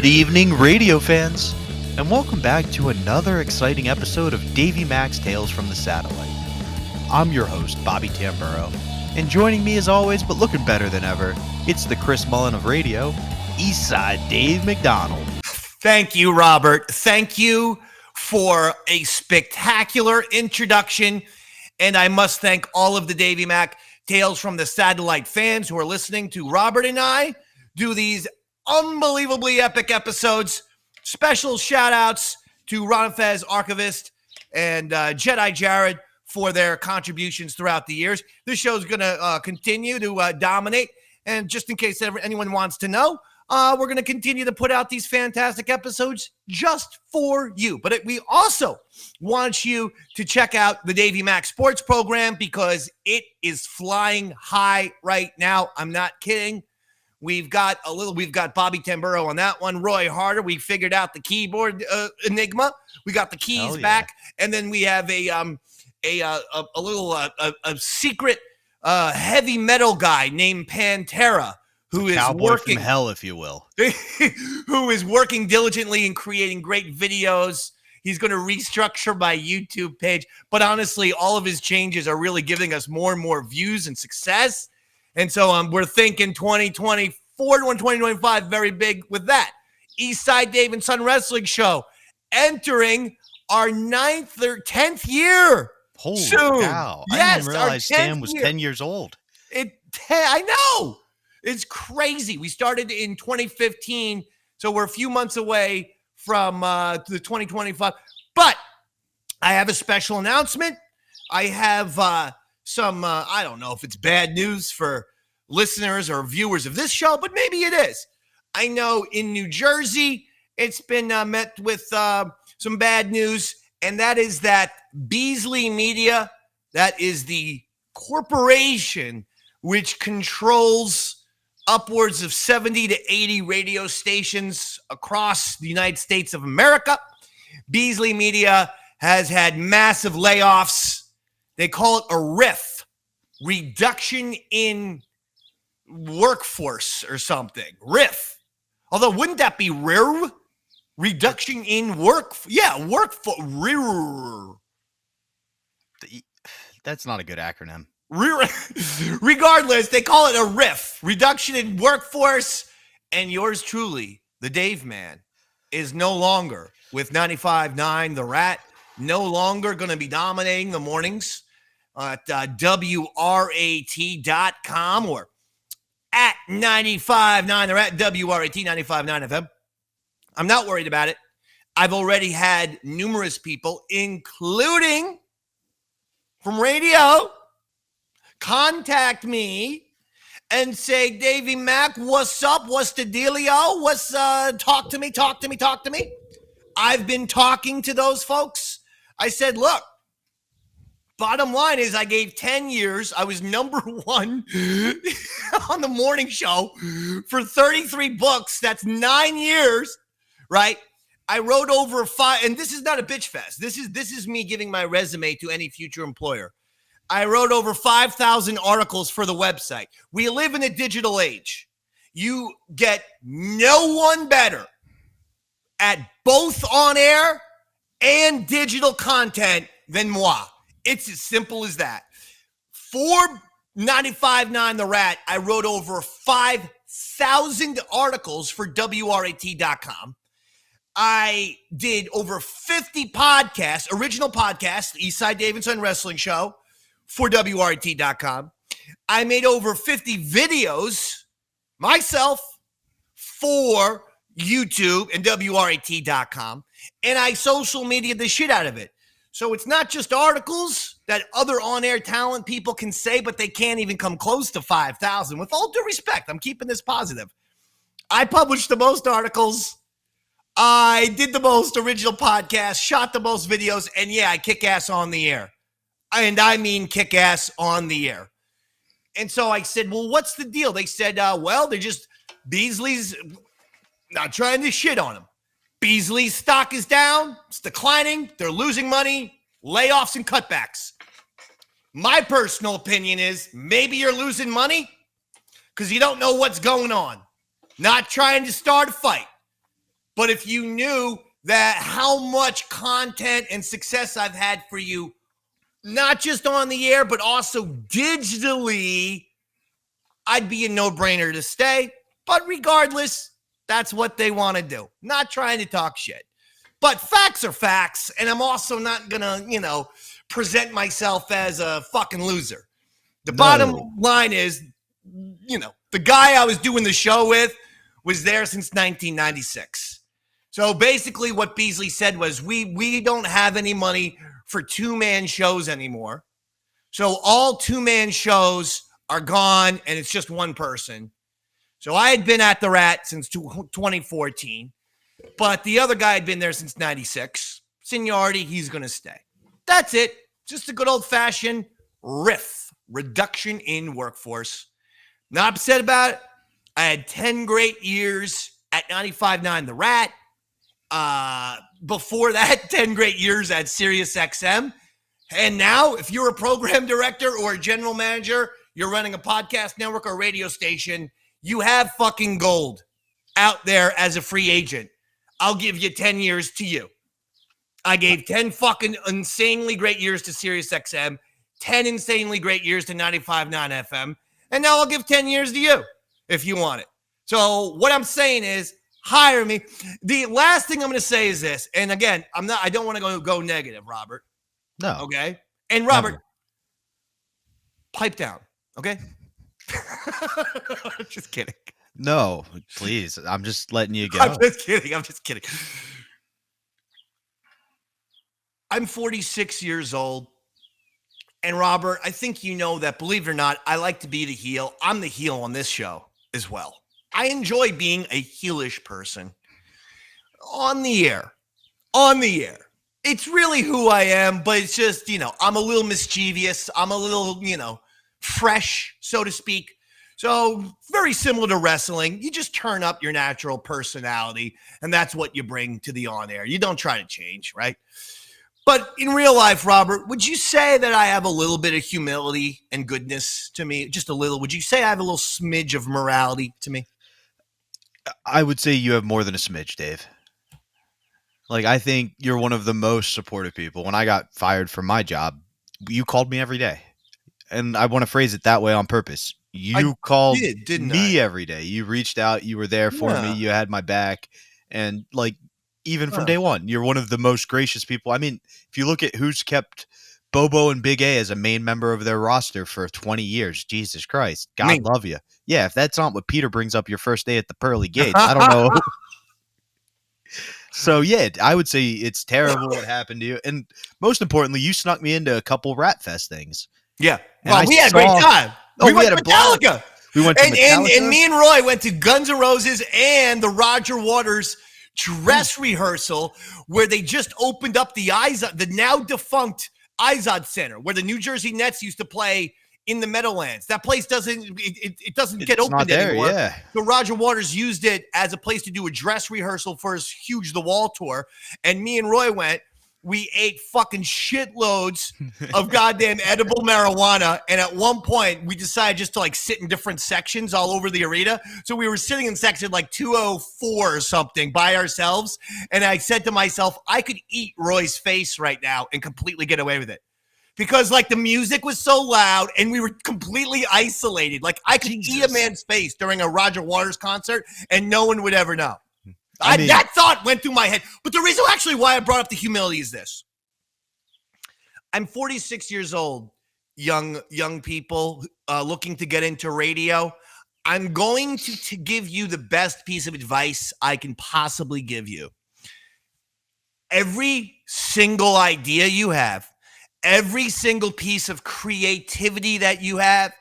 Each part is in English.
Good evening, radio fans, and welcome back to another exciting episode of Davey Mac's Tales from the Satellite. I'm your host, Bobby Tamburo, and joining me as always, but looking better than ever, it's the Chris Mullen of radio, Eastside Dave McDonald. Thank you, Robert. Thank you for a spectacular introduction, and I must thank all of the Davey Mac Tales from the Satellite fans who are listening to Robert and I do these unbelievably epic episodes. Special shout outs to Ron Fez, Archivist, and Jedi Jared for their contributions throughout the years. This show is going to continue to dominate. And just in case anyone wants to know, we're going to continue to put out these fantastic episodes just for you. But we also want you to check out the Davey Mac Sports program because it is flying high right now. I'm not kidding. We've got Bobby Tamburo on that one. Roy Harder, we figured out the keyboard enigma. We got the keys back, and then we have a secret heavy metal guy named Pantera who is working from hell, if you will, who is working diligently and creating great videos. He's going to restructure my YouTube page, but honestly, all of his changes are really giving us more and more views and success. And so we're thinking 2024 to 2025, very big with that. Eastside Dave and Son Wrestling Show entering our 9th or 10th year. Holy soon. Cow. Yes, I didn't realize Stan was year. 10 years old. I know. It's crazy. We started in 2015, so we're a few months away from the 2025. But I have a special announcement. I have some, I don't know if it's bad news for listeners or viewers of this show, but maybe it is. I know in New Jersey, it's been met with some bad news, and that is that Beasley Media, that is the corporation which controls upwards of 70 to 80 radio stations across the United States of America. Beasley Media has had massive layoffs. They call it a RIF, reduction in workforce or something. RIF. Although, wouldn't that be RIR? Reduction in work. Yeah, workforce. RIR. That's not a good acronym. Regardless, they call it a RIF, reduction in workforce. And yours truly, the Dave Man, is no longer with 95.9 The Rat. No longer going to be dominating the mornings at WRAT.com or at 95.9 The Rat, WRAT 95.9 FM. I'm not worried about it. I've already had numerous people, including from radio, contact me and say, Davey Mac, what's up? What's the dealio? Talk to me. I've been talking to those folks. I said, look, bottom line is I gave 10 years. I was number one on the morning show for 33 books. That's 9 years, right? I wrote over 5, and this is not a bitch fest. This is me giving my resume to any future employer. I wrote over 5,000 articles for the website. We live in a digital age. You get no one better at both on air and digital content than moi. It's as simple as that. For 95.9 The Rat, I wrote over 5,000 articles for WRAT.com. I did over 50 podcasts, original podcasts, Eastside Dave and Son Wrestling Show for WRAT.com. I made over 50 videos myself for YouTube and WRAT.com. And I social media the shit out of it. So it's not just articles that other on-air talent people can say, but they can't even come close to 5,000. With all due respect, I'm keeping this positive. I published the most articles. I did the most original podcasts, shot the most videos, and yeah, I kick ass on the air. And I mean kick ass on the air. And so I said, well, what's the deal? They said, well, they're just, Beasley's not trying to shit on him. Beasley's stock is down. It's declining. They're losing money, layoffs and cutbacks. My personal opinion is maybe you're losing money because you don't know what's going on. Not trying to start a fight. But if you knew that how much content and success I've had for you, not just on the air, but also digitally, I'd be a no-brainer to stay. But regardless, that's what they want to do. Not trying to talk shit. But facts are facts, and I'm also not going to, present myself as a fucking loser. The bottom line is, the guy I was doing the show with was there since 1996. So basically what Beasley said was, we don't have any money for two-man shows anymore. So all two-man shows are gone, and it's just one person. So I had been at the Rat since 2014, but the other guy had been there since 96. Seniority, he's going to stay. That's it. Just a good old-fashioned reduction in workforce. Not upset about it. I had 10 great years at 95.9 The Rat. Before that, 10 great years at Sirius XM. And now, if you're a program director or a general manager, you're running a podcast network or radio station, you have fucking gold out there as a free agent. I'll give you 10 years to you. I gave 10 fucking insanely great years to Sirius XM, 10 insanely great years to 95.9 FM, and now I'll give 10 years to you if you want it. So what I'm saying is, hire me. The last thing I'm going to say is this, and again, I don't want to go negative, Robert. No. Okay? And Robert, pipe down, okay? Just kidding. No, please. I'm just letting you go. I'm just kidding. I'm 46 years old. And Robert, I think you know that, believe it or not, I like to be the heel. I'm the heel on this show as well. I enjoy being a heelish person on the air. It's really who I am, but it's just, I'm a little mischievous. I'm a little, fresh, so to speak. So very similar to wrestling. You just turn up your natural personality, and that's what you bring to the on-air. You don't try to change, right? But in real life, Robert, would you say that I have a little bit of humility and goodness to me? Just a little. Would you say I have a little smidge of morality to me? I would say you have more than a smidge, Dave. Like, I think you're one of the most supportive people. When I got fired from my job, you called me every day. And I want to phrase it that way on purpose. You called me every day. You reached out. You were there for me. You had my back. And, even from day one, you're one of the most gracious people. I mean, if you look at who's kept Bobo and Big A as a main member of their roster for 20 years, Jesus Christ, God love you. Yeah, if that's not what Peter brings up your first day at the pearly gates, I don't know. So, yeah, I would say it's terrible what happened to you. And most importantly, you snuck me into a couple Rat Fest things. Yeah. Well, we had a great time. We went to Metallica. We went to Metallica. And me and Roy went to Guns N' Roses and the Roger Waters dress rehearsal, where they just opened up the now defunct Izod Center, where the New Jersey Nets used to play in the Meadowlands. That place doesn't get opened anymore. Yeah. So Roger Waters used it as a place to do a dress rehearsal for his huge The Wall tour. And me and Roy went. We ate fucking shitloads of goddamn edible marijuana. And at one point, we decided just to sit in different sections all over the arena. So we were sitting in section 204 or something by ourselves. And I said to myself, I could eat Roy's face right now and completely get away with it. Because the music was so loud and we were completely isolated. I could eat a man's face during a Roger Waters concert and no one would ever know. That thought went through my head. But the reason actually why I brought up the humility is this. I'm 46 years old, young people looking to get into radio. I'm going to give you the best piece of advice I can possibly give you. Every single idea you have, every single piece of creativity that you have,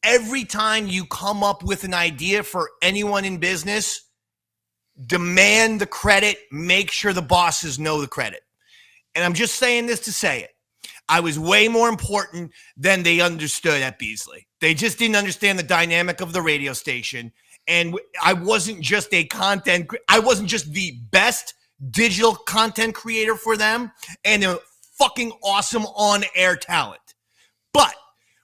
every time you come up with an idea for anyone in business, demand the credit, make sure the bosses know the credit. And I'm just saying this to say it. I was way more important than they understood at Beasley. They just didn't understand the dynamic of the radio station. And I wasn't just I wasn't just the best digital content creator for them and a fucking awesome on-air talent. But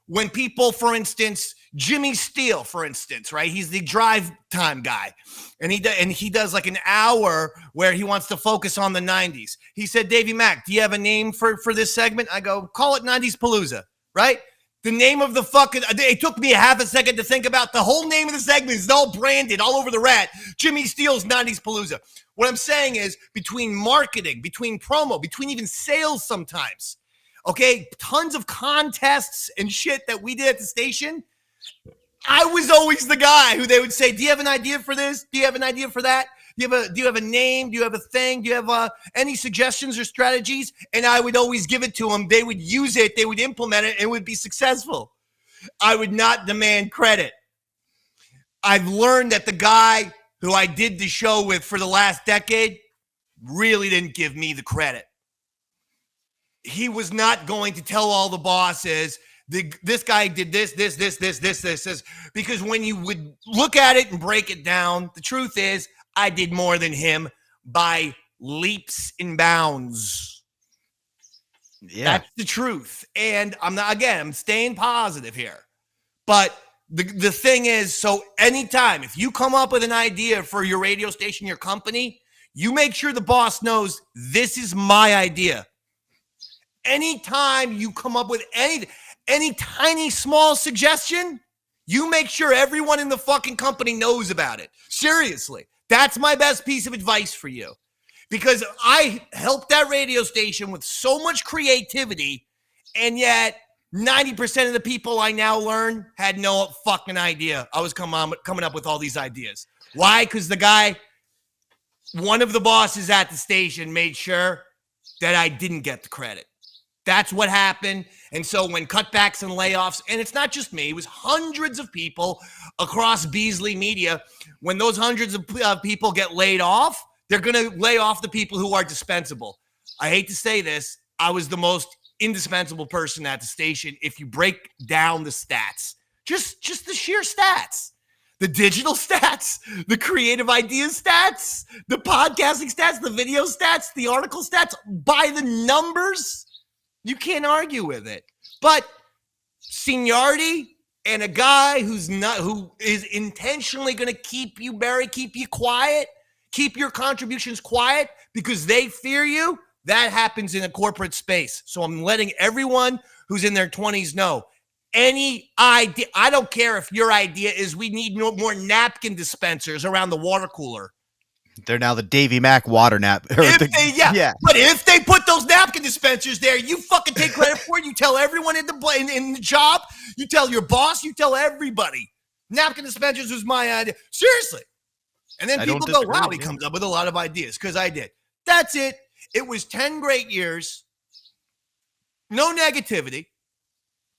when people, for instance, Jimmy Steele, for instance, right? He's the drive time guy. And he does like an hour where he wants to focus on the 90s. He said, Davey Mack, do you have a name for this segment? I go, call it 90s Palooza, right? The name of the fucking, it took me a half a second to think about the whole name of the segment is all branded all over the rat. Jimmy Steele's 90s Palooza. What I'm saying is between marketing, between promo, between even sales sometimes, okay, tons of contests and shit that we did at the station, I was always the guy who they would say, do you have an idea for this? Do you have an idea for that? Do you have a name? Do you have a thing? Do you have any suggestions or strategies? And I would always give it to them. They would use it. They would implement it. And it would be successful. I would not demand credit. I've learned that the guy who I did the show with for the last decade really didn't give me the credit. He was not going to tell all the bosses, this guy did this, because when you would look at it and break it down, the truth is I did more than him by leaps and bounds. Yeah. That's the truth. And I'm staying positive here. But the thing is, so anytime, if you come up with an idea for your radio station, your company, you make sure the boss knows this is my idea. Anytime you come up with any tiny small suggestion, you make sure everyone in the fucking company knows about it. Seriously. That's my best piece of advice for you. Because I helped that radio station with so much creativity, and yet 90% of the people I now learn had no fucking idea I was coming up with all these ideas. Why? Because the guy, one of the bosses at the station, made sure that I didn't get the credit. That's what happened. And so when cutbacks and layoffs, and it's not just me, it was hundreds of people across Beasley Media. When those hundreds of people get laid off, they're going to lay off the people who are dispensable. I hate to say this. I was the most indispensable person at the station. If you break down the stats, just the sheer stats, the digital stats, the creative ideas stats, the podcasting stats, the video stats, the article stats, by the numbers, you can't argue with it. But seniority and a guy who is intentionally going to keep you buried, keep you quiet, keep your contributions quiet because they fear you, that happens in a corporate space. So I'm letting everyone who's in their 20s know, any idea, I don't care if your idea is we need more napkin dispensers around the water cooler. They're now the Davey Mack water nap. But if they put those napkin dispensers there, you fucking take credit for it. You tell everyone in the job. You tell your boss. You tell everybody. Napkin dispensers was my idea. Seriously. And then people go, wow, he comes up with a lot of ideas because I did. That's it. It was 10 great years. No negativity.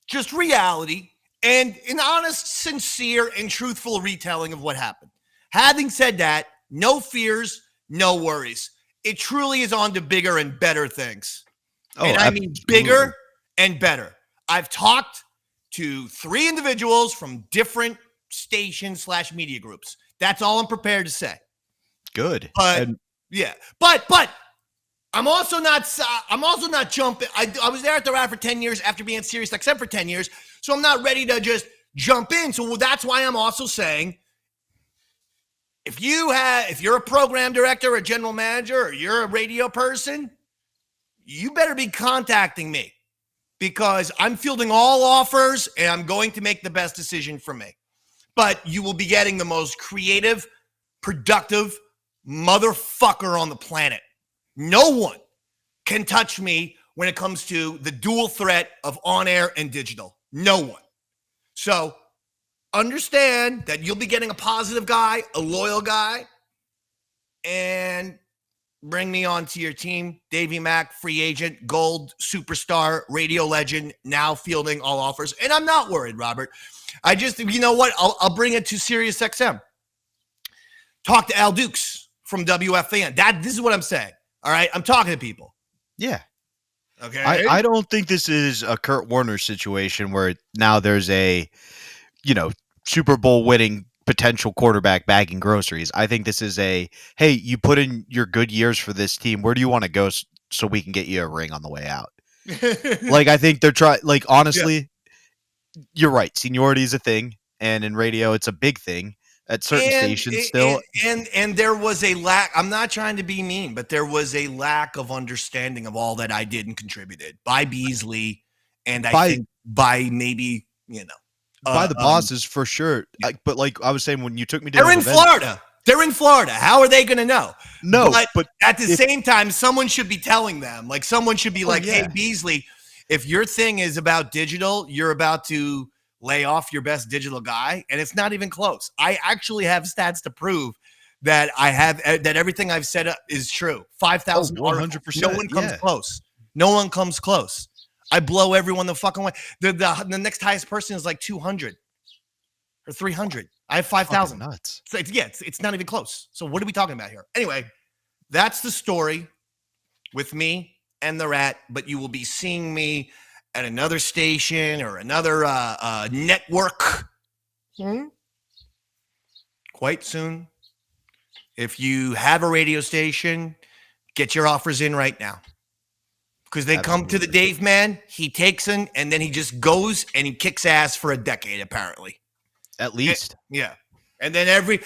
Just reality and an honest, sincere, and truthful retelling of what happened. Having said that, no fears, no worries. It truly is on to bigger and better things. And I mean bigger and better. I've talked to 3 individuals from different stations / media groups. That's all I'm prepared to say. Good. But but I'm also not jumping. I was there at the Rat for 10 years after being at Sirius XM for 10 years. So I'm not ready to just jump in. So that's why I'm also saying, if you're a program director, or a general manager, or you're a radio person, you better be contacting me because I'm fielding all offers and I'm going to make the best decision for me. But you will be getting the most creative, productive motherfucker on the planet. No one can touch me when it comes to the dual threat of on-air and digital. No one. So understand that you'll be getting a positive guy, a loyal guy, and bring me onto your team. Davey Mack, free agent, gold, superstar, radio legend, now fielding all offers. And I'm not worried, Robert. I just, you know what? I'll bring it to Sirius XM. Talk to Al Dukes from WFAN. This is what I'm saying. All right? I'm talking to people. Yeah. Okay. I don't think this is a Kurt Warner situation where now there's a, Super Bowl winning potential quarterback bagging groceries. I think this is hey, you put in your good years for this team. Where do you want to go so we can get you a ring on the way out? I think they're trying, honestly, You're right. Seniority is a thing. and in radio, it's a big thing at certain stations still. And there was a lack. I'm not trying to be mean, but there was a lack of understanding of all that I did and contributed by Beasley, and I think by maybe by the bosses for sure. Yeah. But like I was saying, when you took me to they're in Florida. They're in Florida. How are they going to know? No, but at the same time, someone should be telling them. Like someone should be hey, Beasley, if your thing is about digital, you're about to lay off your best digital guy, and it's not even close. I actually have stats to prove that that everything I've said is true. 5,000 100%. No one comes close. No one comes close. I blow everyone the fucking way. The next highest person is like 200 or 300. I have 5,000. Nuts. So it's not even close. So what are we talking about here? Anyway, that's the story with me and the Rat, but you will be seeing me at another station or another network quite soon. If you have a radio station, get your offers in right now. Because they come to the Dave man, he takes them, and then he just goes and he kicks ass for a decade, apparently. At least. Yeah. And then every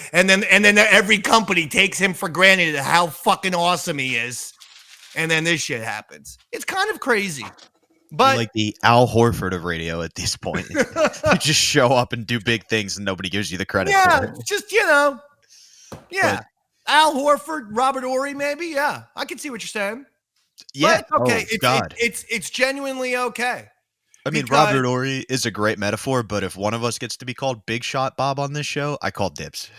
company takes him for granted how fucking awesome he is. And then this shit happens. It's kind of crazy. But like the Al Horford of radio at this point. You just show up and do big things and nobody gives you the credit for it. Just, Yeah. But, Al Horford, Robert Horry, maybe. Yeah. I can see what you're saying. Yeah. But it's okay. It's genuinely okay. I mean, Robert Horry is a great metaphor, but if one of us gets to be called Big Shot Bob on this show, I call dibs.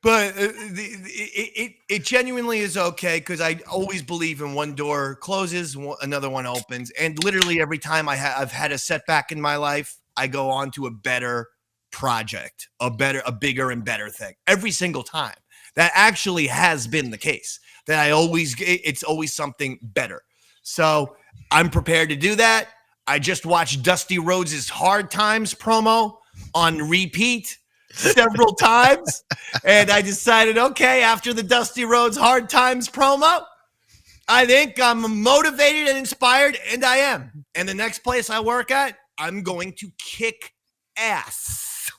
But it genuinely is okay because I always believe in one door closes, another one opens. And literally every time I've had a setback in my life, I go on to a better project, a bigger and better thing every single time. That actually has been the case. That it's always something better. So I'm prepared to do that. I just watched Dusty Rhodes' Hard Times promo on repeat several times. And I decided, okay, after the Dusty Rhodes Hard Times promo, I think I'm motivated and inspired, and I am. And the next place I work at, I'm going to kick ass.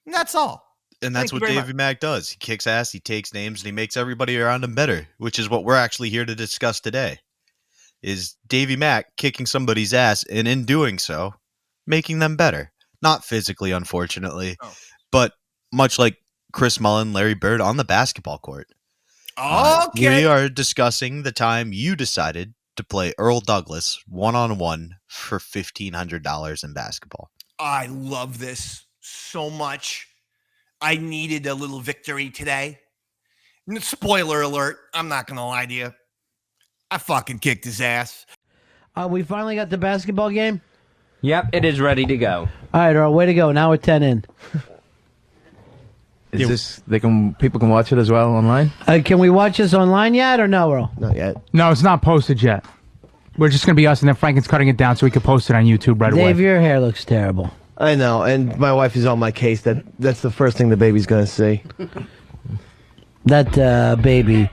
And that's all. And that's what Davey Mack does. He kicks ass, he takes names, and he makes everybody around him better, which is what we're actually here to discuss today. Is Davey Mack kicking somebody's ass, and in doing so, making them better. Not physically, unfortunately, but much like Chris Mullin, Larry Bird on the basketball court. Okay. We are discussing the time you decided to play Earl Douglas one-on-one for $1,500 in basketball. I love this so much. I needed a little victory today. Spoiler alert, I'm not going to lie to you. I fucking kicked his ass. We finally got the basketball game? Yep, it is ready to go. All right, Earl, way to go. Now we're 10 in. Is this people can watch it as well online? Can we watch this online yet or no, Earl? Not yet. No, it's not posted yet. We're just going to be us, and then Franken's cutting it down so we can post it on YouTube right away. Dave, your hair looks terrible. I know, and my wife is on my case. That's the first thing the baby's going to see. That baby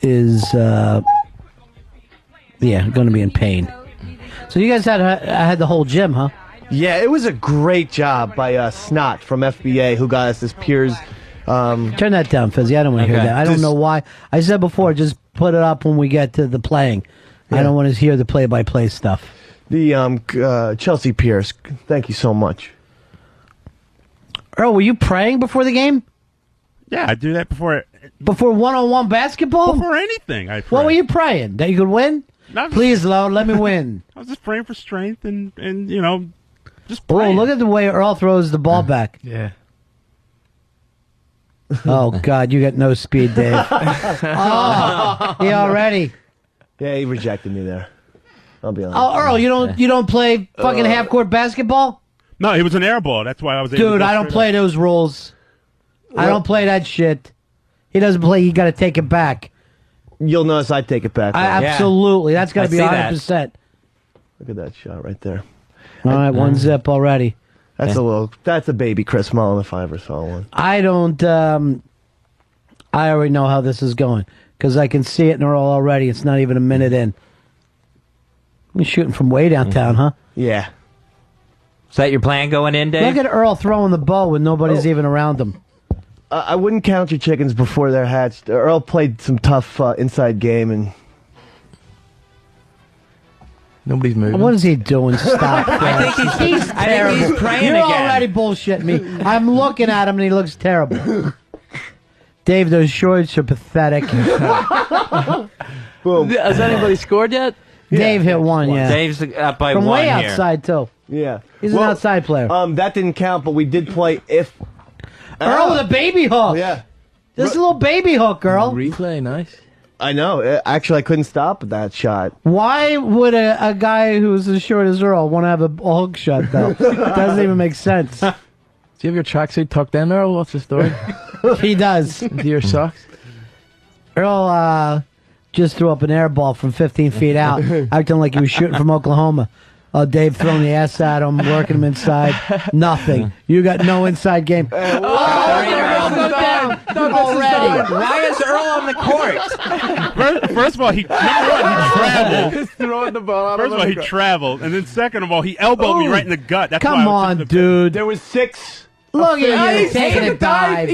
is, going to be in pain. So you guys had the whole gym, huh? Yeah, it was a great job by Snot from FBA, who got us this Piers. Turn that down, Fizzy. I don't want to hear that. I don't know why. I said before, just put it up when we get to the playing. Yeah. I don't want to hear the play-by-play stuff. The Chelsea Pierce. Thank you so much. Earl, were you praying before the game? Yeah, I do that before. Before one-on-one basketball? Before anything, I pray. What were you praying? That you could win? Please, Lord, let me win. I was just praying for strength and just praying. praying. Oh, look at the way Earl throws the ball back. Yeah. Oh, God, you got no speed, Dave. He already. Yeah, he rejected me there. I'll be honest. Oh, Earl, you don't play fucking half-court basketball? No, it was an air ball. That's why I was able Dude, to I don't play those rules. I don't play that shit. He doesn't play. You got to take it back. You'll notice I take it back. Absolutely. That's got to be 100%. Look at that shot right there. All right, 1-zip already. That's a baby Chris Mullin if I ever saw one. I don't, I already know how this is going because I can see it in Earl already. It's not even a minute in. You're shooting from way downtown, huh? Yeah. Is that your plan going in, Dave? Look at Earl throwing the ball when nobody's even around him. I wouldn't count your chickens before they're hatched. Earl played some tough inside game, and nobody's moving. What is he doing? Stop. I think he's terrible. praying You're again. already bullshitting me. I'm looking at him and he looks terrible. Dave, those shorts are pathetic. boom. Has anybody scored yet? Dave hit one, yeah. Dave's up by From one way here. outside, too. Yeah. He's an outside player. That didn't count, but we did play if. Earl with a baby hook. Yeah. This little baby hook, Earl. Replay, nice. I know. Actually, I couldn't stop that shot. Why would a guy who's as short as Earl want to have a hook shot, though? Doesn't even make sense. Do you have your tracksuit tucked in, Earl? What's the story? He does. Do your socks? Earl just threw up an air ball from 15 feet out, acting like he was shooting from Oklahoma. Dave throwing the ass at him, working him inside. Nothing. You got no inside game. Already. Why is Earl on the court? First of all, he traveled. Throwing the ball out. First of all, he traveled, and then second of all, he elbowed me right in the gut. That's Come why I on, took the dude. There was 6. Look at you taking a dive.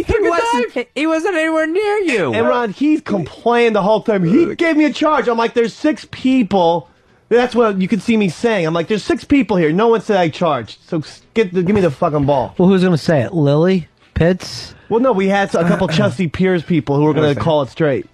He wasn't anywhere near you. And Ron, he's complaining the whole time. He gave me a charge. I'm like, there's 6 people. That's what you can see me saying. I'm like, there's 6 people here. No one said I charged. So give me the fucking ball. Well, who's going to say it? Lily? Pitts? Well, no, we had a couple Chelsea Piers people who were going to call it straight.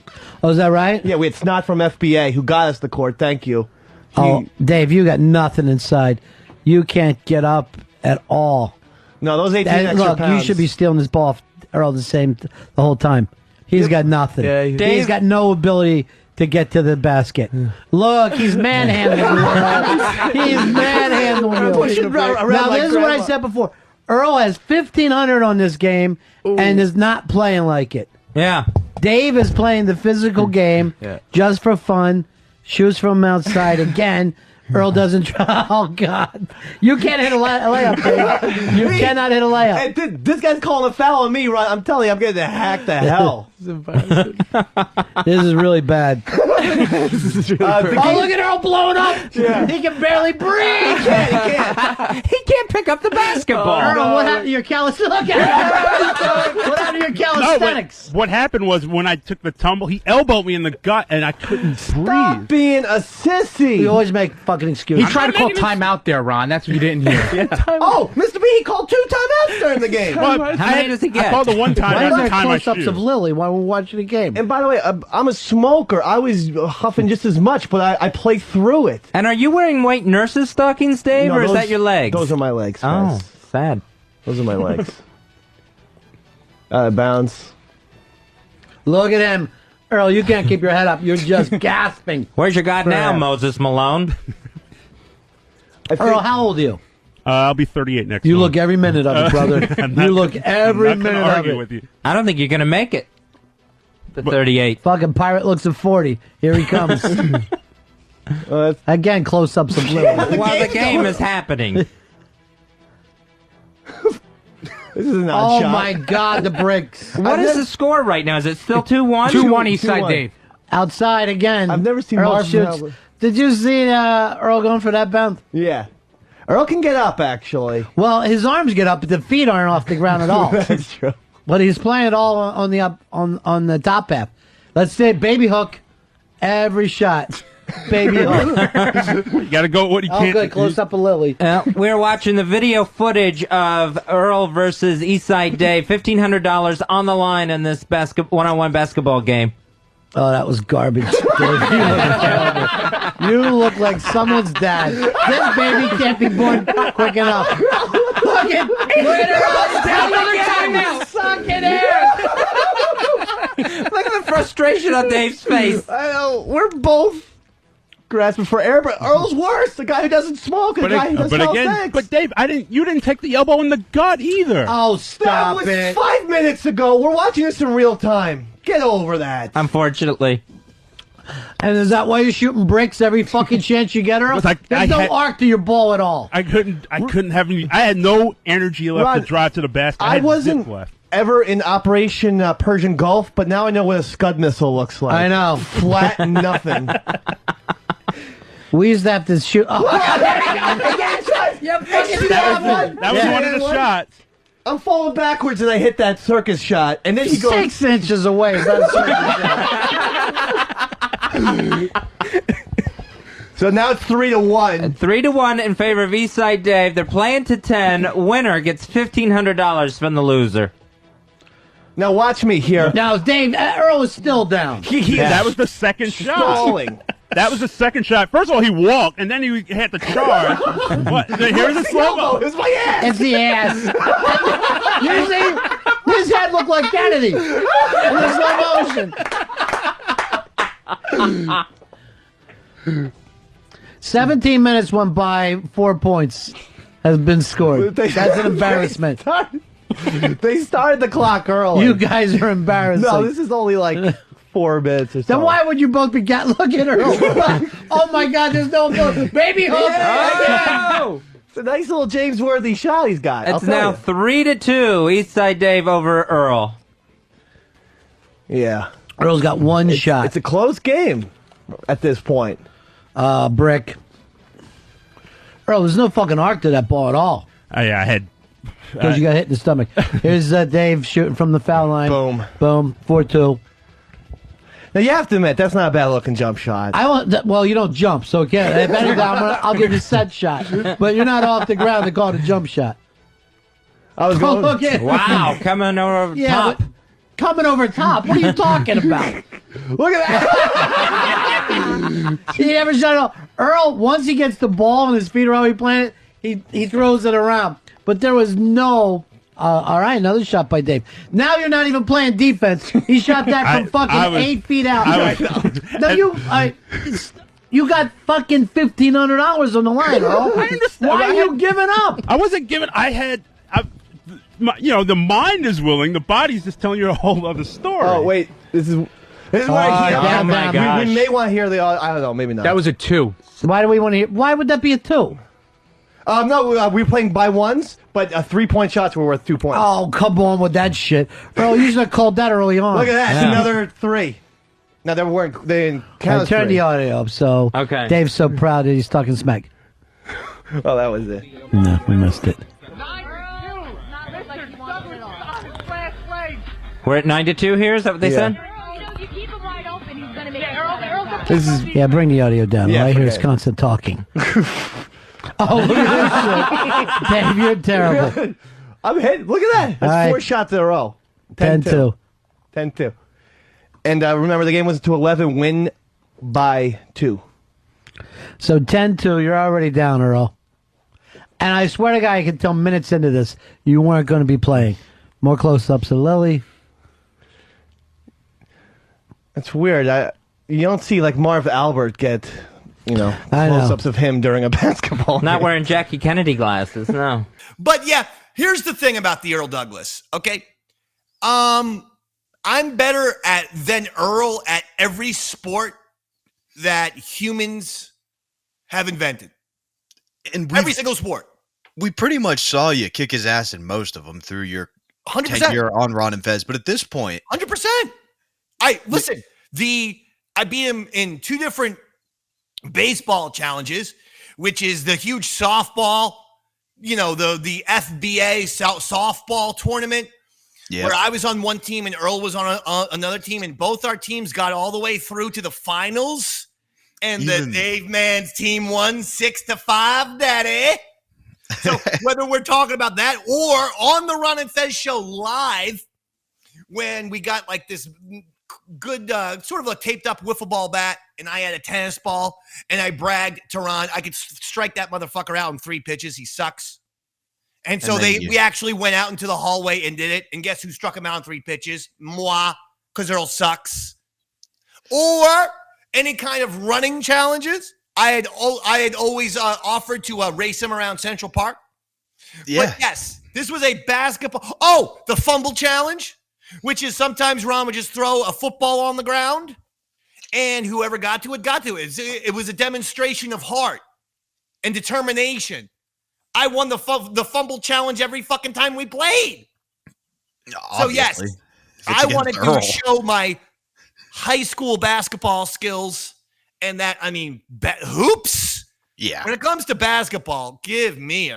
Oh, is that right? Yeah, we had Snot from FBA who got us the court. Thank you. Oh, Dave, you got nothing inside. You can't get up at all. No, those 18 And extra look, pounds. you should be stealing this ball off Earl the whole time. He's got nothing. Yeah, he's got no ability to get to the basket. Look, he's manhandling you. He's manhandling you. Now, this is what I said before. Earl has 1,500 on this game and is not playing like it. Yeah. Dave is playing the physical game just for fun. Shoots from outside again. Earl doesn't try. Oh, God. You can't hit a layup, Dave. You cannot hit a layup. Hey, this guy's calling a foul on me, right? I'm telling you, I'm getting to hack the hell. This is really bad. Oh, look at Earl blowing up. Yeah. He can barely breathe. He can't pick up the basketball. Earl, what happened to your calisthenics? Look at him. What happened to your calisthenics? What happened was when I took the tumble, he elbowed me in the gut, and I couldn't Stop breathe. being a sissy. You always make fucking excuses. He tried to call timeout there, Ron. That's what you didn't hear. Oh, Mr. B, he called 2 timeouts during the game. Well, How many does he I get? called the one time Why every is there time I close-ups shoot. of Lily while we're watching the game? And by the way, I'm a smoker. I was huffing just as much, but I play through it. And are you wearing white nurse's stockings, Dave, No, or is those- that your legs? Those are my legs. Oh, Fez. sad. Those are my legs. Bounce. Look at him. Earl, you can't keep your head up. You're just gasping. Where's your god now, Crap. Moses Malone? Earl, how old are you? I'll be 38 next You month. look every minute of it, brother. You look every I'm not minute gonna of argue it. with you. I don't think you're going to make it. The 38. Fucking pirate looks at 40. Here he comes. Again, close-ups of Lily. While the game is happening. This is an Oh, odd shot. my God, the bricks. What is the score right now? Is it still 2-1? 2-1 east side, 2-1. Dave. Outside again. I've never seen Earl Marvin shoots. Albert. Did you see Earl going for that bounce? Yeah. Earl can get up, actually. Well, his arms get up, but the feet aren't off the ground at all. That's true. But he's playing it all on the the top half. Let's say baby hook every shot. Baby hook. You got to go with what he Oh, can't. good. Close up of Lily. We're watching the video footage of Earl versus Eastside Dave. $1,500 on the line in this one-on-one basketball game. Oh, that was garbage. Dave. You look terrible. You look like someone's dad. This baby can't be born quick enough. Look at Earl. Suck it in. Look at the frustration on Dave's face. I know. We're both grasping for air, but Earl's worse. The guy who doesn't smoke, the guy who does but again, but Dave, you didn't take the elbow in the gut either. Oh, that stop was it. 5 minutes ago. We're watching this in real time. Get over that. Unfortunately. And is that why you're shooting bricks every fucking chance you get, Earl? It's like There's I no had- arc to your ball at all. I couldn't have any. I had no energy left Ron, to drive to the basket. I had wasn't zip left. ever in Operation Persian Gulf, but now I know what a Scud missile looks like. I know. Flat nothing. We used to have to shoot. Oh, Again, tries Yeah, fucking That was one of the shots. I'm falling backwards and I hit that circus shot, and then he goes 6 inches away. Is that a circus shot? So now it's 3-1. 3-1 in favor of Eastside Dave. They're playing to 10. Winner gets $1,500 from the loser. Now watch me here. Now, Dave, Earl is still down. That was the second shot. Stalling. That was the second shot. First of all, he walked, and then he had to charge. What? Here's the slow-mo. It was my ass. It's the ass. You see, his head looked like Kennedy in slow motion. 17 minutes went by. 4 points has been scored. That's an embarrassment. They started the clock early. You guys are embarrassing. No, this is only like 4 minutes or so. Then why would you both be look at her? Oh my God, there's no goal. Baby hook. Oh! It's a nice little James Worthy shot he's got. It's now 3-2. Eastside Dave over Earl. Yeah. Earl's got one shot. It's a close game at this point. Brick. Earl, there's no fucking arc to that ball at all. Oh, yeah, I had... Because you got hit in the stomach. Here's Dave shooting from the foul line. Boom. Boom. 4-2. Now, you have to admit, that's not a bad-looking jump shot. Well, you don't jump, so again, if anything, I'll give you a set shot. But you're not off the ground to call it a jump shot. I was going... Look at Wow, coming over top. Coming over top? What are you talking about? Look at that! He never shot it off. Earl, once he gets the ball and his feet are already planted, he throws it around. But there was no... all right, another shot by Dave. Now you're not even playing defense. He shot that from 8 feet out. No, you got fucking $1,500 on the line, Earl. I understand. Why are you giving up? I wasn't giving... the mind is willing. The body's just telling you a whole other story. Oh, wait. This is what I hear. oh my gosh. We may want to hear the... I don't know, maybe not. That was a 2. Why do we want to hear? Why would that be a 2? No, we were playing by ones, but 3-point shots were worth 2 points. Oh, come on with that shit. Earl, you should have called that early on. Look at that. Yeah. Another 3. Now, they didn't count as Turn 3. the audio up, so Okay. Dave's so proud that he's talking smack. Oh, that was it. No, we missed it. We're at 9-2 here. Is that what they said? This is... Yeah, bring the audio down. Yeah, All I hear is forget it. constant talking. Oh, look at this shit. Dave, you're terrible. I'm hit. Look at that. That's All right. 4 shots in a row. 10-2. 10-2. And remember, the game was to 11, win by 2. So 10-2, you're already down, Earl. And I swear to God, I can tell minutes into this, you weren't going to be playing. More close-ups of Lily. That's weird. You don't see, like, Marv Albert get... I know. close-ups of him during a basketball Not game. wearing Jackie Kennedy glasses, no. But yeah, here's the thing about the Earl Douglas, okay? I'm better than Earl at every sport that humans have invented. And Every single sport. we pretty much saw you kick his ass in most of them through your 100%. tenure on Ron and Fez. But at this point, 100%. Listen, I beat him in 2 different baseball challenges, which is the huge softball, the FBA softball tournament, where I was on one team and Earl was on another team, and both our teams got all the way through to the finals, and the Dave Man's team won 6-5, daddy. So whether we're talking about that or on the Ron and Fez show live, when we got like this good sort of a taped up wiffle ball bat, and I had a tennis ball, and I bragged to Ron I could strike that motherfucker out in 3 pitches. He sucks. And so we actually went out into the hallway and did it, and guess who struck him out in 3 pitches? Moi, because Earl sucks. Or any kind of running challenges. I had always offered to race him around Central Park. yeah. But yes, this was a basketball. Oh, the fumble challenge, which is sometimes Ron would just throw a football on the ground, and whoever got to it, got to it. It was a demonstration of heart and determination. I won the fumble challenge every fucking time we played. Obviously. So yes, I wanted to show my high school basketball skills, and that, hoops. Yeah. When it comes to basketball, give me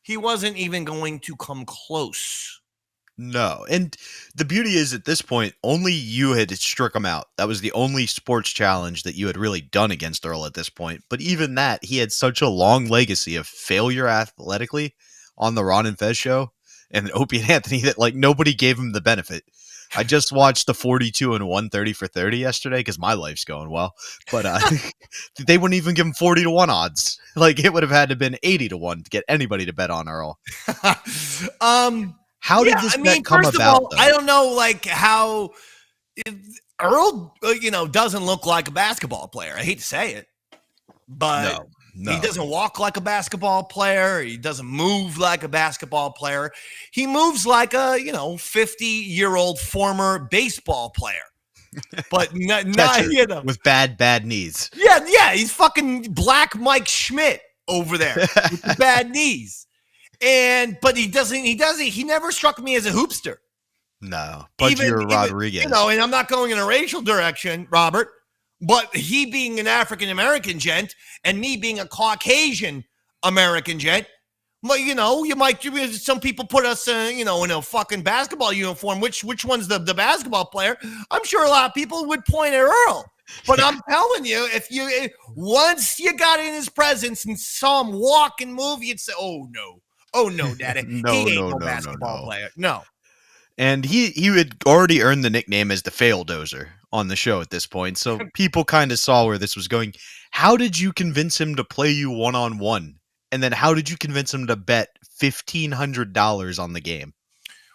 he wasn't even going to come close. No. And the beauty is at this point, only you had struck him out. That was the only sports challenge that you had really done against Earl at this point. But even that, he had such a long legacy of failure athletically on the Ron and Fez show and Opie and Anthony that like nobody gave him the benefit. I just watched the 42 and 130 for 30 yesterday because my life's going well. But they wouldn't even give him 40 to 1 odds. Like it would have had to have been 80 to 1 to get anybody to bet on Earl. How did this bet come first about? Of all, I don't know, like how Earl, doesn't look like a basketball player. I hate to say it, but no. He doesn't walk like a basketball player. He doesn't move like a basketball player. He moves like a 50-year-old former baseball player, but not with bad knees. Yeah, he's fucking Black Mike Schmidt over there with the bad knees. But he never struck me as a hoopster. No, but you're Rodriguez. And I'm not going in a racial direction, Robert, but he being an African-American gent and me being a Caucasian American gent, well, some people put us, in a fucking basketball uniform. Which one's the basketball player? I'm sure a lot of people would point at Earl. But I'm telling you, once you got in his presence and saw him walk and move, you'd say, "Oh no, Daddy, he ain't no basketball player." No. And he had already earned the nickname as the fail dozer on the show at this point, so people kind of saw where this was going. How did you convince him to play you one-on-one? And then how did you convince him to bet $1,500 on the game?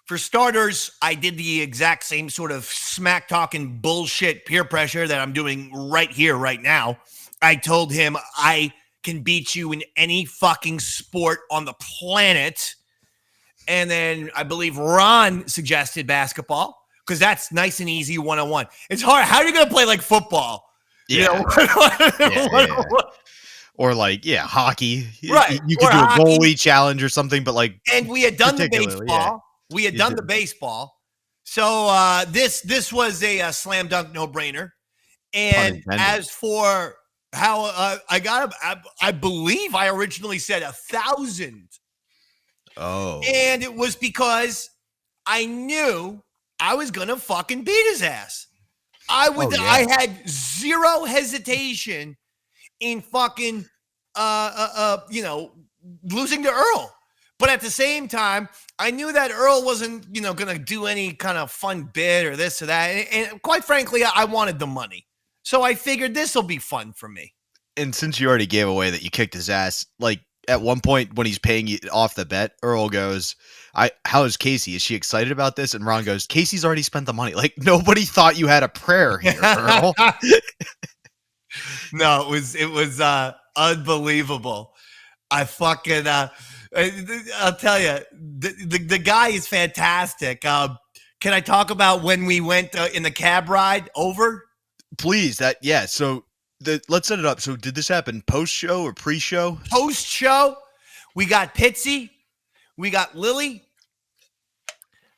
For starters, I did the exact same sort of smack-talking bullshit peer pressure that I'm doing right here, right now. I told him I can beat you in any fucking sport on the planet. And then I believe Ron suggested basketball because that's nice and easy one-on-one. It's hard. How are you going to play like football? Yeah. Or like, hockey. Right. You could do a goalie challenge or something, but like. And we had done the baseball. Yeah. We had done the baseball. So this was a slam dunk no-brainer. And as for how I believe I originally said 1,000. Oh. And it was because I knew I was going to fucking beat his ass. I had zero hesitation in fucking, losing to Earl. But at the same time, I knew that Earl wasn't, going to do any kind of fun bit or this or that. And quite frankly, I wanted the money. So I figured this will be fun for me. And since you already gave away that you kicked his ass, like at one point when he's paying you off the bet, Earl goes, how is Casey? Is she excited about this? And Ron goes, Casey's already spent the money. Like nobody thought you had a prayer here, Earl. No, it was unbelievable. I fucking I'll tell you, the guy is fantastic. Can I talk about when we went in the cab ride over? Please, so let's set it up. So did this happen post-show or pre-show? Post-show. We got Pitsy. We got Lily.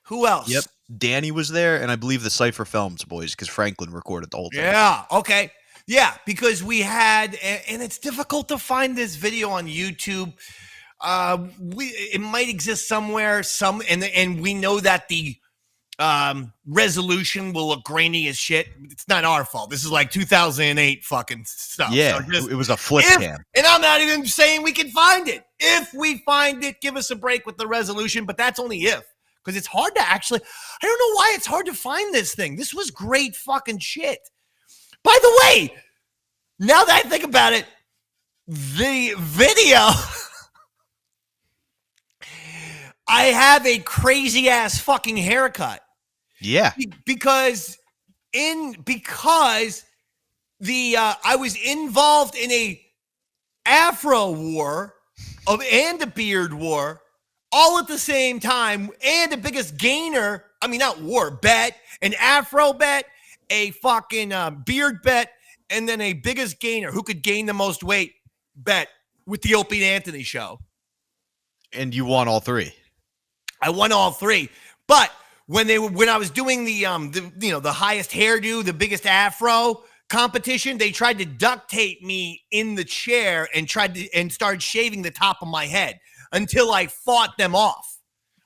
Who else? Yep. Danny was there, and I believe the Cypher Films boys, because Franklin recorded the whole thing. Yeah, okay. Yeah, because we had, and it's difficult to find this video on YouTube. It might exist somewhere, and we know that the resolution will look grainy as shit. It's not our fault. This is like 2008 fucking stuff. Yeah, so it was a flip cam. And I'm not even saying we can find it. If we find it, give us a break with the resolution, but that's only if. Because it's hard to actually, I don't know why it's hard to find this thing. This was great fucking shit. By the way, now that I think about it, the video, I have a crazy ass fucking haircut. Yeah. Because I was involved in a afro war and a beard war all at the same time, and the biggest gainer, bet, an afro bet, a fucking beard bet, and then a biggest gainer, who could gain the most weight bet with the Opie and Anthony show. And you won all three. I won all three. But when I was doing the highest hairdo, the biggest afro competition, they tried to duct tape me in the chair and started shaving the top of my head until I fought them off.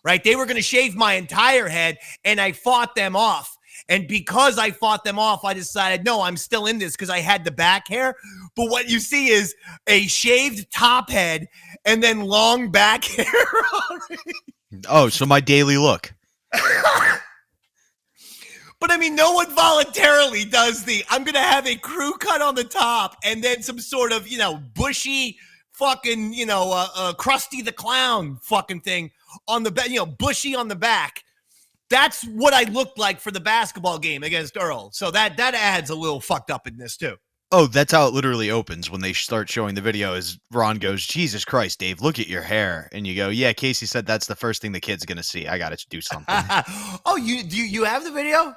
Right? They were going to shave my entire head, and I fought them off. And because I fought them off, I decided, no, I'm still in this because I had the back hair. But what you see is a shaved top head and then long back hair. Oh, so my daily look. But I mean, no one voluntarily does I'm going to have a crew cut on the top and then some sort of, bushy fucking, Krusty the Clown fucking thing on the back, bushy on the back. That's what I looked like for the basketball game against Earl. So that adds a little fucked up in this too. Oh, that's how it literally opens when they start showing the video. Is Ron goes, Jesus Christ, Dave, look at your hair, and you go, yeah. Casey said that's the first thing the kid's gonna see. I gotta do something. Oh, you have the video?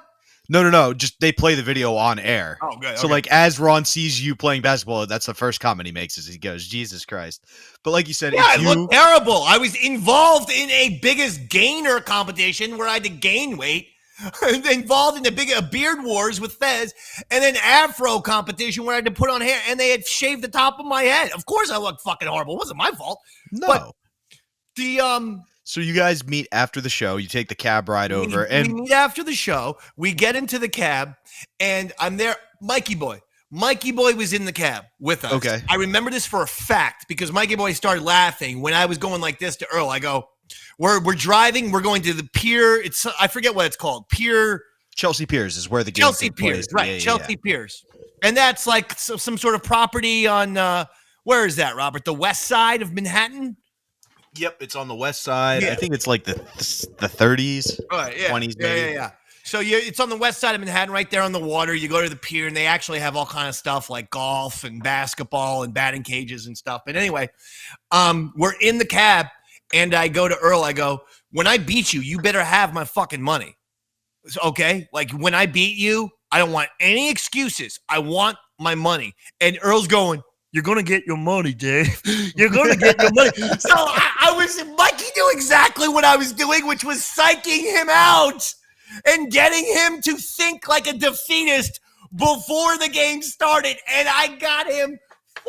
No. Just they play the video on air. Oh, good. So like as Ron sees you playing basketball, that's the first comment he makes. Is he goes, Jesus Christ. But like you said, yeah, I look terrible. I was involved in a biggest gainer competition where I had to gain weight. Involved in a beard wars with Fez, and then afro competition where I had to put on hair, and they had shaved the top of my head. Of course, I looked fucking horrible. It wasn't my fault. No. But the So you guys meet after the show. You take the cab ride over, we meet after the show. We get into the cab, and I'm there. Mikey Boy was in the cab with us. Okay. I remember this for a fact because Mikey Boy started laughing when I was going like this to Earl. I go, We're driving. We're going to the pier. I forget what it's called. Chelsea Piers is where the game Chelsea takes place. Piers, right? Yeah. Chelsea Piers, and that's like some sort of property on where is that, Robert? The west side of Manhattan. Yep, it's on the west side. Yeah. I think it's like the 30s, Right, yeah. 20s, maybe. Yeah. So it's on the west side of Manhattan, right there on the water. You go to the pier, and they actually have all kind of stuff like golf and basketball and batting cages and stuff. But anyway, we're in the cab. And I go to Earl, I go, when I beat you, you better have my fucking money. Okay? Like, when I beat you, I don't want any excuses. I want my money. And Earl's going, you're going to get your money, Dave. You're going to get your money. So Mikey knew exactly what I was doing, which was psyching him out and getting him to think like a defeatist before the game started. And I got him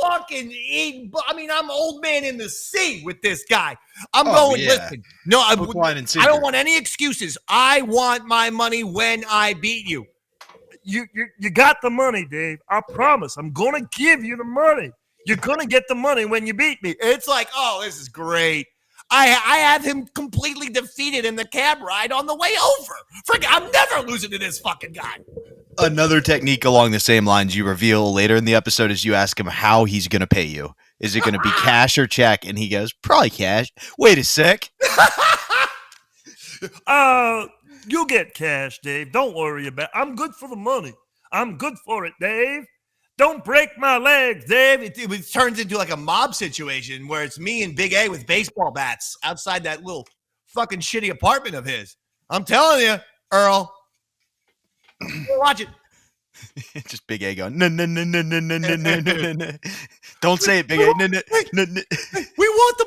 I'm old man in the sea with this guy. I'm listen. No, I don't want any excuses. I want my money when I beat you. You got the money, Dave. I promise. I'm going to give you the money. You're going to get the money when you beat me. It's like, oh, this is great. I have him completely defeated in the cab ride on the way over. I'm never losing to this fucking guy. Another technique along the same lines you reveal later in the episode is you ask him how he's going to pay you. Is it going to be cash or check? And he goes, probably cash. Wait a sec. You get cash, Dave. Don't worry about it. I'm good for the money. I'm good for it, Dave. Don't break my legs, Dave. It turns into like a mob situation where it's me and Big A with baseball bats outside that little fucking shitty apartment of his. I'm telling you, Earl. Watch it. Just Big A going, no. Don't say it, Big A. No. We want the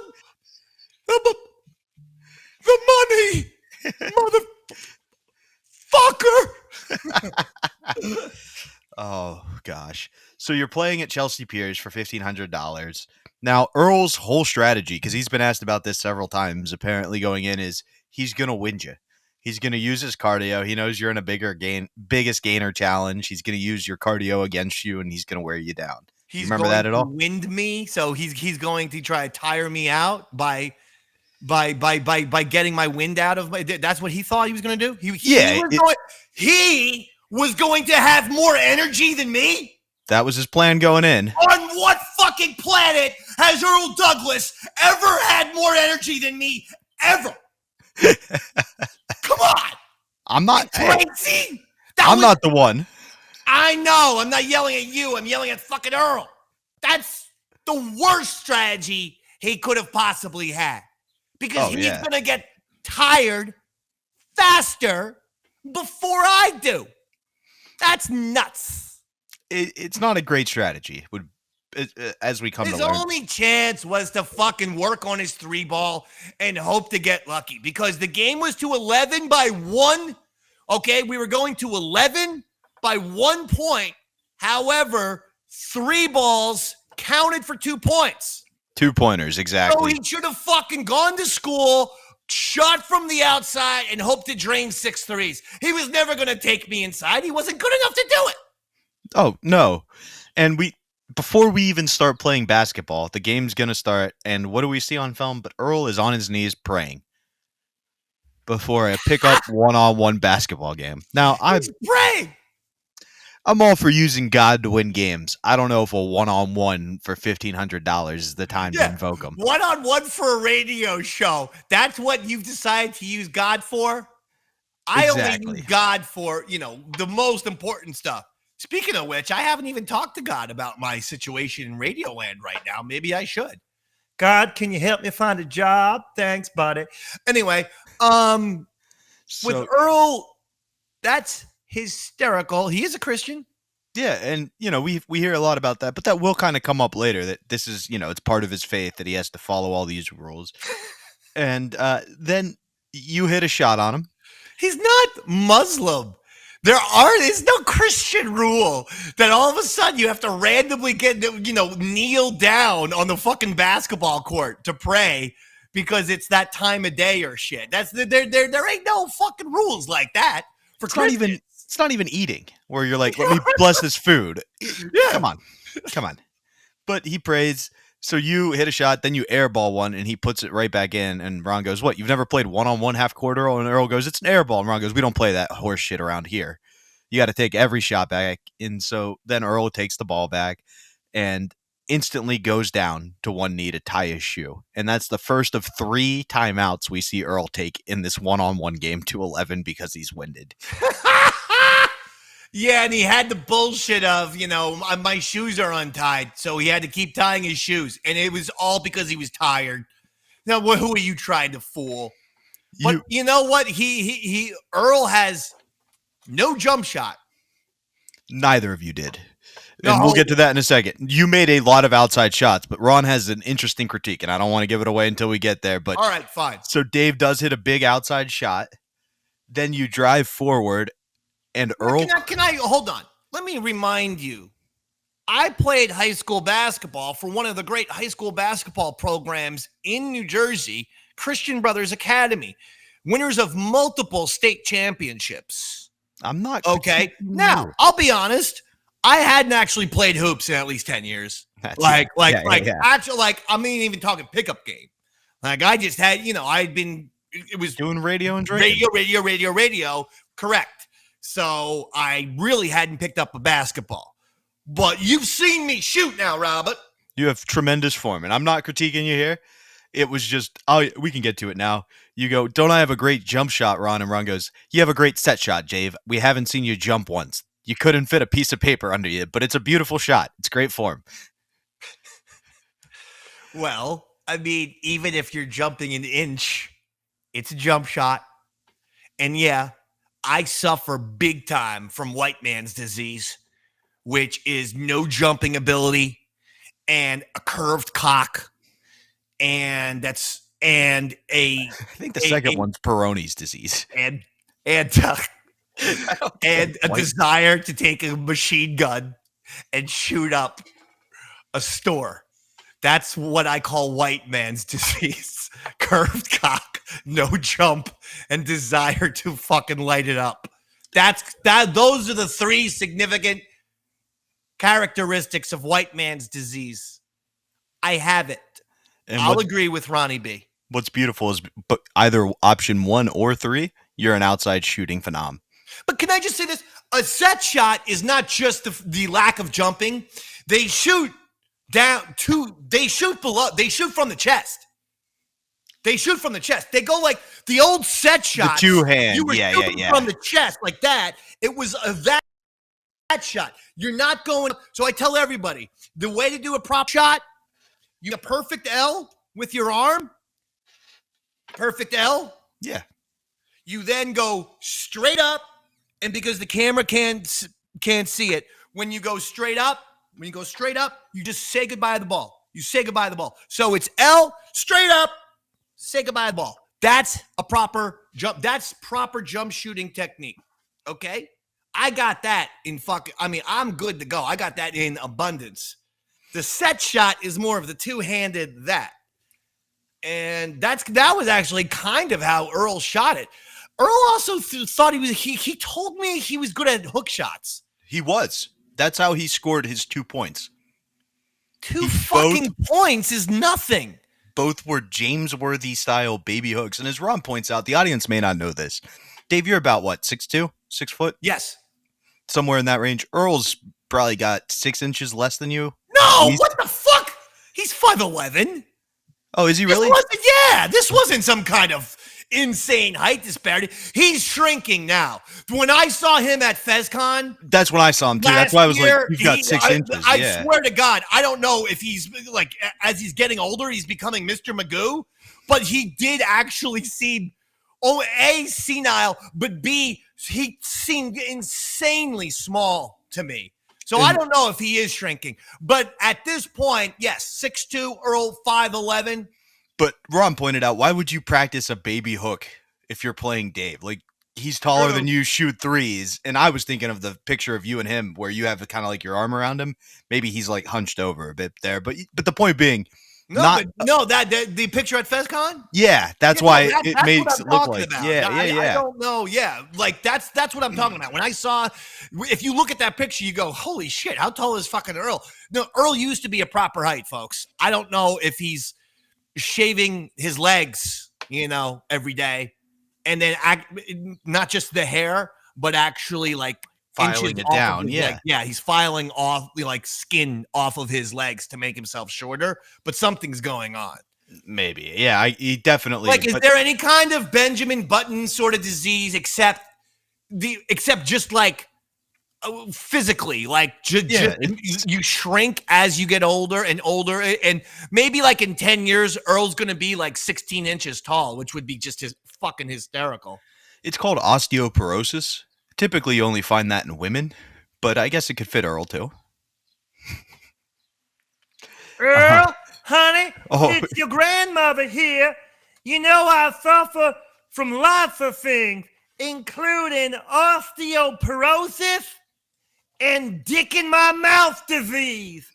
money, motherfucker. Oh, gosh. So you're playing at Chelsea Piers for $1,500. Now, Earl's whole strategy, because he's been asked about this several times, apparently going in, is he's going to win you. He's going to use his cardio. He knows you're in a biggest gainer challenge. He's going to use your cardio against you, and he's going to wear you down. He's remember that at all? Wind me, so he's going to try to tire me out by getting my wind out of my. That's what he thought he was going to do. He was going to have more energy than me. That was his plan going in. On what fucking planet has Earl Douglas ever had more energy than me? Ever? Come on. I'm not crazy. I'm not the one. I know. I'm not yelling at you. I'm yelling at fucking Earl. That's the worst strategy he could have possibly had. Because he's going to get tired faster before I do. That's nuts. It's not a great strategy. As we come to learn. His only chance was to fucking work on his 3-ball and hope to get lucky because the game was to 11 by 1. Okay, we were going to 11 by 1 point However, 3 balls counted for 2 points. 2 pointers, So exactly. he should have fucking gone to school, shot from the outside, and hoped to drain 6 threes. He was never going to take me inside. He wasn't good enough to do it. Oh, no. And before we even start playing basketball, the game's going to start, and what do we see on film? But Earl is on his knees praying before a pickup one-on-one basketball game. Now, He's praying. I'm all for using God to win games. I don't know if a one-on-one for $1,500 is the time to invoke him. One-on-one for a radio show. That's what you've decided to use God for? I only Exactly. use God for, the most important stuff. Speaking of which, I haven't even talked to God about my situation in Radio Land right now. Maybe I should. God, can you help me find a job? Thanks, buddy. Anyway, with So, Earl, that's hysterical. He is a Christian. yeah, and we hear a lot about that, but that will kind of come up later. That this is it's part of his faith that he has to follow all these rules. And then you hit a shot on him. He's not Muslim. There's no Christian rule that all of a sudden you have to randomly kneel down on the fucking basketball court to pray because it's that time of day or shit. There ain't no fucking rules like that for Christians. It's not even eating where you're like, let me bless this food. Yeah. Come on. But he prays. So you hit a shot, then you airball one, and he puts it right back in. And Ron goes, "What? You've never played one-on-one half court, Earl?" And Earl goes, "It's an airball." And Ron goes, "We don't play that horse shit around here. You got to take every shot back." And so then Earl takes the ball back and instantly goes down to one knee to tie his shoe. And that's the first of 3 timeouts we see Earl take in this one-on-one game to 11 because he's winded. Yeah, and he had the bullshit of, my shoes are untied, so he had to keep tying his shoes, and it was all because he was tired. Now, who are you trying to fool? But you know what? Earl has no jump shot. Neither of you did. No. And we'll get to that in a second. You made a lot of outside shots, but Ron has an interesting critique, and I don't want to give it away until we get there. But all right, fine. So Dave does hit a big outside shot. Then you drive forward, and Earl... Can I hold on? Let me remind you. I played high school basketball for one of the great high school basketball programs in New Jersey, Christian Brothers Academy, winners of multiple state championships. I'm not... Okay. Now, I'll be honest. I hadn't actually played hoops in at least 10 years. Actually, I'm not even talking pickup game. Like, I just had, I'd been... It was doing radio and drinking. Radio. Correct. So I really hadn't picked up a basketball. But you've seen me shoot now, Robert. You have tremendous form, and I'm not critiquing you here. It was just, we can get to it now. You go, "Don't I have a great jump shot, Ron?" And Ron goes, "You have a great set shot, Dave. We haven't seen you jump once. You couldn't fit a piece of paper under you, but it's a beautiful shot. It's great form." Well, I mean, even if you're jumping an inch, it's a jump shot. And yeah, I suffer big time from white man's disease, which is no jumping ability and a curved cock. And I think the second one's Peyronie's disease. And a desire to take a machine gun and shoot up a store. That's what I call white man's disease. Curved cock, no jump, and desire to fucking light it up. Those are the 3 significant characteristics of white man's disease. I have it. And I'll agree with Ronnie B. What's beautiful is either option 1 or 3, you're an outside shooting phenom. But can I just say this? A set shot is not just the lack of jumping. They shoot they shoot below. They shoot from the chest. They go like the old set shot. The 2-hand. You were shooting from the chest like that. It was that shot. You're not going. So I tell everybody, the way to do a prop shot, you get a perfect L with your arm. Perfect L. Yeah. You then go straight up, and because the camera can't see it, when you go straight up, you just say goodbye to the ball. So it's L, straight up, say goodbye to the ball. That's a proper jump. That's proper jump shooting technique. Okay? I got that in I'm good to go. I got that in abundance. The set shot is more of the two-handed that. And that was actually kind of how Earl shot it. Earl also thought he told me he was good at hook shots. He was. That's how he scored his 2 points. Two fucking points is nothing. Both were James Worthy style baby hooks. And as Ron points out, the audience may not know this. Dave, you're about what, 6'2", 6 foot? Yes. Somewhere in that range. Earl's probably got 6 inches less than you. No, what the fuck? He's 5'11". Oh, is he really? This wasn't some kind of insane height disparity. He's shrinking now. When I saw him at FezCon, that's when I saw him too. That's why I was like, you've got 6 inches. I swear to God, I don't know if he's like, as he's getting older, he's becoming Mr. Magoo, but he did actually seem, A, senile, but B, he seemed insanely small to me. So I don't know if he is shrinking, but at this point, yes, 6'2", Earl, 5'11". But Ron pointed out, why would you practice a baby hook if you're playing Dave? Like, he's taller than you, shoot threes. And I was thinking of the picture of you and him where you have kind of like your arm around him. Maybe he's like hunched over a bit there. But the point being, the picture at FezCon? Yeah, that's why it makes it look like. Yeah. I don't know. Yeah, like that's what I'm talking about. When I saw, if you look at that picture, you go, holy shit, how tall is fucking Earl? No, Earl used to be a proper height, folks. I don't know if he's shaving his legs, every day, and then not just the hair, but actually like filing it down. Yeah, he's filing off like skin off of his legs to make himself shorter, but something's going on. Maybe. Yeah, he definitely is there any kind of Benjamin Button sort of disease except just like physically, like you shrink as you get older and older, and maybe like in 10 years Earl's gonna be like 16 inches tall, which would be just fucking hysterical. It's called osteoporosis. Typically, you only find that in women, but I guess it could fit Earl, too. Earl, honey, it's your grandmother here. I suffer from lots of things, including osteoporosis and dick-in-my-mouth disease.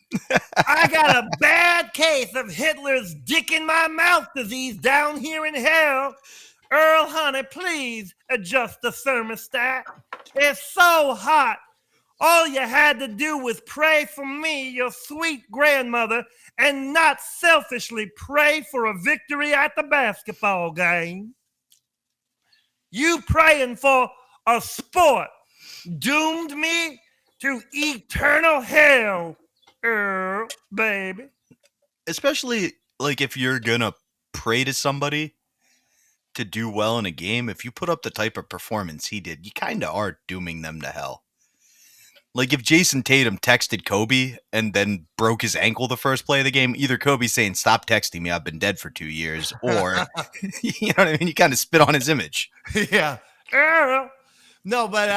I got a bad case of Hitler's dick-in-my-mouth disease down here in hell. Earl, honey, please adjust the thermostat. It's so hot. All you had to do was pray for me, your sweet grandmother, and not selfishly pray for a victory at the basketball game. You praying for a sport doomed me to eternal hell, Earl, baby. Especially, like, if you're gonna pray to somebody to do well in a game, if you put up the type of performance he did, you kind of are dooming them to hell. Like, if Jason Tatum texted Kobe and then broke his ankle the first play of the game, either Kobe's saying, stop texting me, I've been dead for 2 years, or, you know what I mean? You kind of spit on his image. Yeah. Earl. No, but,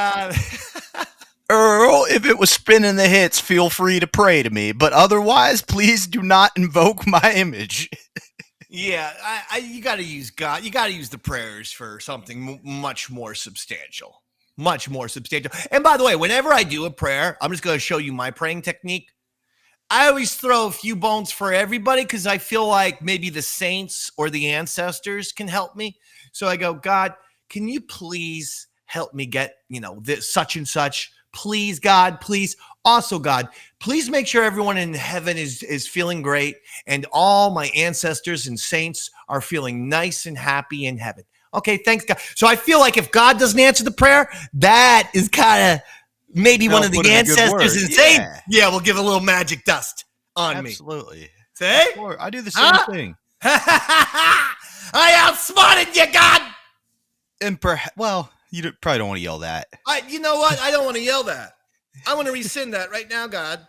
Earl, if it was spinning the hits, feel free to pray to me, but otherwise, please do not invoke my image. Yeah, you got to use God. You got to use the prayers for something much more substantial. Much more substantial. And by the way, whenever I do a prayer, I'm just going to show you my praying technique. I always throw a few bones for everybody because I feel like maybe the saints or the ancestors can help me. So I go, God, can you please help me get, this such and such? Please, God, please. Also, God, please make sure everyone in heaven is feeling great and all my ancestors and saints are feeling nice and happy in heaven. Okay, thanks, God. So I feel like if God doesn't answer the prayer, that is kind of maybe one of the ancestors and saints. Yeah, we'll give a little magic dust on me. Absolutely. See? I do the same thing. I outsmarted you, God. And you probably don't want to yell that. You know what? I don't want to yell that. I want to rescind that right now, God.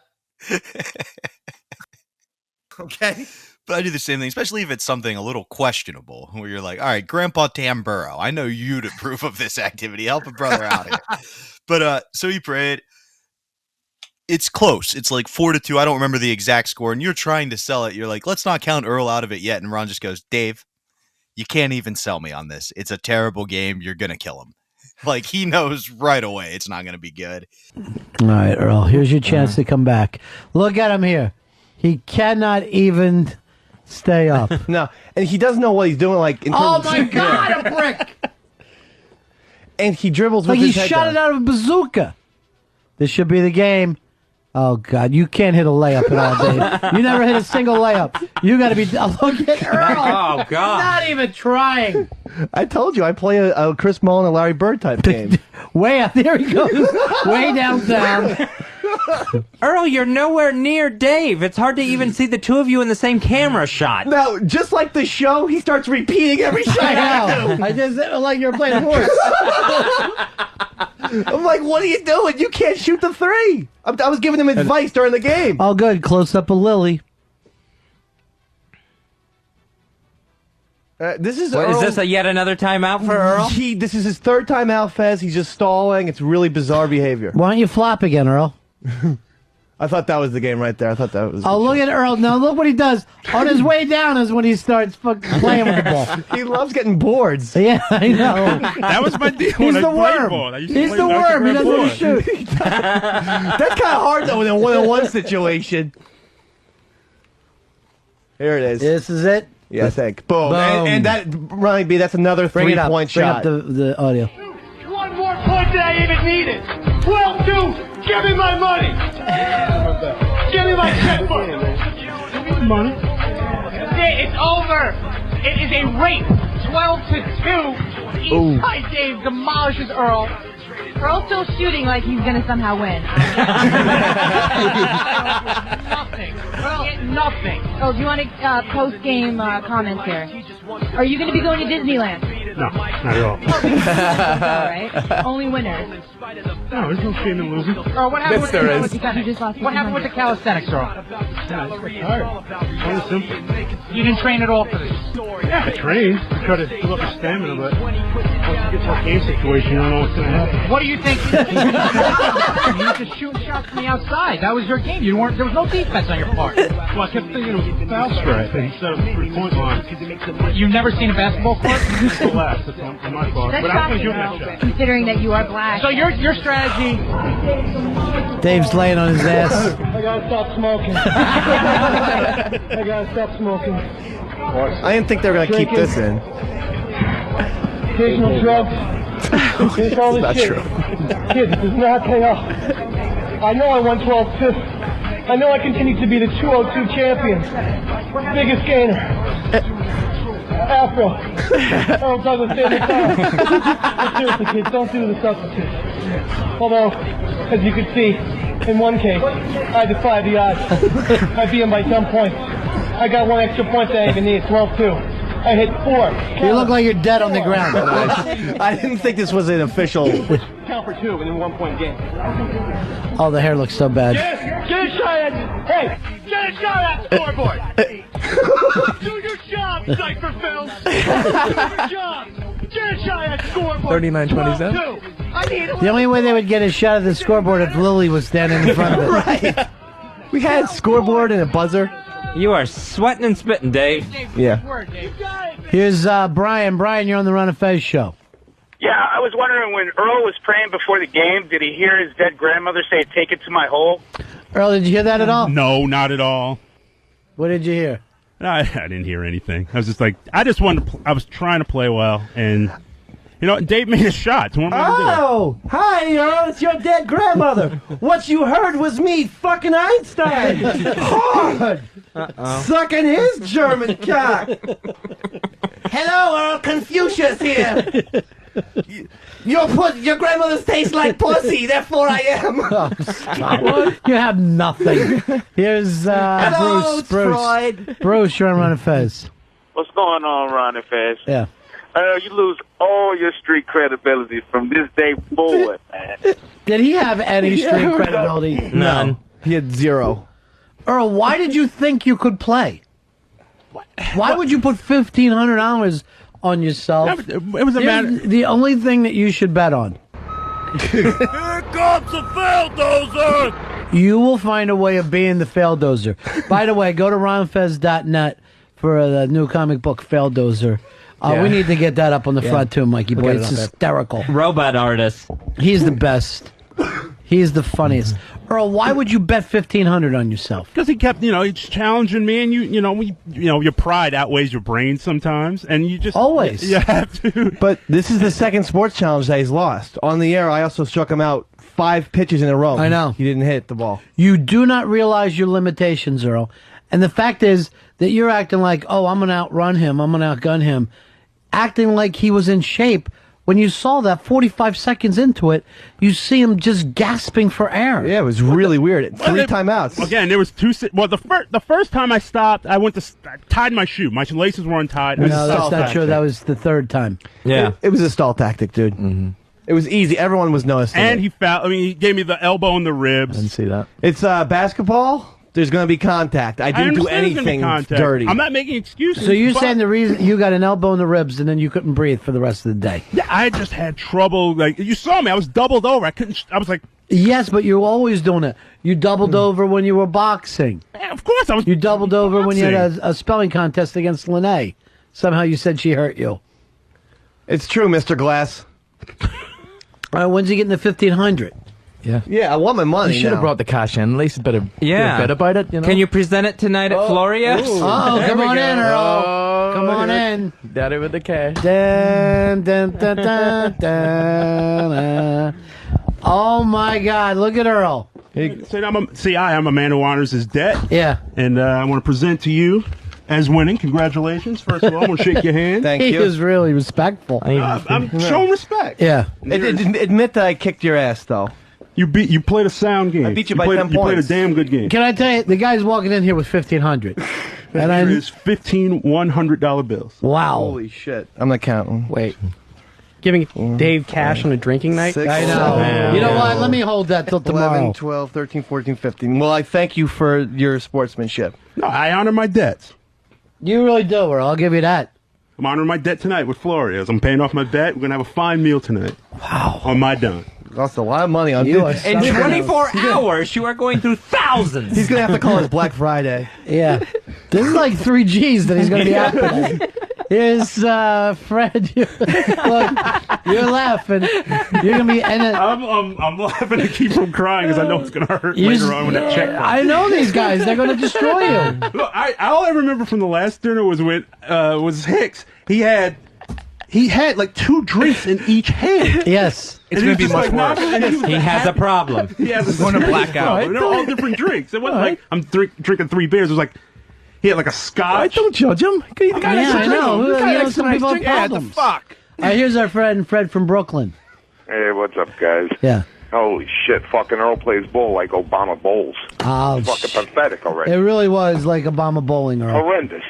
Okay? But I do the same thing, especially if it's something a little questionable, where you're like, all right, Grandpa Tamburo, I know you'd approve of this activity. Help a brother out here. But so he prayed. It's close. It's like 4-2. I don't remember the exact score. And you're trying to sell it. You're like, let's not count Earl out of it yet. And Ron just goes, Dave, you can't even sell me on this. It's a terrible game. You're going to kill him. Like, he knows right away it's not going to be good. All right, Earl, here's your chance to come back. Look at him here. He cannot even stay up. No, and he doesn't know what he's doing. Like, in Oh, terms my God, a brick! And he dribbles Like with he his head shot down. it out of a bazooka. This should be the game. Oh, God, you can't hit a layup at all, Dave. You never hit a single layup. You got to be... Look at Earl. Oh, God. He's not even trying. I told you, I play a Chris Mullin and Larry Bird type game. Way up. There he goes. Way downtown. Earl, you're nowhere near Dave. It's hard to even see the two of you in the same camera shot. No, just like the show, he starts repeating every shot. I know. I just like you're playing horse. I'm like, what are you doing? You can't shoot the three. I was giving him advice during the game. Oh, good. Close up of Lily. This is What, Earl. is this yet another timeout for Earl? This is his third time out, Fez. He's just stalling. It's really bizarre behavior. Why don't you flop again, Earl? I thought that was the game right there. I thought that was. Oh, look at Earl. No, look what he does. On his way down is when he starts fucking playing with the ball. He loves getting boards. Yeah, I know. That was my deal. He's when I the played worm. ball. I used to He's play the basketball worm. He doesn't want ball. to shoot. That's kind of hard though in a one-on-one situation. Here it is. This is it. Yeah, I think. Boom. Boom. And that, Ronnie B, that's another Bring it up. three-point Bring shot. up the audio. One more point than I even needed. 12-2. Give me my money. Give me my checkbook. Money. It's over. It is a rape. 12-2. Eastside Dave demolishes Earl. Earl's still shooting like he's gonna somehow win. Nothing. Nothing. Oh, do you want a post-game comments here? Are you gonna be going to Disneyland? No, not at all. All right. Only winners. No, there's no shame in losing. Earl, what happened with the You just lost. What happened with the calisthenics, Earl? Yeah, it's tired. Only simple. You didn't train at all for this. Yeah, I train. I try to build up your stamina, but once you get to a game situation, you don't know what's going to happen. What do you think? You were just shooting shots from the outside. That was your game. You weren't. There was no defense on your part. Well, I kept thinking it was foul stripe instead of three-point line. You've never seen a basketball court? It's the last. That's on my fault. That's But I was shocking, doing that though, shot. considering that you are black. So your strategy. Dave's laying on his ass. I gotta stop smoking. I gotta stop smoking. I didn't think they were going to keep this in. Occasional drugs. It's all this Not shit. true. Kid, this does not pay off. I know I won 12-2. I know I continue to be the 202 champion. Biggest gainer. Afro. Earl Douglas David Powell. But seriously, kids, don't do the substitute. Although, as you can see, in one case, I defy the odds. I beat him by 10 points. I got one extra point that I even need, 12-2. I hit 4. You look like you're dead on the ground. I didn't think this was an official. Count for 2 in a 1-point game. Oh, the hair looks so bad. Get a shot at, hey, get a shot at scoreboard. Do your job, Cypher Films. Do your job. Get a shot at scoreboard. 39-27. I need The only way they would get a shot at the scoreboard if Lily was standing in front of it. Right. We had a scoreboard and a buzzer. You are sweating and spitting, Dave. Yeah. Here's Brian. Brian, you're on the Ron and Fez show. Yeah, I was wondering when Earl was praying before the game, did he hear his dead grandmother say, "Take it to my hole"? Earl, did you hear that at all? No, not at all. What did you hear? I didn't hear anything. I was just like, I just wanted to I was trying to play well, and, you know, Dave made a shot. So what am I going to do? Oh, hi, Earl. It's your dead grandmother. What you heard was me fucking Einstein. Hard. Sucking his German cock. Hello, Earl. Confucius here. Your grandmother's taste like pussy, therefore I am. Oh, stop. You have nothing. Here's Hello, Bruce. Bruce. Freud. Bruce, you're on Ron and Fez. What's going on, Ron and Fez? Yeah. You lose all your street credibility from this day forward, man. Did he have any street credibility? None. He had 0. Earl, why did you think you could play? Why would you put $1,500 on yourself? It was a matter. The only thing that you should bet on. Here comes the Feldozer! You will find a way of being the Feldozer. By the way, go to ronfez.net for the new comic book Feldozer. We need to get that up on the front too, Mikey boy. It's hysterical. Robot artist. He's the best. He's the funniest. Earl, why would you bet $1,500 on yourself? Because he kept, he's challenging me, and your pride outweighs your brain sometimes, and you just always you have to. But this is the second sports challenge that he's lost. On the air, I also struck him out 5 pitches in a row. I know. He didn't hit the ball. You do not realize your limitations, Earl. And the fact is that you're acting like, oh, I'm going to outrun him, I'm going to outgun him, acting like he was in shape. When you saw that 45 seconds into it, you see him just gasping for air. Yeah, it was really weird. 3 timeouts. Again, there was 2. Well, the first time I stopped, I tied my shoe. My laces were untied. No, that's not true. That was the third time. Yeah. It was a stall tactic, dude. Mm-hmm. It was easy. Everyone was noticing. And he fouled. He gave me the elbow in the ribs. I didn't see that. It's basketball. There's going to be contact. I didn't do anything dirty. I'm not making excuses. So you're saying the reason you got an elbow in the ribs and then you couldn't breathe for the rest of the day? Yeah, I just had trouble. Like you saw me, I was doubled over. I was like, yes, but you're always doing it. You doubled over when you were boxing. Yeah, of course I was. You doubled over when you had a spelling contest against Lene. Somehow you said she hurt you. It's true, Mr. Glass. All right, when's he getting the $1,500? Yeah, I want my money. You should have brought the cash in. At least better. Yeah. Bet about it. Can you present it tonight at Floria's? Oh, come on in, Earl. Come on in. Daddy with the cash. Dun, dun, dun, dun, dun. Oh my God! Look at Earl. I'm a man who honors his debt. Yeah. And I want to present to you as winning. Congratulations. First of all, I want to shake your hand. Thank He you. was really respectful. I'm showing respect. Yeah. Admit that I kicked your ass, though. You played a sound game. I beat you by 10 You played a points. damn good game. Can I tell you, the guy's walking in here with $1,500. And I is 15 $100 bills. Wow. Holy shit. I'm not counting. Wait. Giving Dave cash on a drinking night? 6, I know. You know what? Let me hold that till tomorrow. 11, 12, 13, 14, 15. Well, I thank you for your sportsmanship. No, I honor my debts. You really do, Earl. I'll give you that. I'm honoring my debt tonight with Floria's. I'm paying off my debt. We're going to have a fine meal tonight. Wow. On my dime. Lost a lot of money on You are In 24 hours, you are going through thousands. He's going to have to call his Black Friday. Yeah. This is like 3 G's that he's going to be out today. Here's Fred. Look, you're laughing. You're going to be... I'm laughing to keep from crying because I know it's going to hurt later on when that check comes. I know these guys. They're going to destroy you. Look, all I remember from the last dinner was when was Hicks. He had like 2 drinks in each hand. Yes. It's going to be much worse. He has a problem. He has He's going to black out. They're all different drinks. It wasn't like I'm drinking 3 beers. It was like he had like a scotch. Don't judge him. I know. You know, some people have Yeah, the problems. fuck. All right, here's our friend Fred from Brooklyn. Hey, what's up, guys? Yeah. Holy shit, fucking Earl plays bull like Obama bowls. Oh, Fucking pathetic already. it really was like Obama bowling. Earl. Horrendous.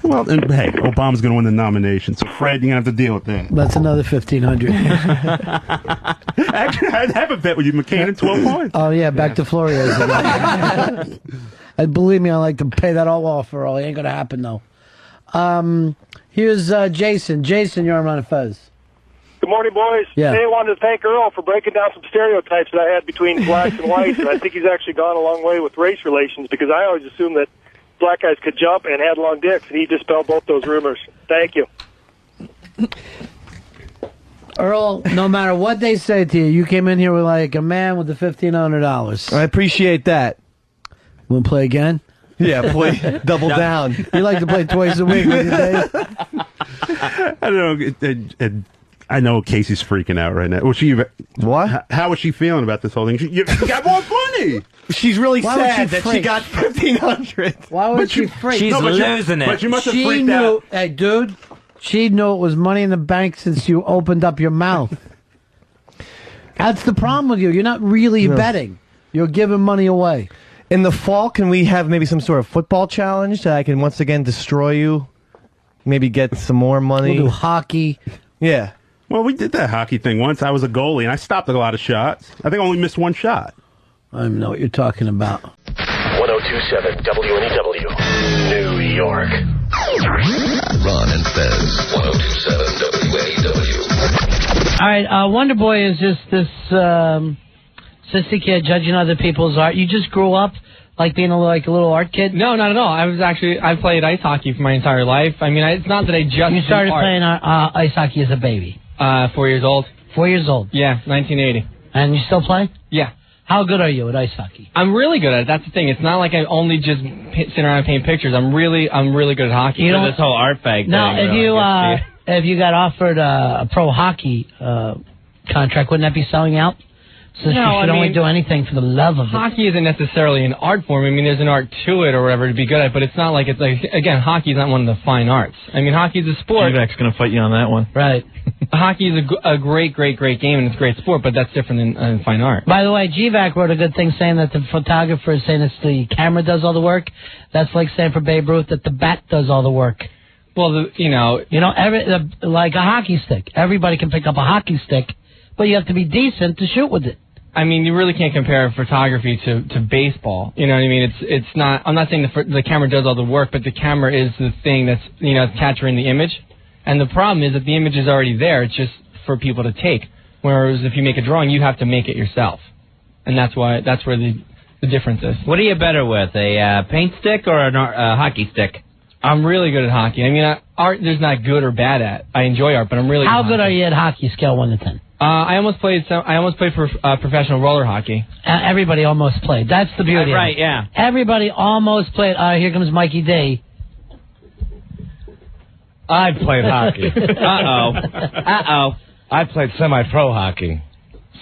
Well, and, hey, Obama's going to win the nomination, so Fred, you're going to have to deal with that. That's another $1,500. Actually, I'd have a bet with you, McCann, 12 points. Oh yeah, back to Florida's again. And believe me, I like to pay that all off, Earl. It ain't gonna happen though. Here's Jason. Jason, you're on Ron and Fez. Good morning, boys. Yeah. Hey, I wanted to thank Earl for breaking down some stereotypes that I had between blacks and whites, and I think he's actually gone a long way with race relations because I always assumed that black guys could jump and had long dicks, and he dispelled both those rumors. Thank you. Earl, no matter what they say to you, you came in here with like a man with the $1,500. I appreciate that. Want to play again? Yeah, play double down. You like to play twice a week with your Dave? I don't know. I know Casey's freaking out right now. What? How is she feeling about this whole thing? You got more money. She's really Why would sad she that she freak? got $1,500. Why would she freak? She's losing it. But you must have She freaked knew, out. hey, dude, she knew it was money in the bank since you opened up your mouth. That's the problem with you. You're not really betting. You're giving money away. In the fall, can we have maybe some sort of football challenge that I can once again destroy you? Maybe get some more money? We'll do hockey. Yeah. Well, we did that hockey thing once. I was a goalie, and I stopped a lot of shots. I think I only missed 1 shot. I don't even know what you're talking about. 1027 WNEW, New York. Ron and Fez, 1027 WNEW. All right, Wonder Boy is just this sissy kid judging other people's art. You just grew up Like being a little art kid? No, not at all. I played ice hockey for my entire life. I mean, it's not that I just You started did art. playing ice hockey as a baby? 4 years old. 4 years old? Yeah, 1980. And you still play? Yeah. How good are you at ice hockey? I'm really good at it. That's the thing. It's not like I only just sit around and paint pictures. I'm really good at hockey. You know this whole art fag No, thing. if you got offered a pro hockey contract, wouldn't that be selling out? Since you should only do anything for the love of it. Hockey isn't necessarily an art form. I mean, there's an art to it or whatever to be good at, but it's not like again, hockey's not one of the fine arts. I mean, hockey's a sport. G-Vac's going to fight you on that one. Right. Hockey is a great game, and it's a great sport, but that's different than fine art. By the way, GVAC wrote a good thing saying that the photographer is saying it's the camera does all the work. That's like saying for Babe Ruth that the bat does all the work. Well, like a hockey stick. Everybody can pick up a hockey stick, but you have to be decent to shoot with it. I mean, you really can't compare photography to baseball. You know what I mean? It's not. I'm not saying the camera does all the work, but the camera is the thing that's capturing the image. And the problem is that the image is already there. It's just for people to take. Whereas if you make a drawing, you have to make it yourself, and that's where the difference is. What are you better with, a paint stick or a hockey stick? I'm really good at hockey. I mean, art there's not good or bad at. I enjoy art, but I'm really. How good are you at hockey? Scale 1 to 10. I almost played for professional roller hockey. Everybody almost played. That's the beauty. Right, yeah. Everybody almost played. Here comes Mikey D. I played hockey. Uh-oh. I played semi-pro hockey.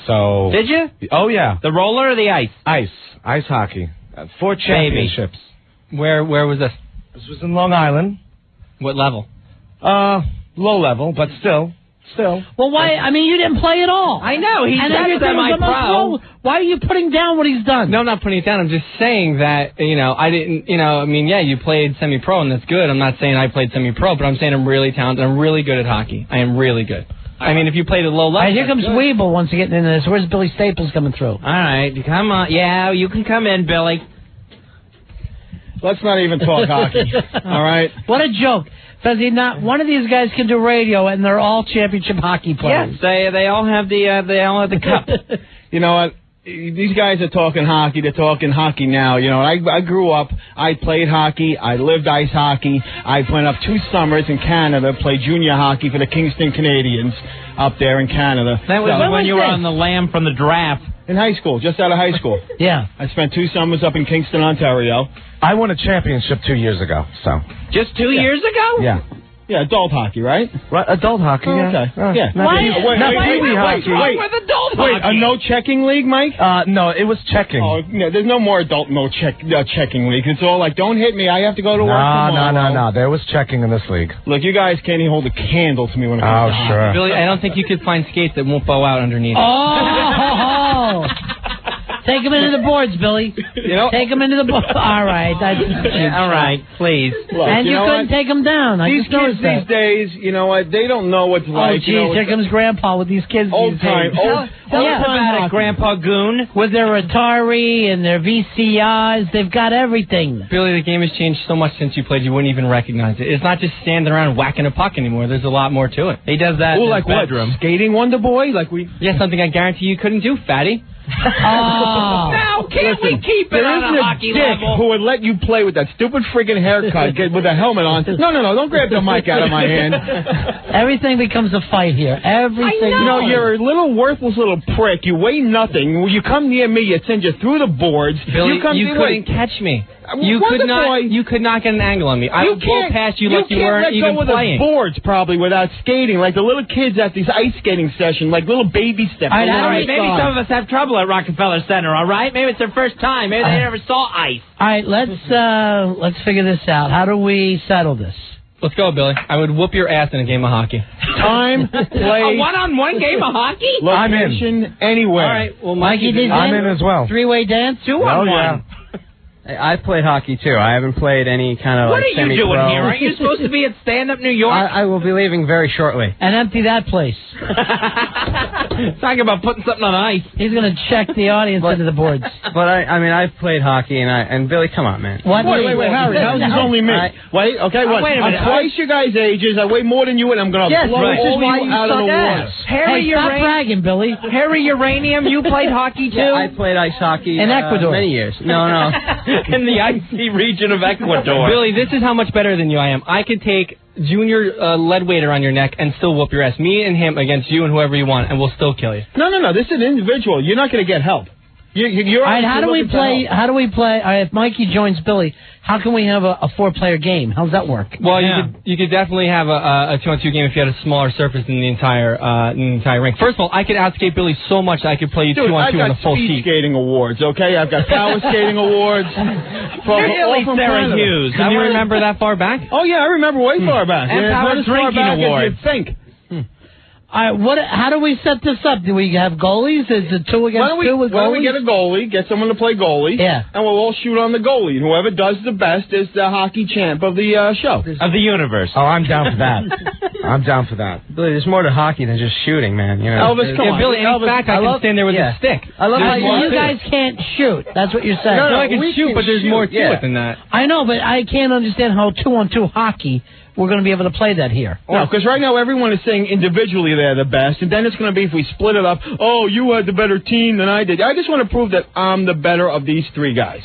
So. Did you? Oh, yeah. The roller or the ice? Ice hockey. 4 championships. Where was this? This was in Long Island. What level? Low level, but still. Well, why? I mean, you didn't play at all. I know. He's semi-pro. Why are you putting down what he's done? No, I'm not putting it down. I'm just saying that, I didn't, I mean, yeah, you played semi-pro, and that's good. I'm not saying I played semi-pro, but I'm saying I'm really talented. I'm really good at hockey. I am really good. I mean, if you played at low level. All right, here comes Weeble once again into this. Where's Billy Staples coming through? All right, come on. Yeah, you can come in, Billy. Let's not even talk hockey. All right. What a joke. Because one of these guys can do radio, and they're all championship hockey players. Yes, they all have the cup. You know what? These guys are talking hockey. They're talking hockey now. You know, I grew up. I played hockey. I lived ice hockey. I went up 2 summers in Canada, played junior hockey for the Kingston Canadians up there in Canada. That was when you were on the lam from the draft. In high school, just out of high school. Yeah. I spent 2 summers up in Kingston, Ontario. I won a championship 2 years ago, so. Just 2 years ago? Yeah. Yeah, adult hockey, right? Right, adult hockey, yeah. Okay. Yeah. Wait, with adult hockey? Wait, a no checking league, Mike? No, it was checking. Oh, no, there's no more adult checking league. It's all like, don't hit me, I have to go to work tomorrow. No. There was checking in this league. Look, you guys can't even hold a candle to me when it comes to hockey. Sure. Billy, I don't think you could find skates that won't bow out underneath. Oh! Take him into the boards, Billy. Take him into the boards. All right. All right, please. Look, and you couldn't take him down. These kids these days, you know what? They don't know what's like. Oh, geez, here comes Grandpa with these kids old time. Tell us about it, Grandpa Goon. With their Atari and their VCRs, they've got everything. Billy, the game has changed so much since you played, you wouldn't even recognize it. It's not just standing around whacking a puck anymore. There's a lot more to it. He does that in his bedroom. What? Skating Wonder Boy? Yeah, something I guarantee you couldn't do, fatty. Now, can't we keep it on a hockey level? Who would let you play with that stupid friggin' haircut with a helmet on? No, don't grab the mic out of my hand. Everything becomes a fight here. Everything. You know, you're a little worthless little prick. You weigh nothing. You come near me, you send you through the boards. Billy, you couldn't catch me. You could not get an angle on me. I would blow past you like you weren't even playing. You can't let go of the boards probably without skating, like the little kids at these ice skating sessions, like little baby steps. All right, maybe some of us have trouble at Rockefeller Center. All right, maybe it's their first time. Maybe they never saw ice. All right, let's figure this out. How do we settle this? Let's go, Billy. I would whoop your ass in a game of hockey. Time, place. A one-on-one game of hockey? Location, anywhere. All right, well, Mikey did. I'm in as well. 3-way dance? 2-on-1. Yeah. I've played hockey, too. I haven't played any kind of what are you doing here? Aren't you supposed to be at stand-up New York? I will be leaving very shortly. And empty that place. Talking about putting something on ice. He's going to check the audience into the boards. But, I mean, I've played hockey, and Billy, come on, man. Wait, Harry, how's this only me? Wait, okay, what? Wait a minute. I'm twice your guys' ages. I weigh more than you, and I'm going to blow all you out of the water. Hey, stop bragging, Billy. Harry Uranium, you played hockey, too? Yeah, I played ice hockey in Ecuador. Many years. No. in the icy region of Ecuador. Billy, this is how much better than you I am. I can take Junior lead weight around your neck and still whoop your ass. Me and him against you and whoever you want, and we'll still kill you. No. This is an individual. You're not going to get help. You're all right, how do we play? All right, if Mikey joins Billy, how can we have a 4-player game? How does that work? Well, you could definitely have a 2-on-2 game if you had a smaller surface in the entire rink. First of all, I could outskate Billy so much that I could play you 2-on-2 on a full sheet. I've got speed skating awards, okay? I've got power skating awards. Really, Sarah Hughes. Can you remember that far back? Oh, yeah, I remember way far back. And Power Drinking Award. Think. All right, how do we set this up? Do we have goalies? Is it 2 against 2 with goalies? Why don't we get a goalie, get someone to play goalie, and we'll all shoot on the goalie. And whoever does the best is the hockey champ of the show. Of the universe. Oh, I'm down for that. I'm down for that. Billy, there's more to hockey than just shooting, man. You know. Elvis, come on. Billy, in fact, I can stand there with a stick. I love how you guys can't shoot. That's what you're saying. No, I can shoot, but there's more to it than that. I know, but I can't understand how 2-on-2 hockey we're going to be able to play that here. No, because right now everyone is saying individually they're the best, and then it's going to be if we split it up, oh, you had the better team than I did. I just want to prove that I'm the better of these 3 guys.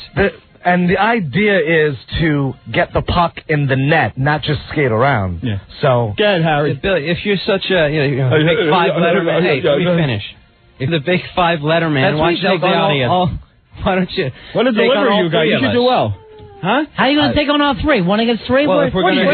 And the idea is to get the puck in the net, not just skate around. Yeah. So, go ahead, Harry. Billy, if you're such a big 5-letter man, hey, let me finish. If the big 5-letter man, why don't you take the audience? Why don't you? What a delivery, you guys. You should do well. Huh? How are you going to take on all 3? 1 against 3? Well, if we're going to you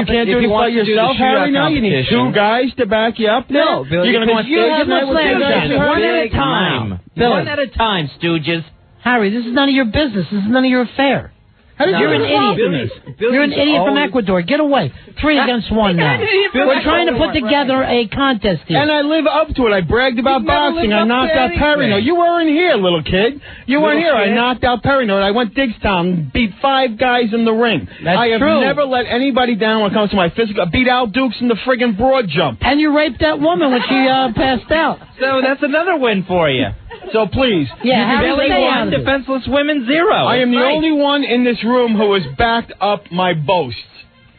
can't do it by yourself, Harry? No, you need 2 guys to back you up. No, Billy, you're going to give us one at a time. One at a time, stooges. Harry, this is none of your business. This is none of your affair. You're an idiot. You're an idiot from Ecuador. Get away. 3 against 1 now. We're trying to put together a contest here. And I live up to it. I bragged about boxing. I knocked out Perry. No, you weren't here, little kid. You weren't here. I knocked out Perry. No, I went Digstown, beat 5 guys in the ring. I have never let anybody down when it comes to my physical. I beat Al Dukes in the friggin' broad jump. And you raped that woman when she passed out. So that's another win for you. So please. Yeah, Billy 1, defenseless women 0. I am the only one in this room who has backed up my boasts.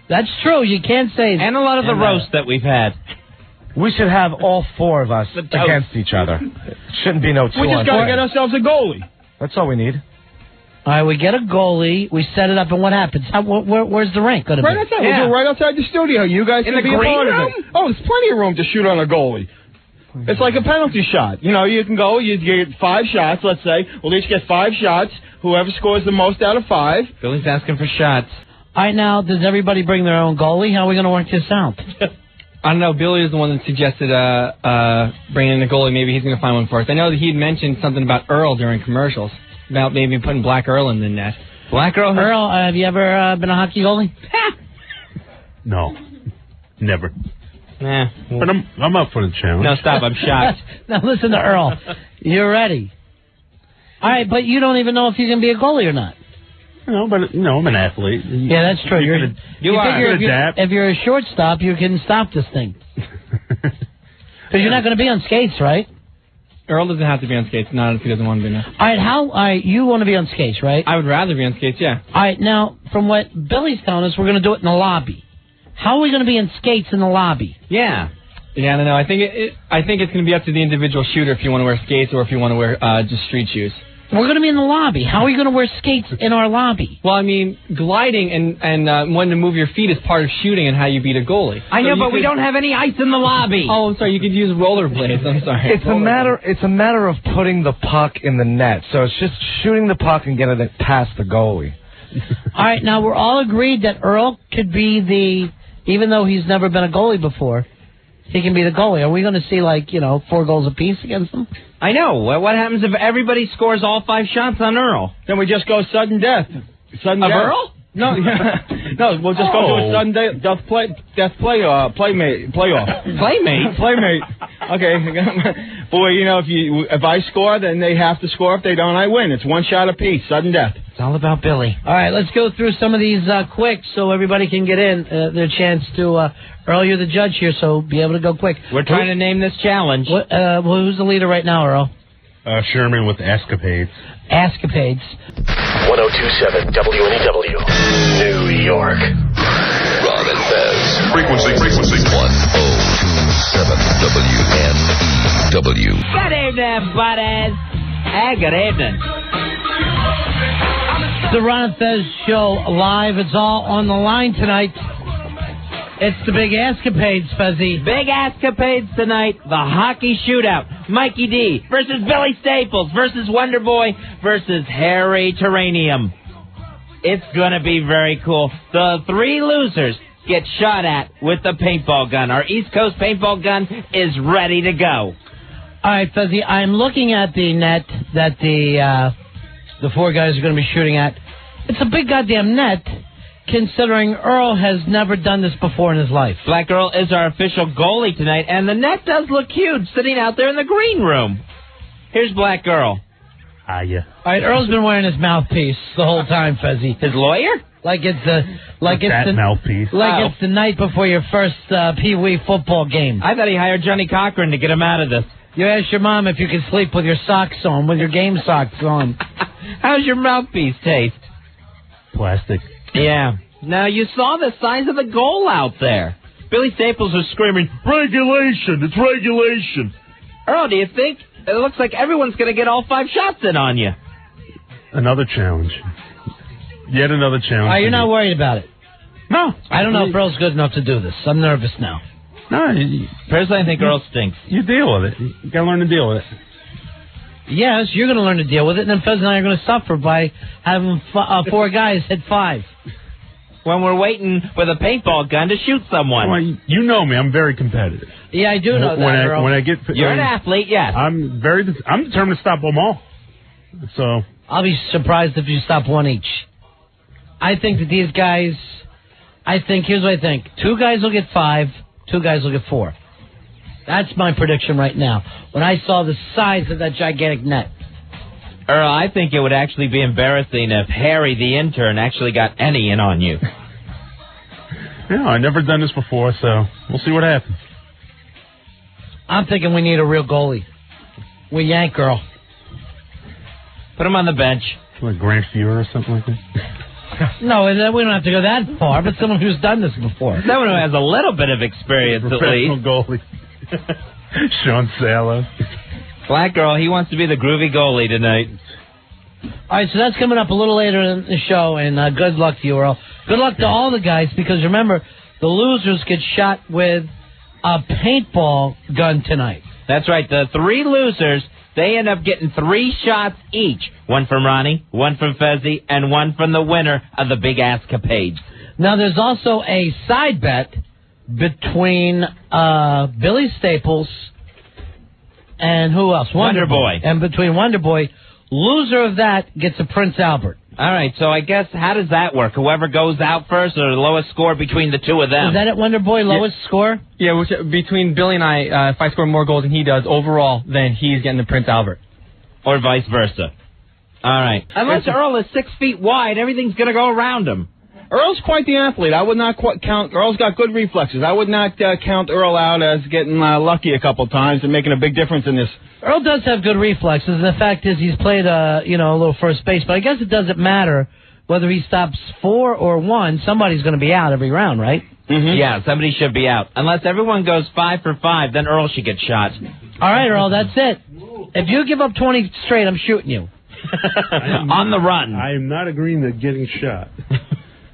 That's true. You can't say that. And a lot of the roast that we've had. We should have all 4 of us against each other. It shouldn't be no 2-on-2. We just got to get ourselves a goalie. That's all we need. All right, we get a goalie, we set it up, and what happens? Where's the rink going to be? Right outside. We'll do right outside the studio. You guys can be a part of it. Oh, there's plenty of room to shoot on a goalie. It's like a penalty shot. You know, you can go, you get 5 shots, let's say. We'll each get 5 shots. Whoever scores the most out of 5. Billy's asking for shots. All right, now, does everybody bring their own goalie? How are we going to work this out? I don't know. Billy is the one that suggested bringing in a goalie. Maybe he's going to find one for us. I know that he had mentioned something about Earl during commercials, about maybe putting Black Earl in the net. Black Earl? Earl, have you ever been a hockey goalie? No. Never. Nah. But I'm up for the challenge. No, stop. I'm shocked. Now, listen to Earl. You're ready. All right, but you don't even know if you're going to be a goalie or not. No, but, I'm an athlete. Yeah, that's true. If you're a shortstop, you can stop this thing. Because you're not going to be on skates, right? Earl doesn't have to be on skates, not if he doesn't want to be. No. All right, you want to be on skates, right? I would rather be on skates, yeah. All right, now, from what Billy's telling us, we're going to do it in the lobby. How are we going to be in skates in the lobby? Yeah. Yeah, I don't know. I think it's going to be up to the individual shooter if you want to wear skates or if you want to wear just street shoes. We're going to be in the lobby. How are we going to wear skates in our lobby? Well, I mean, gliding and when to move your feet is part of shooting and how you beat a goalie. I know, but we don't have any ice in the lobby. Oh, I'm sorry. You could use rollerblades. I'm sorry. It's a matter of putting the puck in the net. So it's just shooting the puck and getting it past the goalie. All right, now we're all agreed that Earl could be even though he's never been a goalie before, he can be the goalie. Are we going to see, 4 goals apiece against him? I know. What happens if everybody scores all 5 shots on Earl? Then we just go sudden death. Sudden death. Earl? No, no, we'll just go to a sudden death playoff. Playmate. Okay. Boy, if I score, then they have to score. If they don't, I win. It's 1 shot apiece. Sudden death. It's all about Billy. All right, let's go through some of these quick so everybody can get in their chance to... Earl, you're the judge here, so be able to go quick. We're trying to name this challenge. Who's the leader right now, Earl? Sherman with Escapades. Escapades. 1027 WNEW, New York. Ron and Fez. Frequency 1027 WNEW. Good evening, buddies. Hey, good evening. It's the Ron and Fez show live. It's all on the line tonight. It's the Big Askapades, Fezzy. Big Askapades tonight. The hockey shootout. Mikey D versus Billy Staples versus Wonder Boy versus Harry Terranium. It's going to be very cool. The three losers get shot at with the paintball gun. Our East Coast paintball gun is ready to go. All right, Fezzy, I'm looking at the net that the four guys are going to be shooting at. It's a big goddamn net, considering Earl has never done this before in his life. Black Earl is our official goalie tonight, and the net does look huge sitting out there in the green room. Here's Black Earl. Hiya. All right, Earl's been wearing his mouthpiece the whole time, Fezzy. His lawyer? Like it's the mouthpiece. Like it's the night before your first Pee Wee football game. I thought he hired Johnny Cochran to get him out of this. You asked your mom if you could sleep with your socks on, with your game socks on. How's your mouthpiece taste? Plastic. Yeah. Now, you saw the size of the goal out there. Billy Staples was screaming, "Regulation! It's regulation!" Earl, do you think it looks like everyone's going to get all 5 shots in on you? Another challenge. Yet another challenge. You're not worried about it? No. I don't know if Earl's good enough to do this. I'm nervous now. No. Personally, I think Earl stinks. You deal with it. You got to learn to deal with it. Yes, you're going to learn to deal with it, and then Fez and I are going to suffer by having 4 guys hit 5. When we're waiting with a paintball gun to shoot someone. Well, you know me. I'm very competitive. Yeah, I do know that, Earl. When I get, You're an athlete, yes. I'm determined to stop them all. So I'll be surprised if you stop 1 each. I think that these guys. Here's what I think: 2 guys will get 5, 2 guys will get 4. That's my prediction right now. When I saw the size of that gigantic net. Earl, I think it would actually be embarrassing if Harry, the intern, actually got any in on you. Yeah, I've never done this before, so we'll see what happens. I'm thinking we need a real goalie. We yank Earl. Put him on the bench. Like Grant Fuhrer or something like that? No, we don't have to go that far, but someone who's done this before. Someone who has a little bit of experience, at least. Professional goalie. Sean Salo. Black Earl, he wants to be the groovy goalie tonight. All right, so that's coming up a little later in the show, and good luck to you, Earl. Good luck to all the guys, because remember, the losers get shot with a paintball gun tonight. That's right. The 3 losers, they end up getting 3 shots each. 1 from Ronnie, 1 from Fezzy, and 1 from the winner of the Big Askapades. Now, there's also a side bet between Billy Staples and who else? Wonder Boy. And between Wonder Boy, loser of that gets a Prince Albert. All right, so I guess, how does that work? Whoever goes out first or the lowest score between the 2 of them? Is that it, Wonder Boy, lowest score? Yeah, between Billy and I, if I score more goals than he does overall, then he's getting the Prince Albert. Or vice versa. All right. Unless Earl is 6 feet wide, everything's going to go around him. Earl's quite the athlete. I would not count. Earl's got good reflexes. I would not count Earl out as getting lucky a couple times and making a big difference in this. Earl does have good reflexes, and the fact is he's played a little first base. But I guess it doesn't matter whether he stops 4 or 1. Somebody's going to be out every round, right? Mm-hmm. Yeah, somebody should be out. Unless everyone goes 5 for 5, then Earl should get shot. All right, Earl, that's it. If you give up 20 straight, I'm shooting you. On the run. I am not agreeing to getting shot.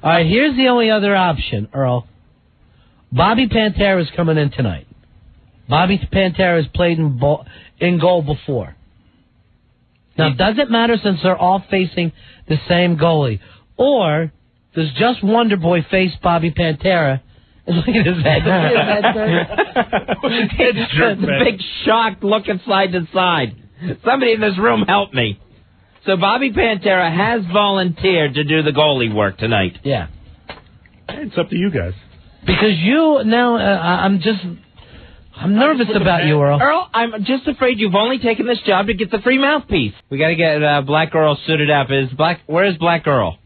All right, here's the only other option, Earl. Bobby Pantera's coming in tonight. Bobby Pantera's played in goal before. Now, does it matter since they're all facing the same goalie? Or does just Wonder Boy face Bobby Pantera? And look at his head. It's a big shocked looking side to side. Somebody in this room help me. So Bobby Pantera has volunteered to do the goalie work tonight. Yeah. It's up to you guys. Because you now, I'm nervous about you, Earl. Earl, I'm just afraid you've only taken this job to get the free mouthpiece. We got to get Black Earl suited up. Where is Black Earl?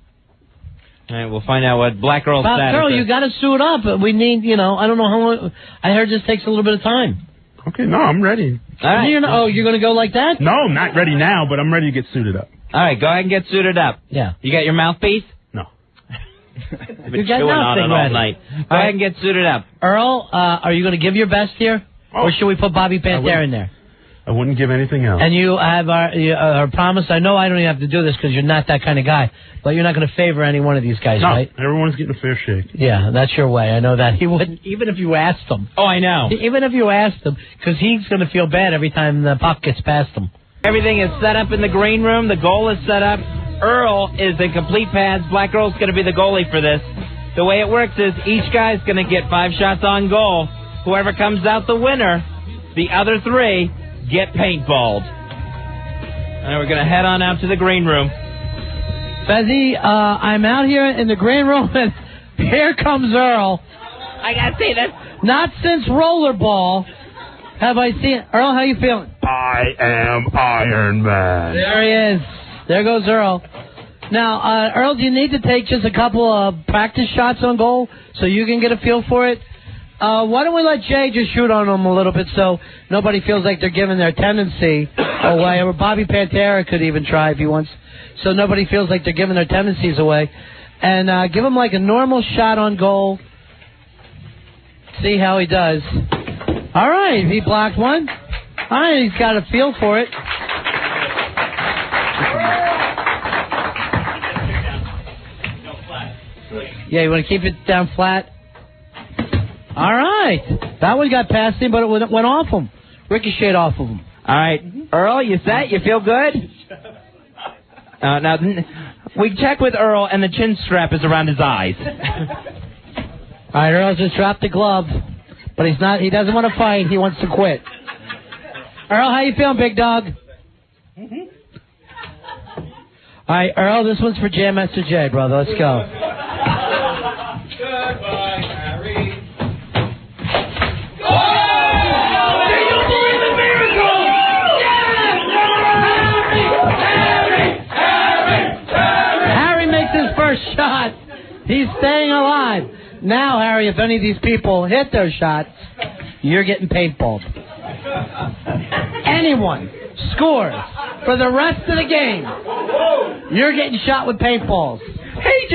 All right, we'll find out what Black Earl's status Earl, is. you got to suit up. We need, I don't know how long. I heard this takes a little bit of time. Okay, no, I'm ready. All right. You're going to go like that? No, I'm not ready now, but I'm ready to get suited up. All right, go ahead and get suited up. Yeah. You got your mouthpiece? No. Been chewing on it all night. Go ahead and get suited up. Earl, are you going to give your best here? Or should we put Bobby Pantera in there? I wouldn't give anything else. And you have our promise. I know I don't even have to do this because you're not that kind of guy, but you're not going to favor any one of these guys, No, right? everyone's getting a fair shake. Yeah, that's your way. I know that. He wouldn't, even if you asked him. Oh, I know. Even if you asked him, because he's going to feel bad every time the puck gets past him. Everything is set up in the green room. The goal is set up. Earl is in complete pads. Black Earl's going to be the goalie for this. The way it works is each guy's going to get 5 shots on goal. Whoever comes out the winner, the other 3 get paintballed. And we're going to head on out to the green room. Fezzy, I'm out here in the green room, and here comes Earl. I got to see this. Not since rollerball have I seen... Earl, how you feeling? I am Iron Man. There he is. There goes Earl. Now, Earl, do you need to take just a couple of practice shots on goal so you can get a feel for it? Why don't we let Jay just shoot on them a little bit so nobody feels like they're giving their tendency away? Or Bobby Pantera could even try if he wants, so nobody feels like they're giving their tendencies away. And give him like a normal shot on goal. See how he does. All right, he blocked one. All right, he's got a feel for it. Yeah, you want to keep it down flat? All right. That one got past him, but it went off him. Ricocheted off of him. All right. Earl, you set? You feel good? Now, we check with Earl, and the chin strap is around his eyes. All right, Earl just dropped the glove, but he's not. He doesn't want to fight. He wants to quit. Earl, how you feeling, big dog? All right, Earl, this one's for Jam Master Jay, brother. Let's go. Goodbye, Harry. Harry makes his first shot. He's staying alive. Now, Harry, if any of these people hit their shots, you're getting paintballed. Anyone scores for the rest of the game, you're getting shot with paintballs. He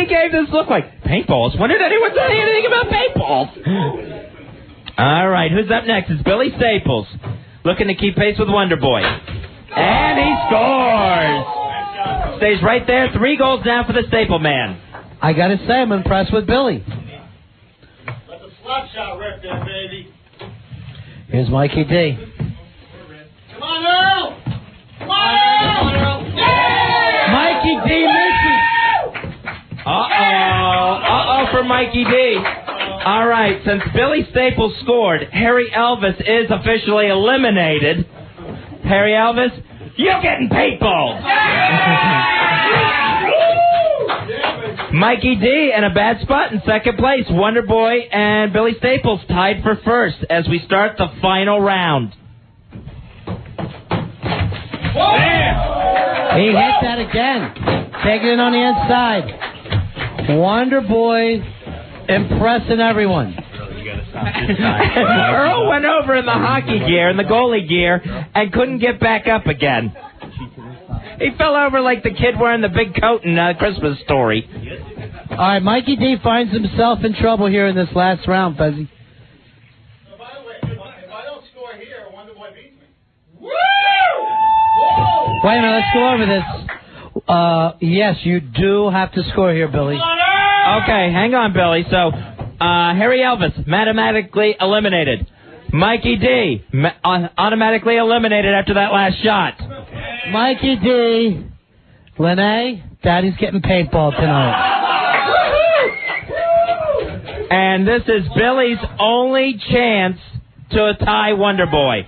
gave this look like, paintballs? When did anyone say anything about paintballs? All right, who's up next? It's Billy Staples, looking to keep pace with Wonder Boy. And he scores! Stays right there, 3 goals now for the Staple Man. I got to say, I'm impressed with Billy. Let the slap shot rip there, baby. Here's Mikey D. Come on, Earl! Come on, Earl! Yeah! Mikey D misses. Uh-oh for Mikey D. All right, since Billy Staples scored, Harry Elvis is officially eliminated. Harry Elvis, you're getting paintballed. Mikey D in a bad spot in second place. Wonder Boy and Billy Staples tied for first as we start the final round. He hit that again. Taking it on the inside. Wonder Boy impressing everyone. Earl went over in the hockey gear, in the goalie gear, and couldn't get back up again. He fell over like the kid wearing the big coat in Christmas Story. All right, Mikey D finds himself in trouble here in this last round, Fezzy. By the way, if I don't score here, Wonder Boy beats me. Woo! Wait a minute, let's go over this. Yes, you do have to score here, Billy. Okay, hang on, Billy. So, Harry Elvis, mathematically eliminated. Mikey D, automatically eliminated after that last shot. Mikey D, Lene, Daddy's getting paintball tonight. And this is Billy's only chance to tie Wonder Boy. It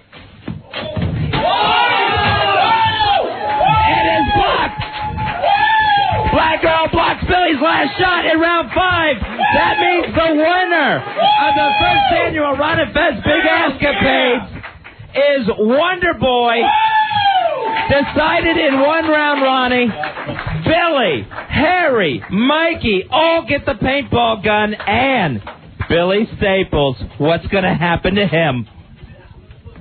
is blocked! Black Earl blocks Billy's last shot in round 5. That means the winner of the first annual Ron and Fez Big Escapades is Wonder Boy. Decided in one round, Ronnie. Billy, Harry, Mikey all get the paintball gun, and Billy Staples. What's going to happen to him?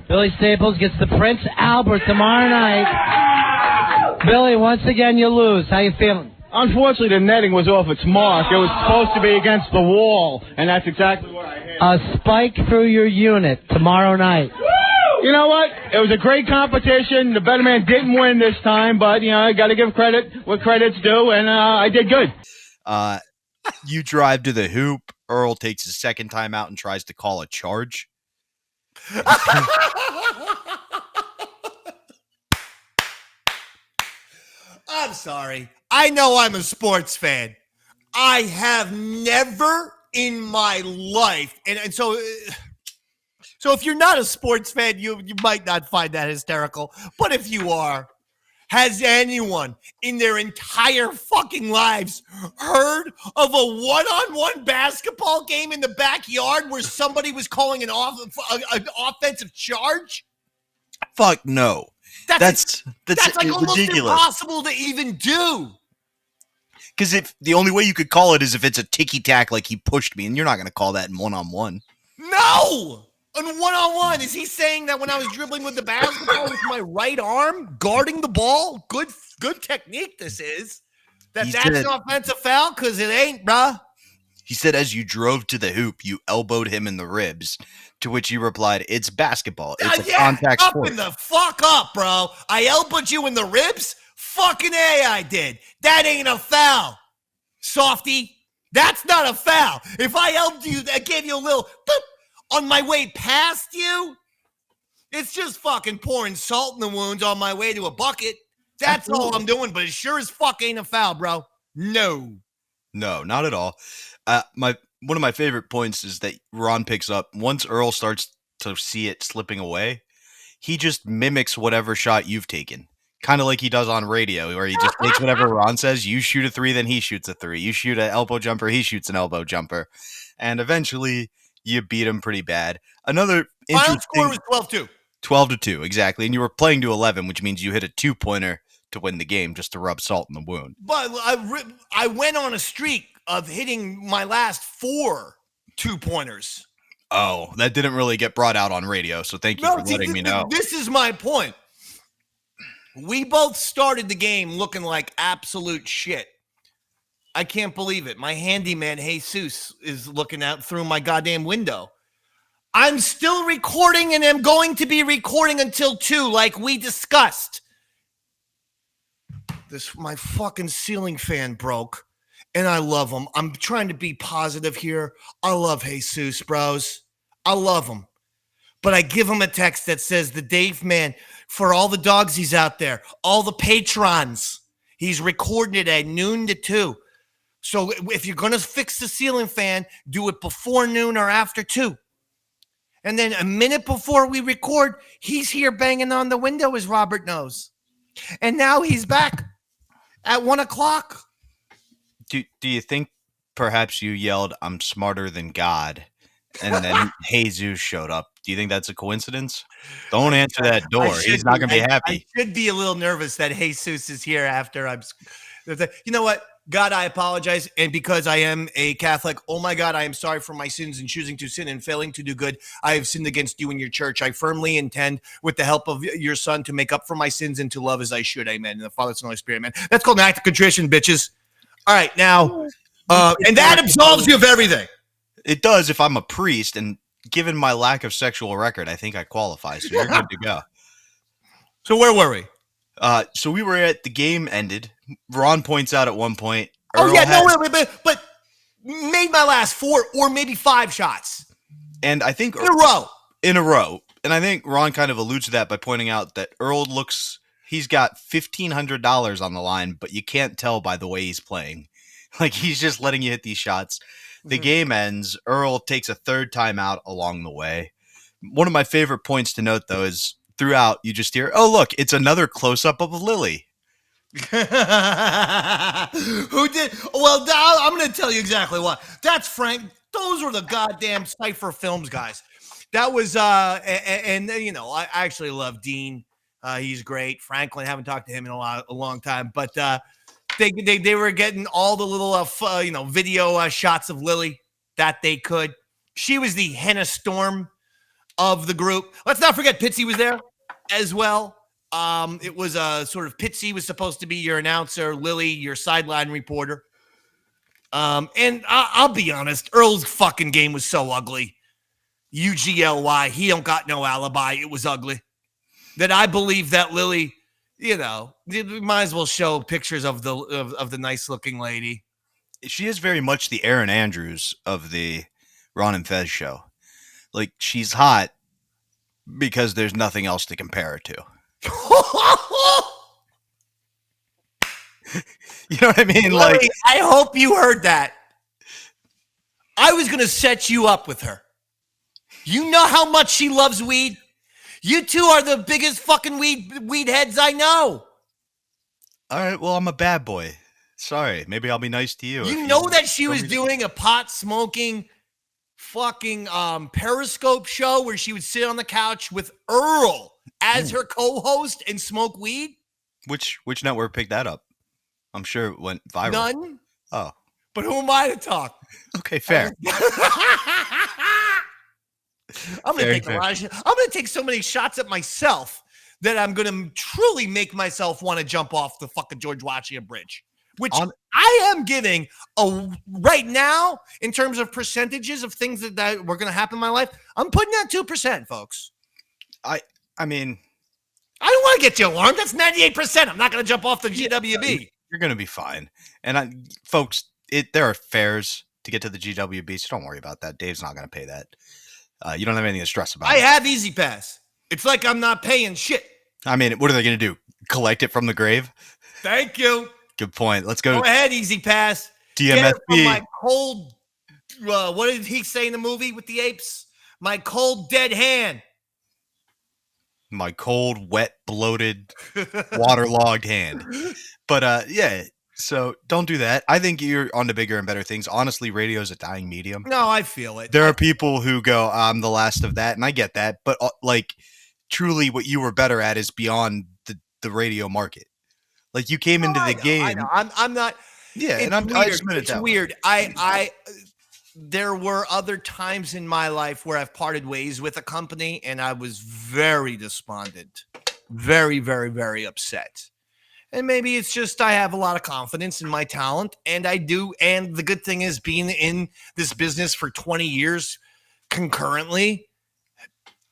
Billy Staples gets the Prince Albert tomorrow night. Billy, once again, you lose. How you feeling? Unfortunately, the netting was off its mark. It was supposed to be against the wall, and that's exactly what I hit. A spike through your unit tomorrow night. You know what? It was a great competition. The better man didn't win this time, but, I got to give credit what credit's due, and I did good. You drive to the hoop. Earl takes his second time out and tries to call a charge. I'm sorry. I know I'm a sports fan. I have never in my life, and so if you're not a sports fan, you might not find that hysterical. But if you are, has anyone in their entire fucking lives heard of a one-on-one basketball game in the backyard where somebody was calling an offensive charge? Fuck no. That's like almost ridiculous. Impossible to even do. Because if the only way you could call it is if it's a ticky-tack, like he pushed me, and you're not going to call that in one-on-one. No! On one-on-one, is he saying that when I was dribbling with the basketball with my right arm, guarding the ball, good technique this is, that's an offensive foul? Because it ain't, bruh. He said as you drove to the hoop, you elbowed him in the ribs, to which he replied, it's basketball. It's a contact sport. Up in the fuck up, bro. I elbowed you in the ribs? Fucking A, I did. That ain't a foul, softy. That's not a foul. If I elbowed you, I gave you a little boop on my way past you, it's just fucking pouring salt in the wounds on my way to a bucket. That's all I'm doing, but it sure as fuck ain't a foul, bro. No, not at all. One of my favorite points is that Ron picks up once Earl starts to see it slipping away, he just mimics whatever shot you've taken. Kind of like he does on radio, where he just takes whatever Ron says. You shoot a three, then he shoots a three. You shoot an elbow jumper, he shoots an elbow jumper. And eventually, you beat him pretty bad. Another final score was 12-2. 12-2, exactly. And you were playing to 11, which means you hit a 2-pointer to win the game, just to rub salt in the wound. But I went on a streak of hitting my last 4 2-pointers. Oh, that didn't really get brought out on radio, so thank you for letting me know. This is my point. We both started the game looking like absolute shit. I can't believe it. My handyman, Jesus, is looking out through my goddamn window. I'm still recording and am going to be recording until 2, like we discussed. My fucking ceiling fan broke, and I love him. I'm trying to be positive here. I love Jesus, bros. I love him. But I give him a text that says, the Dave man, for all the dogsies out there, all the patrons, he's recording it at noon to 2. So if you're going to fix the ceiling fan, do it before noon or after 2. And then a minute before we record, he's here banging on the window, as Robert knows. And now he's back at 1 o'clock. Do you think perhaps you yelled, I'm smarter than God, and then Jesus showed up? Do you think that's a coincidence? Don't answer that door. He's not going to be happy. I should be a little nervous that Jesus is here after I'm... You know what? God, I apologize. And because I am a Catholic, oh my God, I am sorry for my sins in choosing to sin and failing to do good. I have sinned against you and your church. I firmly intend, with the help of your son, to make up for my sins and to love as I should. Amen. And the Father, Son, and Holy Spirit, man. That's called an act of contrition, bitches. All right, now, and that absolves you of everything. It does if I'm a priest, and given my lack of sexual record, I think I qualify, so you're good to go. So where were we? So we were at the game ended. Ron points out at one point. But made my last 4 or maybe 5 shots. And I think in a row. And I think Ron kind of alludes to that by pointing out that Earl he's got $1,500 on the line, but you can't tell by the way he's playing. Like, he's just letting you hit these shots. The game ends. Earl takes a third timeout along the way. One of my favorite points to note, though, is throughout you just hear, oh, look, it's another close-up of Lily. Who did? Well, I'm going to tell you exactly what. That's Frank. Those were the goddamn Cypher Films guys. That was, and you know, I actually love Dean. He's great. Franklin, haven't talked to him in a long time, but they were getting all the little, video shots of Lily that they could. She was the Henna Storm of the group. Let's not forget Pitsy was there as well. It was sort of Pitsy was supposed to be your announcer, Lily, your sideline reporter. And I'll be honest, Earl's fucking game was so ugly. UGLY. He don't got no alibi. It was ugly. That I believe that Lily, we might as well show pictures of the nice looking lady. She is very much the Erin Andrews of the Ron and Fez show. Like, she's hot because there's nothing else to compare her to. You know what I mean? Lily, Like, I hope you heard that. I was going to set you up with her. You know how much she loves weed? You two are the biggest fucking weed heads I know. all right, well, I'm a bad boy. Sorry, maybe I'll be nice to you. You know that she was doing a pot smoking fucking Periscope show where she would sit on the couch with Earl as her co-host and smoke weed? Which network picked that up? I'm sure it went viral. None. Oh. But who am I to talk? Okay, fair. I'm going to take so many shots at myself that I'm going to truly make myself want to jump off the fucking George Washington Bridge, which I am giving right now in terms of percentages of things that were going to happen in my life. I'm putting that 2%, folks. I mean, I don't want to get you alarmed. That's 98%. I'm not going to jump off the GWB. You're going to be fine. And folks, there are fares to get to the GWB, so don't worry about that. Dave's not going to pay that. You don't have anything to stress about. I have Easy Pass. It's like I'm not paying shit. I mean, what are they going to do? Collect it from the grave? Thank you. Good point. Let's go. Go ahead, Easy Pass. DMSB. Get it from my cold, what did he say in the movie with the apes? My cold, dead hand. My cold, wet, bloated, waterlogged hand. But yeah, so don't do that. I think you're on to bigger and better things. Honestly, radio is a dying medium. No, I feel it. There are people who go, I'm the last of that, and I get that. But like, truly what you were better at is beyond the radio market. Like, you came into the game. I know. I'm not. Yeah, it's and I'm weird. I just meant it It's that way. weird. There were other times in my life where I've parted ways with a company, and I was very despondent, very, very, very upset. And maybe it's just I have a lot of confidence in my talent, and I do. And the good thing is, being in this business for 20 years concurrently,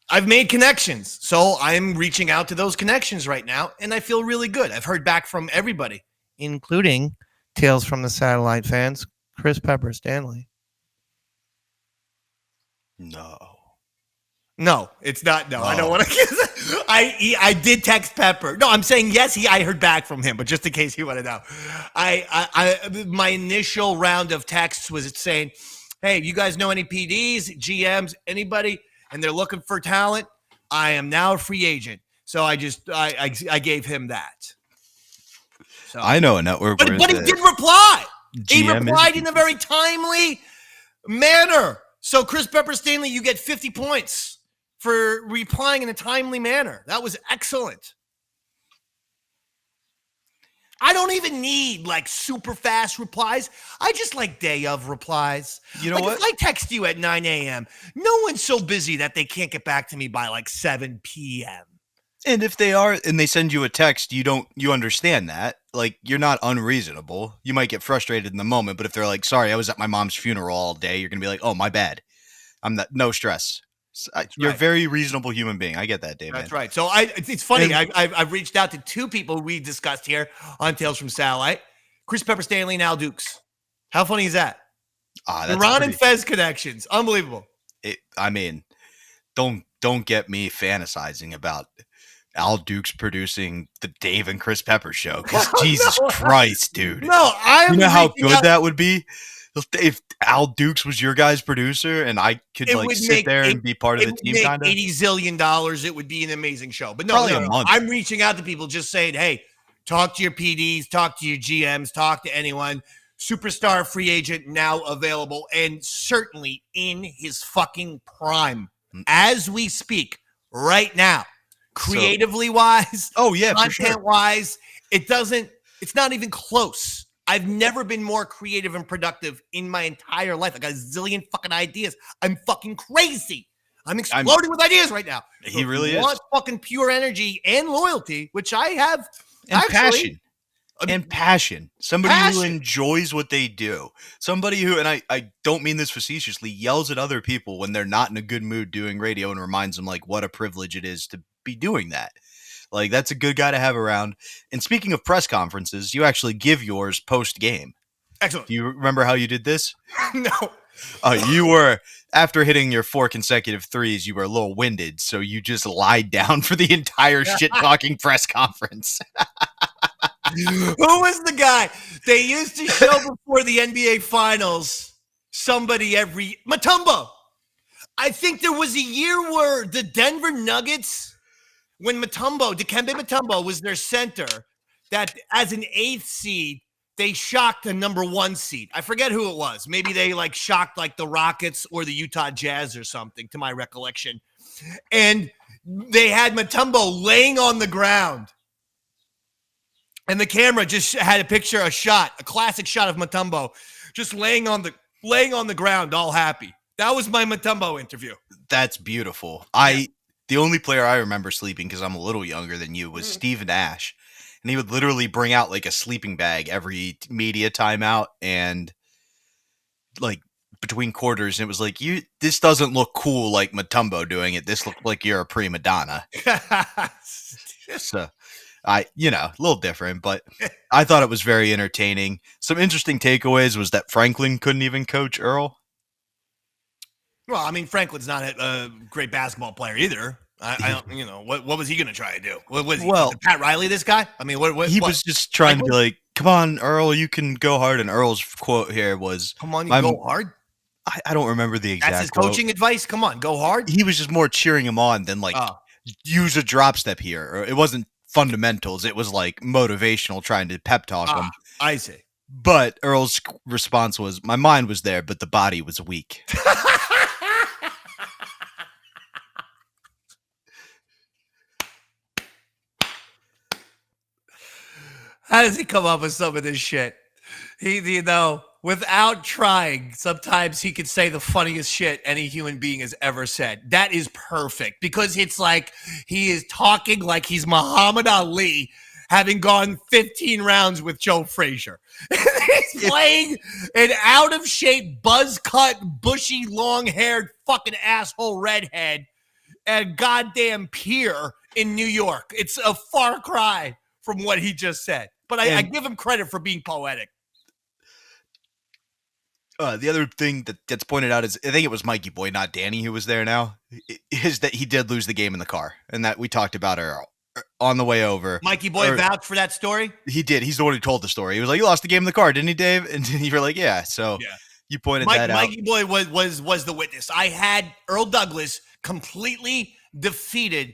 I've made connections. So I'm reaching out to those connections right now, and I feel really good. I've heard back from everybody, including Tales from the Satellite fans, Chris Pepper Stanley. No, it's not. No, I don't want to. I did text Pepper. No, I'm saying yes. I heard back from him, but just in case you want to know, my initial round of texts was saying, "Hey, you guys know any PDs, GMs, anybody?" And they're looking for talent. I am now a free agent, so I gave him that. So I know a network, but he did reply. He GM replied in a very timely manner. So, Chris Pepper Stanley, you get 50 points for replying in a timely manner. That was excellent. I don't even need like super fast replies. I just like day of replies. You know what? If I text you at 9 a.m., no one's so busy that they can't get back to me by like 7 p.m. And if they are, and they send you a text, you understand that. Like, you're not unreasonable. You might get frustrated in the moment, but if they're like, sorry, I was at my mom's funeral all day, you're going to be like, oh, my bad. No stress. You're a very reasonable human being. I get that, Dave. That's right. So it's funny. I've reached out to two people we discussed here on Tales from Satellite, Chris Pepper Stanley and Al Dukes. How funny is that? The Ron and Fez connections. Unbelievable. I mean, don't get me fantasizing about Al Dukes producing the Dave and Chris Pepper show. Because Jesus Christ, dude. No, you know how good that would be? If Al Dukes was your guy's producer and I could sit there and be part of the team, kind of $80 zillion, it would be an amazing show. But no, Probably a month. I'm reaching out to people just saying, hey, talk to your PDs, talk to your GMs, talk to anyone. Superstar free agent now available and certainly in his fucking prime as we speak right now. Creatively wise, content wise, it's not even close. I've never been more creative and productive in my entire life. I got a zillion fucking ideas. I'm fucking crazy. I'm exploding with ideas right now. He really is. Want fucking pure energy and loyalty, which I have. And passion. And passion. Somebody who enjoys what they do. Somebody who, and I don't mean this facetiously, yells at other people when they're not in a good mood doing radio and reminds them like what a privilege it is to be doing that. Like, that's a good guy to have around. And speaking of press conferences, you actually give yours post-game. Excellent. Do you remember how you did this? No. You were, after hitting your 4 consecutive threes, you were a little winded, so you just lied down for the entire shit-talking press conference. Who was the guy? They used to show before the NBA Finals somebody every Mutombo. I think there was a year where the Denver Nuggets, when Dikembe Mutombo was their center, that as an 8th seed, they shocked the number 1 seed. I forget who it was. Maybe they like shocked like the Rockets or the Utah Jazz or something, to my recollection. And they had Mutombo laying on the ground. And the camera just had a classic shot of Mutombo just laying on the ground, all happy. That was my Mutombo interview. That's beautiful. The only player I remember sleeping, because I'm a little younger than you, was Steve Nash. And he would literally bring out like a sleeping bag every media timeout and like between quarters. And it was like, this doesn't look cool like Mutombo doing it. This looked like you're a prima donna. So a little different, but I thought it was very entertaining. Some interesting takeaways was that Franklin couldn't even coach Earl. Well, I mean, Franklin's not a great basketball player either. I don't, what was he going to try to do? What was he, Pat Riley, this guy? I mean, what he was just trying to be like, come on, Earl, you can go hard. And Earl's quote here was, come on, you go hard? I don't remember the exact That's his quote. coaching advice? Come on, go hard? He was just more cheering him on than like, use a drop step here. Or it wasn't fundamentals. It was like motivational, trying to pep talk him. I see. But Earl's response was, my mind was there, but the body was weak. How does he come up with some of this shit? Without trying, sometimes he could say the funniest shit any human being has ever said. That is perfect because it's like he is talking like he's Muhammad Ali having gone 15 rounds with Joe Frazier. He's playing an out-of-shape, buzz-cut, bushy, long-haired fucking asshole redhead at goddamn pier in New York. It's a far cry from what he just said. But I give him credit for being poetic. The other thing that gets pointed out is, I think it was Mikey Boy, not Danny, who was there now, is that he did lose the game in the car. And that we talked about Earl on the way over. Mikey Boy vouched for that story? He did. He's the one who told the story. He was like, you lost the game in the car, didn't he, Dave? And you were like, yeah. So you pointed that out. Mikey Boy was the witness. I had Earl Douglas completely defeated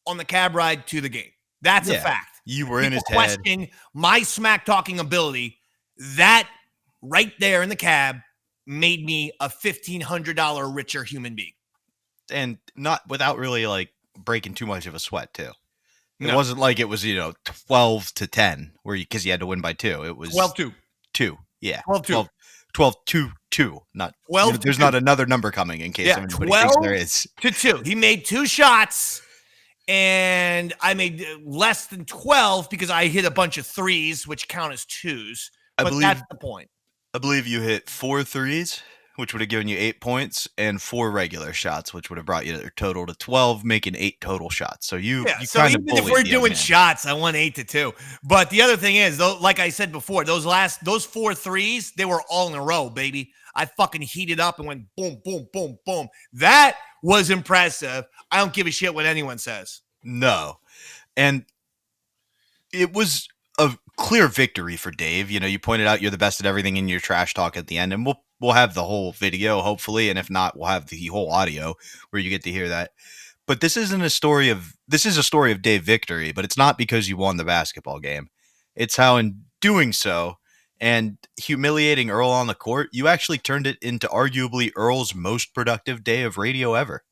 on the cab ride to the game. That's a fact. You were in his head. Question my smack talking ability. That right there in the cab made me a $1,500 richer human being, and not without really like breaking too much of a sweat too. It wasn't like it was 12-10 because you had to win by 2. It was 12-2. 2, yeah, 12-2. 12-2. Not 12. There's not another number coming in case anybody thinks there is. 12-2. He made 2 shots. And I made less than 12 because I hit a bunch of threes, which count as 2s. But that's the point. I believe you hit 4 threes, which would have given you 8 points, and 4 regular shots, which would have brought you total to 12, making 8 total shots. So you so kind of even if we're doing shots, I won 8-2. But the other thing is, though, like I said before, those 4 threes, they were all in a row, baby. I fucking heated up and went boom, boom, boom, boom. That was impressive. I don't give a shit what anyone says. No. And it was a clear victory for Dave. You pointed out you're the best at everything in your trash talk at the end, and we'll have the whole video, hopefully, and if not, we'll have the whole audio where you get to hear that. But this is a story of Dave victory, but it's not because you won the basketball game. It's how in doing so and humiliating Earl on the court, you actually turned it into arguably Earl's most productive day of radio ever.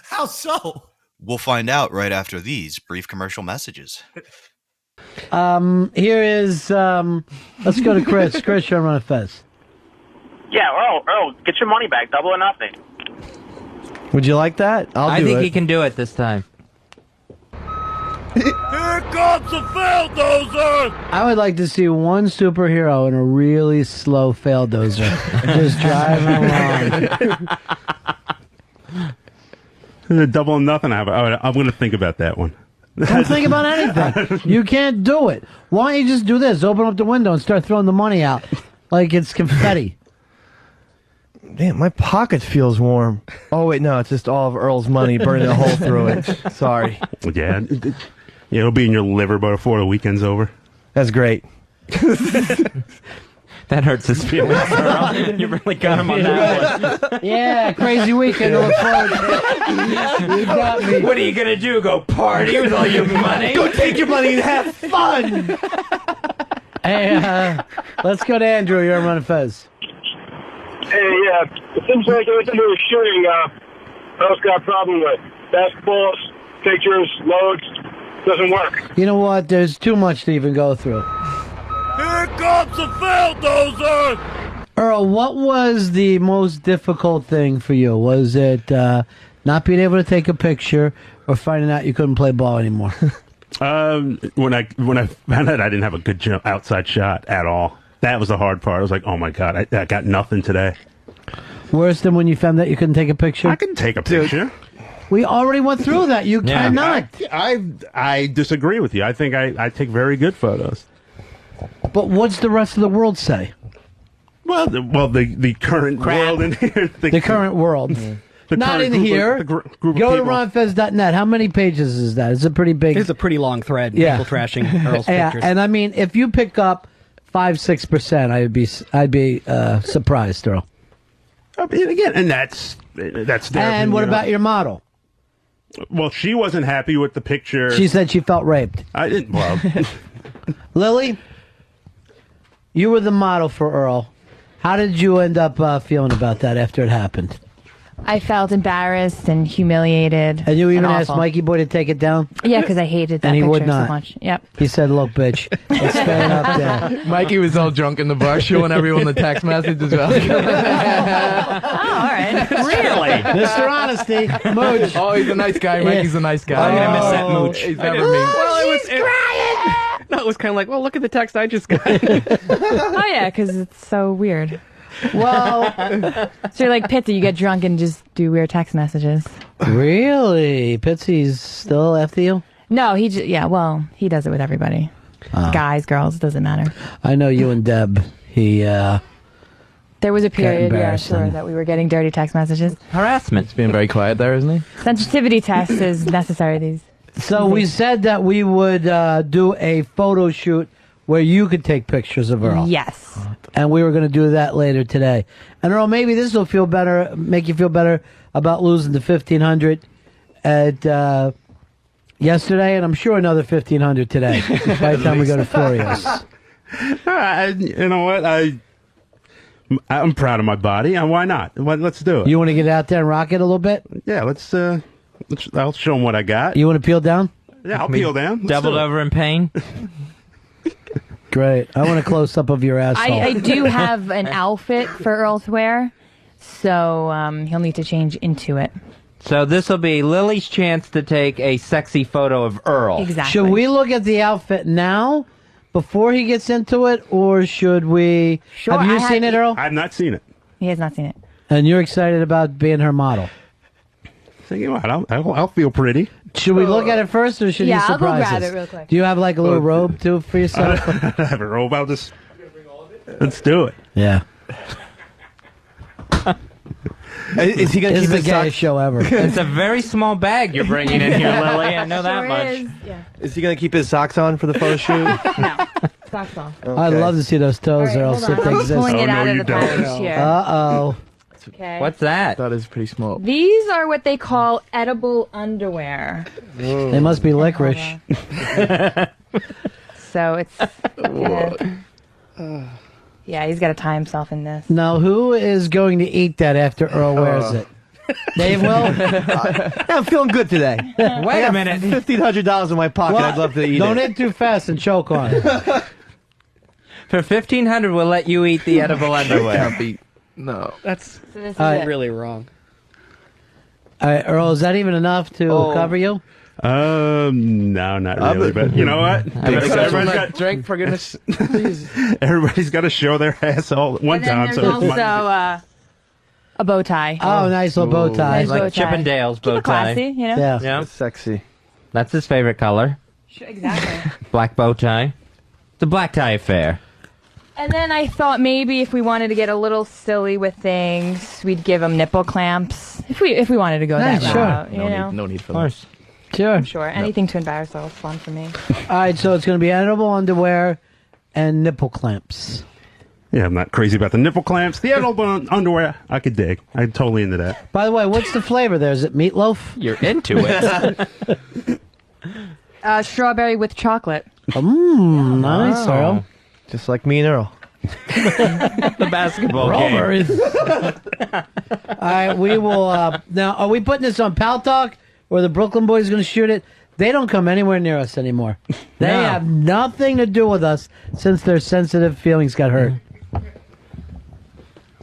How so? We'll find out right after these brief commercial messages. Here is, let's go to Chris. Chris, you're on a fez. Yeah, Earl, get your money back, double or nothing. Would you like that? I think he can do it this time. Here comes the Feldozer! I would like to see one superhero in a really slow Feldozer. Just driving along. Double or nothing. I'm going to think about that one. Don't think about anything. You can't do it. Why don't you just do this? Open up the window and start throwing the money out like it's confetti. Damn, my pocket feels warm. Oh, wait, no, it's just all of Earl's money burning a hole through it. Sorry. Yeah, it'll be in your liver before the weekend's over. That's great. That hurts his feelings. Earl. You really got him on that one. Yeah, crazy weekend to look forward to. You got me. What are you going to do? Go party with all your money? Go take your money and have fun! Hey, let's go to Andrew. You're on Run Fez. Hey, it seems like everything we're shooting, Earl's got a problem with. Basketballs, pictures, loads, doesn't work. You know what? There's too much to even go through. Here comes the Feldozer! Earl, what was the most difficult thing for you? Was it not being able to take a picture or finding out you couldn't play ball anymore? When I found out I didn't have a good outside shot at all, that was the hard part. I was like, oh my God, I got nothing today. Worse than when you found out you couldn't take a picture? I can take a picture. We already went through that. You cannot. I disagree with you. I think I take very good photos. But what's the rest of the world say? Well, the current world in here. The current world. Not in here. Group of Go to people. ronfez.net. How many pages is that? It's a pretty big. It's a pretty long thread. Yeah. People trashing Earl's Yeah, pictures. and I mean, if you pick up 5-6%, I'd be surprised, Earl. I mean, again, and that's their And what opinion. about your model? Well, she wasn't happy with the picture. She said she felt raped. I didn't. Well, Lily, you were the model for Earl. How did you end up feeling about that after it happened? I felt embarrassed and humiliated. And you even and asked awful. Mikey Boy to take it down? Yeah, because I hated that And he picture would not. so much. Yep. He said, look, bitch, it's staying up there. Mikey was all drunk in the bar, showing everyone the text message as well. Oh, all right. Really? Mr. Honesty, Mooch. Oh, he's a nice guy. Mikey's a nice guy. I'm going to miss that mooch. He's never mean. Well, no, it was kind of like, well, look at the text I just got. Oh, yeah, because it's so weird. Well, so you're like Pizza, you get drunk and just do weird text messages. Really? Pitsy's still after you? No, he he does it with everybody. Guys, girls, it doesn't matter. I know you and Deb. There was a period, embarrassing. that we were getting dirty text messages. Harassment. He's being very quiet there, isn't he? Sensitivity test is necessary these. So we said that we would do a photo shoot where you could take pictures of Earl. Yes. And we were going to do that later today. And Earl, maybe this will make you feel better about losing the 1,500 at yesterday, and I'm sure another 1,500 today by the time we go to Florios. you know what? I'm proud of my body. And why not? Let's do it. You want to get out there and rock it a little bit? Yeah, I'll show them what I got. You want to peel down? Yeah, I'll peel down. Let's Doubled do it. over in pain? Great. I want a close up of your asshole. I do have an outfit for Earl to wear, so he'll need to change into it. So this will be Lily's chance to take a sexy photo of Earl. Exactly. Should we look at the outfit now before he gets into it, or should we? Sure, have you seen it, Earl? I've not seen it. He has not seen it. And you're excited about being her model. So, you know what? I'll feel pretty. Should we look at it first, or should you I'll go surprise grab us? it real quick. Do you have like a little robe too for yourself? I have a robe. Let's do it. Yeah. Is he going to This keep is his the gayest socks? show ever. It's a very small bag you're bringing in here, Lily. I know that much. Is he going to keep his socks on for the photo shoot? Socks off. I'd love to see those toes, All right, Earl. hold See if on. they I'm exist. pulling it out of the package here. Uh-oh. Okay. What's that? That is pretty small. These are what they call edible underwear. They must be licorice. So it's... yeah, he's got to tie himself in this. Now, who is going to eat that after Earl wears it? Dave will? Yeah, I'm feeling good today. Wait a minute. $1,500 in my pocket. I'd love to eat Don't it. eat too fast and choke on it. For $1,500, we'll let you eat the edible underwear. No. That's So this is All right. it. really wrong. All right, Earl, is that even enough to cover you? No, not really. But you know what? Everybody's got drink for goodness. Everybody's got to show their ass all at one And then time. there's So also a bow tie. Oh, nice little bow tie. Nice bow Like tie. Chippendale's Keep bow it classy, tie. you know? Yeah. That's sexy. That's his favorite color. Exactly. Black bow tie. It's a black tie affair. And then I thought maybe if we wanted to get a little silly with things, we'd give him nipple clamps. If we wanted to go that sure. route, you know. No need for Of course. Sure. Sure. Anything to embarrass ourselves is fun for me. All right, so it's going to be edible underwear and nipple clamps. yeah, I'm not crazy about the nipple clamps. The edible underwear, I could dig. I'm totally into that. By the way, what's the flavor there? Is it meatloaf? You're into it. Strawberry with chocolate. Nice, Earl. Just like me and Earl. The basketball game. All right, we will. Now, are we putting this on Pal Talk, or the Brooklyn Boys going to shoot it? They don't come anywhere near us anymore. They No. have nothing to do with us since their sensitive feelings got hurt.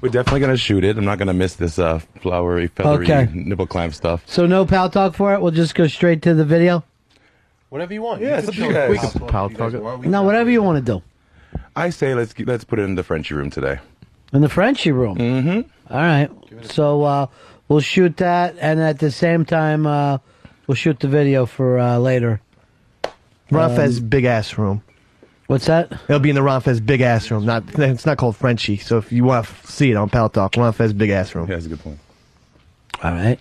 We're definitely going to shoot it. I'm not going to miss this flowery, feathery Okay. nipple clamp stuff. So no Pal Talk for it. We'll just go straight to the video. Whatever you want. Yeah, it's it's up up to to you you guys. guys. Pal talk. No, whatever you want to do. I say let's put it in the Frenchy room today. In the Frenchie room. Mm-hmm. All right. So we'll shoot that, and at the same time, we'll shoot the video for later. Ron Fez big ass room. What's that? It'll be in the Ron Fez big ass room. It's not called Frenchie. So if you want to see it on Pal Talk, Ron Fez big ass room. Yeah, that's a good point. All right.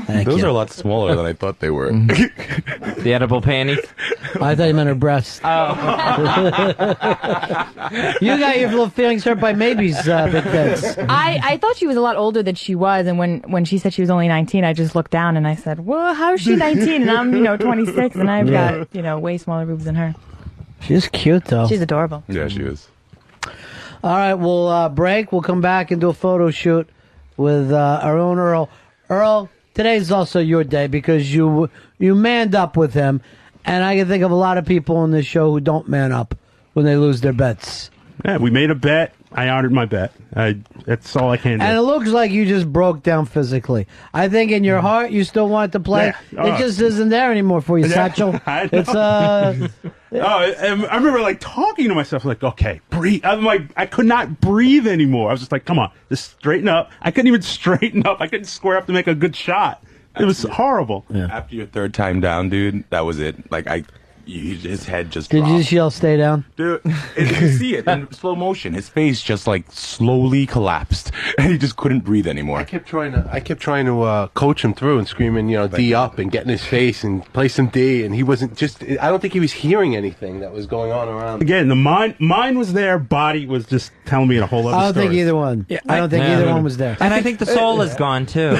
Thank Those you. are a lot smaller than I thought they were. The edible panties. I thought you meant her breasts. You got your little feelings hurt by Maybe's big tits. I thought she was a lot older than she was, and when she said she was only 19, I just looked down and I said, well, how is she 19? And I'm 26, and I've got way smaller boobs than her. She's cute, though. She's adorable. Yeah, she is. All right, we'll break. We'll come back and do a photo shoot with our own Earl. Earl, today's also your day because you manned up with him, and I can think of a lot of people on this show who don't man up when they lose their bets. Yeah, we made a bet. I honored my bet. That's all I can do. And it looks like you just broke down physically. I think in your heart you still want to play. Yeah. It just isn't there anymore for you, Yeah, Satchel. I know. It's I remember talking to myself okay, breathe. I'm like, I could not breathe anymore. I was just like, come on, just straighten up. I couldn't even straighten up. I couldn't square up to make a good shot. It was horrible. After your third time down, dude, that was it. Like his head just Did dropped. you just yell, "Stay down"? Dude, you see it in slow motion. His face just slowly collapsed, and he just couldn't breathe anymore. I kept trying to coach him through and screaming, D up and get in his face and play some D, and he wasn't I don't think he was hearing anything that was going on around. Again, the mind was there, body was just telling me a whole other I don't story. think either one. Yeah, I don't think either one was there. And I think the soul is gone, too.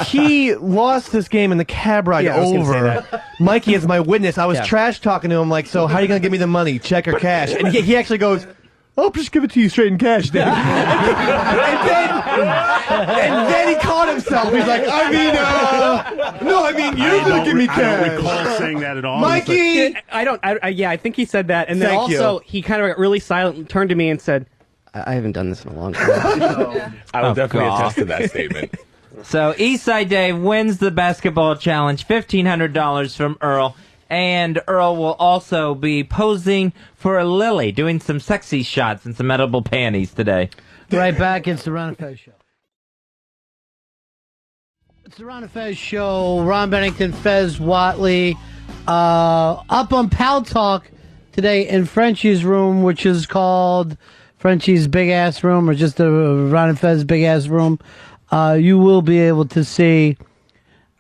He lost this game in the cab ride Yeah, I was gonna say over. Mikey is my witness. I was trash talking to him like, so how are you going to give me the money, check or cash? And he actually goes, I'll just give it to you straight in cash, Dave. and then he caught himself. He's like, you're going to give me cash. I don't recall saying that at all. Mikey! I think he said that. And then Thank also, you. he kind of got really silent and turned to me and said, I haven't done this in a long time. I will definitely God. attest to that statement. So Eastside Dave wins the basketball challenge, $1,500 from Earl. And Earl will also be posing for Lily, doing some sexy shots and some edible panties today. Right back, it's the Ron and Fez Show. It's the Ron and Fez Show. Ron Bennington, Fez Watley. Up on Pal Talk today in Frenchie's room, which is called Frenchie's Big Ass Room, or just the Ron and Fez Big Ass Room. You will be able to see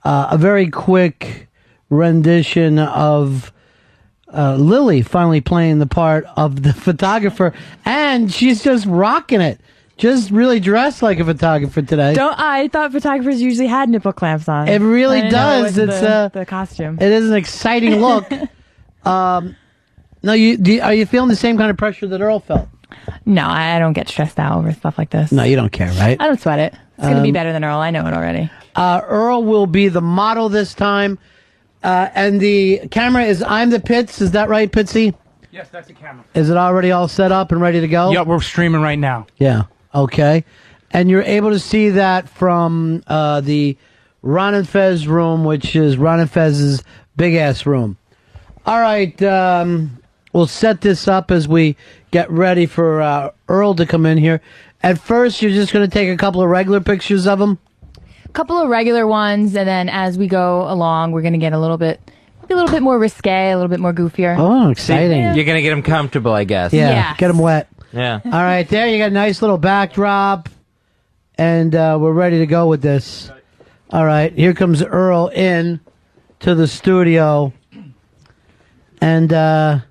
a very quick rendition of Lily finally playing the part of the photographer, and she's just rocking it. Just really dressed like a photographer today. I thought photographers usually had nipple clamps on. It really I didn't know does. it was It's the costume. It is an exciting look. Now, are you feeling the same kind of pressure that Earl felt? No, I don't get stressed out over stuff like this. No, you don't care, right? I don't sweat it. It's going to be better than Earl. I know it already. Earl will be the model this time. And the camera is I'm the Pitts. Is that right, Pitsy? Yes, that's the camera. Is it already all set up and ready to go? Yep, we're streaming right now. Yeah. Okay. And you're able to see that from the Ron and Fez room, which is Ron and Fez's big-ass room. All right, we'll set this up as we get ready for Earl to come in here. At first, you're just going to take a couple of regular pictures of him? A couple of regular ones, and then as we go along, we're going to get a little bit more risque, a little bit more goofier. Oh, exciting. You're going to get him comfortable, I guess. Yeah, Yes. get him wet. Yeah. All right, there you got a nice little backdrop, and we're ready to go with this. All right, here comes Earl in to the studio, and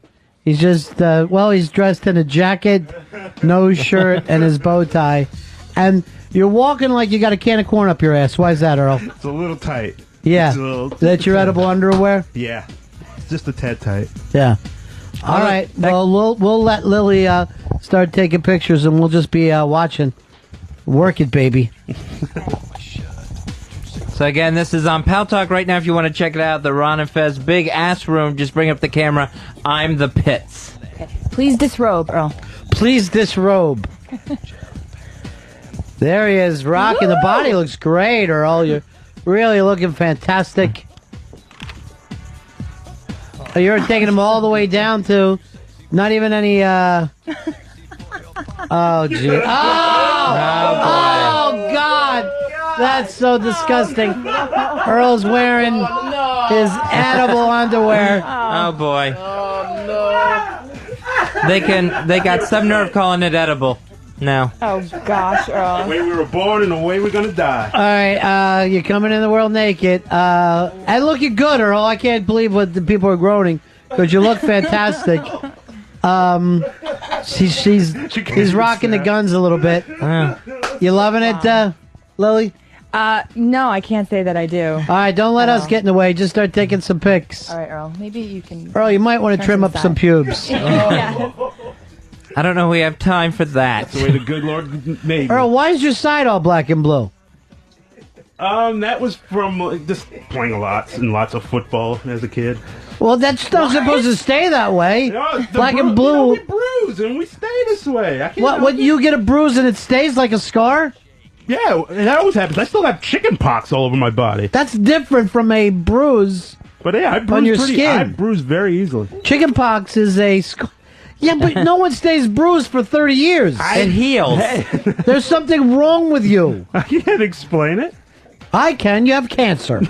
he's just, he's dressed in a jacket, no shirt, and his bow tie, and you're walking like you got a can of corn up your ass. Why is that, Earl? It's a little tight. Yeah. It's a little- That's your edible underwear? Yeah. It's just a tad tight. Yeah. All right. Well, we'll let Lily start taking pictures, and we'll just be watching. Work it, baby. So again, this is on Pal Talk right now. If you want to check it out, the Ron and Fez big ass room. Just bring up the camera. I'm the Pits. Please disrobe, Earl. Please disrobe. There he is, rocking. The body looks great, Earl. You're really looking fantastic. You're taking him all the way down to not even any, oh, gee. Oh, God. That's so disgusting. Earl's wearing his edible underwear. Oh, boy. They got some nerve calling it edible. No. Oh, gosh, Earl. The way we were born and the way we're going to die. All right, you're coming in the world naked. And looking good, Earl. I can't believe what the people are groaning, because you look fantastic. He's rocking the guns a little bit. You loving it, Lily? No, I can't say that I do. All right, don't let us get in the way. Just start taking some pics. All right, Earl. Maybe you can. Earl, you might want to trim up some pubes. Yeah. I don't know if we have time for that. That's the way the good Lord made me. Earl, why is your side all black and blue? That was from just playing lots of football as a kid. Well, that's not supposed to stay that way. Black and blue. We bruise and we stay this way. What, you get a bruise and it stays like a scar? Yeah, that always happens. I still have chicken pox all over my body. That's different from a bruise. But yeah, I bruise on your skin. I bruise very easily. Chicken pox is a scar. Yeah, but no one stays bruised for 30 years. It heals. There's something wrong with you. I can't explain it. I can. You have cancer.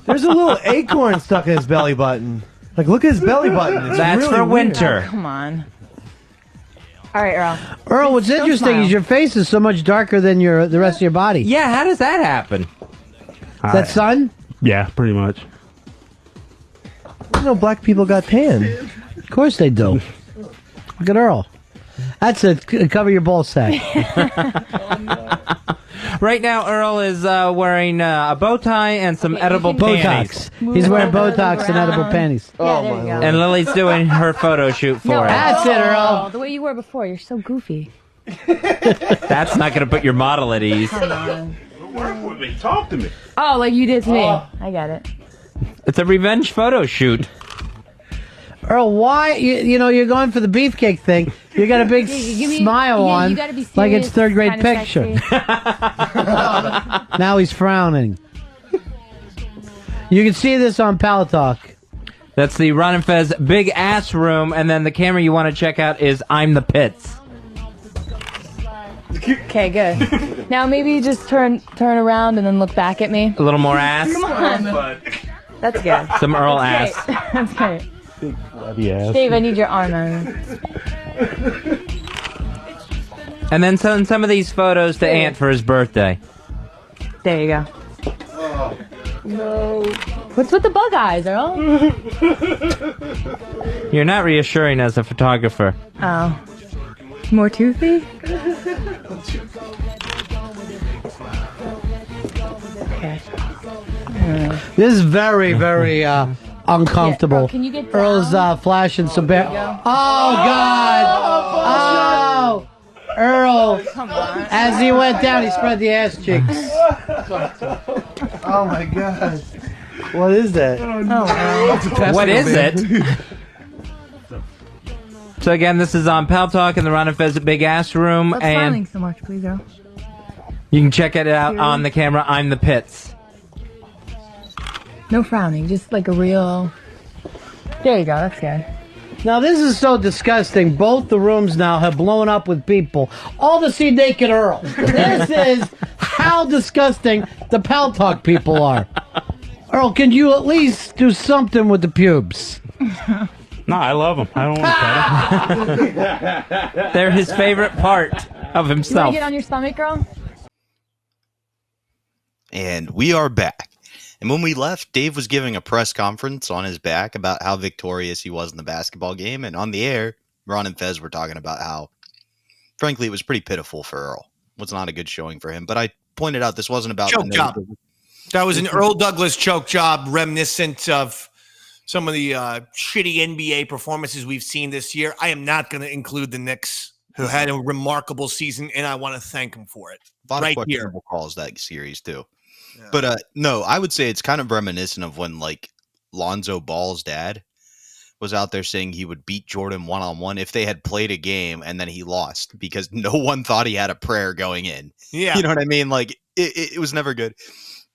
There's a little acorn stuck in his belly button. Like, look at his belly button. It's That's really for weird. winter. Oh, come on. All right, Earl. Earl, what's Don't interesting smile. is your face is so much darker than the rest of your body. Yeah, how does that happen? Is that sun? Yeah, pretty much. You know, black people got tan. Of course they do. Look at Earl. That's it. Cover your ball sack. Right now, Earl is wearing a bow tie and some edible panties. Botox. He's wearing Botox and edible panties. Yeah, there you go. And Lily's doing her photo shoot for No, him. That's it, Earl. The way you were before, you're so goofy. That's not going to put your model at ease. Come on. Work with me. Talk to me. Oh, like you did to me. I get it. It's a revenge photo shoot. Earl, why? You're going for the beefcake thing. You got a big smile on, you gotta be like it's serious, third grade kinda picture. sexy. Now he's frowning. You can see this on Pal Talk. That's the Ron and Fez big ass room, and then the camera you want to check out is I'm the Pits. Okay, good. Now maybe just turn around and then look back at me. A little more ass. Come on. That's good. Some Earl That's ass. great. That's great. Yes. Dave, I need your arm on. And then send some of these photos to Ant for his birthday. There you go. No. What's with the bug eyes, Earl? You're not reassuring as a photographer. Oh. More toothy? Okay. This is very, very uncomfortable. Yeah, Earl, can you get Earl's flashing some bear. Oh God! Oh, Earl! Come on. As he went down, he spread the ass cheeks. Oh my God. What is that? What is it? So again, this is on Pal Talk in the Ron and Fez Big Ass Room, Stop and smiling so much, please, Earl. You can check it out on the camera. I'm the Pits. No frowning, just like a real. There you go. That's good. Now, this is so disgusting. Both the rooms now have blown up with people, all to see naked Earl. This is how disgusting the Pal Talk people are. Earl, can you at least do something with the pubes? No, I love them. I don't want to pet them. They're his favorite part of You want himself. to get on your stomach, girl? And we are back. And when we left, Dave was giving a press conference on his back about how victorious he was in the basketball game. And on the air, Ron and Fez were talking about how, frankly, it was pretty pitiful for Earl. It was not a good showing for him. But I pointed out this wasn't about choke job. That was an Earl Douglas choke job, reminiscent of some of the shitty NBA performances we've seen this year. I am not going to include the Knicks, who had a remarkable season, and I want to thank them for it. A lot right of here. questionable calls that series too. Yeah. But no, I would say it's kind of reminiscent of when like Lonzo Ball's dad was out there saying he would beat Jordan one-on-one if they had played a game and then he lost because no one thought he had a prayer going in. Yeah. You know what I mean? Like it was never good.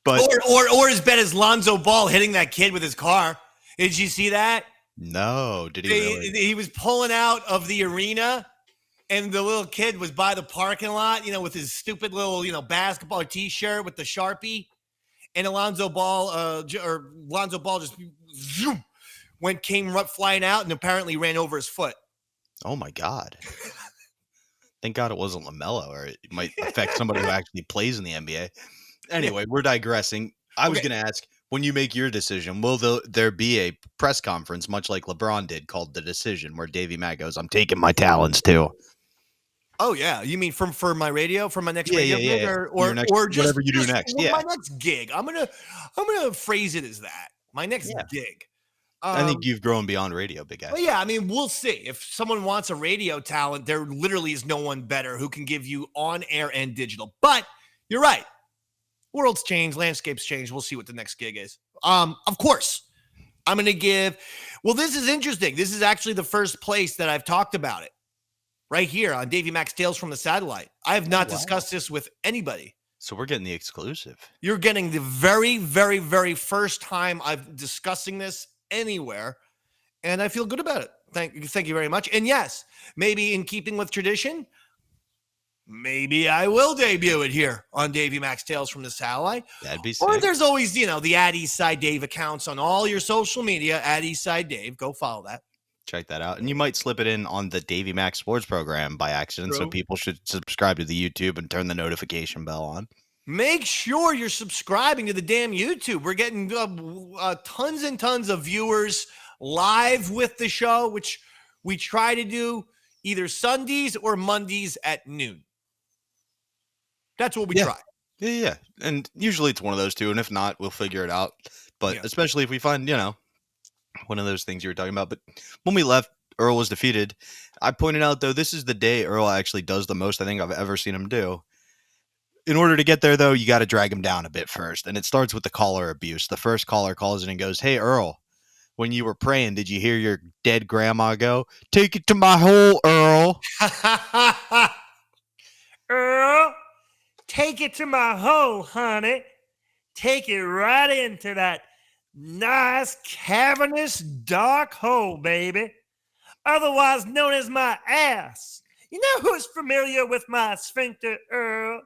But or as bad as Lonzo Ball hitting that kid with his car. Did you see that? No, did he really? He was pulling out of the arena, and the little kid was by the parking lot, with his stupid little, basketball T-shirt with the Sharpie, and Lonzo Ball just zoom, came flying out, and apparently ran over his foot. Oh my God! Thank God it wasn't LaMelo, or it might affect somebody who actually plays in the NBA. Anyway, we're digressing. I was going to ask, when you make your decision, will there be a press conference, much like LeBron did, called The Decision, where Davey Mack goes, I'm taking my talents too? Oh, yeah. You mean for my radio, for my next radio gig? Or just whatever you do next. Yeah. My next gig. I'm gonna phrase it as that. My next gig. I think you've grown beyond radio, big guy. Well, yeah, I mean, we'll see. If someone wants a radio talent, there literally is no one better who can give you on air and digital. But you're right. World's changed, landscapes changed. We'll see what the next gig is. Of course, I'm going to give. Well, this is interesting. This is actually the first place that I've talked about it. Right here on Davey Mack's Tales from the Satellite. I have not discussed this with anybody. So we're getting the exclusive. You're getting the very, very, very first time I'm discussing this anywhere, and I feel good about it. Thank you very much. And yes, maybe in keeping with tradition, maybe I will debut it here on Davey Mack's Tales from the Satellite. That'd be sick. Or there's always, the at Eastside Dave accounts on all your social media at Eastside Dave. Go follow that. Check that out. And you might slip it in on the Davey Mack Sports program by accident. True. So people should subscribe to the YouTube and turn the notification bell on. Make sure you're subscribing to the damn YouTube. We're getting tons and tons of viewers live with the show, which we try to do either Sundays or Mondays at noon. That's what we try. Yeah. And usually it's one of those two. And if not, we'll figure it out. But especially if we find, one of those things you were talking about. But when we left, Earl was defeated. I pointed out, though, this is the day Earl actually does the most I think I've ever seen him do. In order to get there, though, you got to drag him down a bit first. And it starts with the caller abuse. The first caller calls in and goes, hey, Earl, when you were praying, did you hear your dead grandma go, take it to my hole, Earl? Earl, take it to my hole, honey. Take it right into that nice, cavernous, dark hole, baby. Otherwise known as my ass. You know who's familiar with my sphincter, Earl?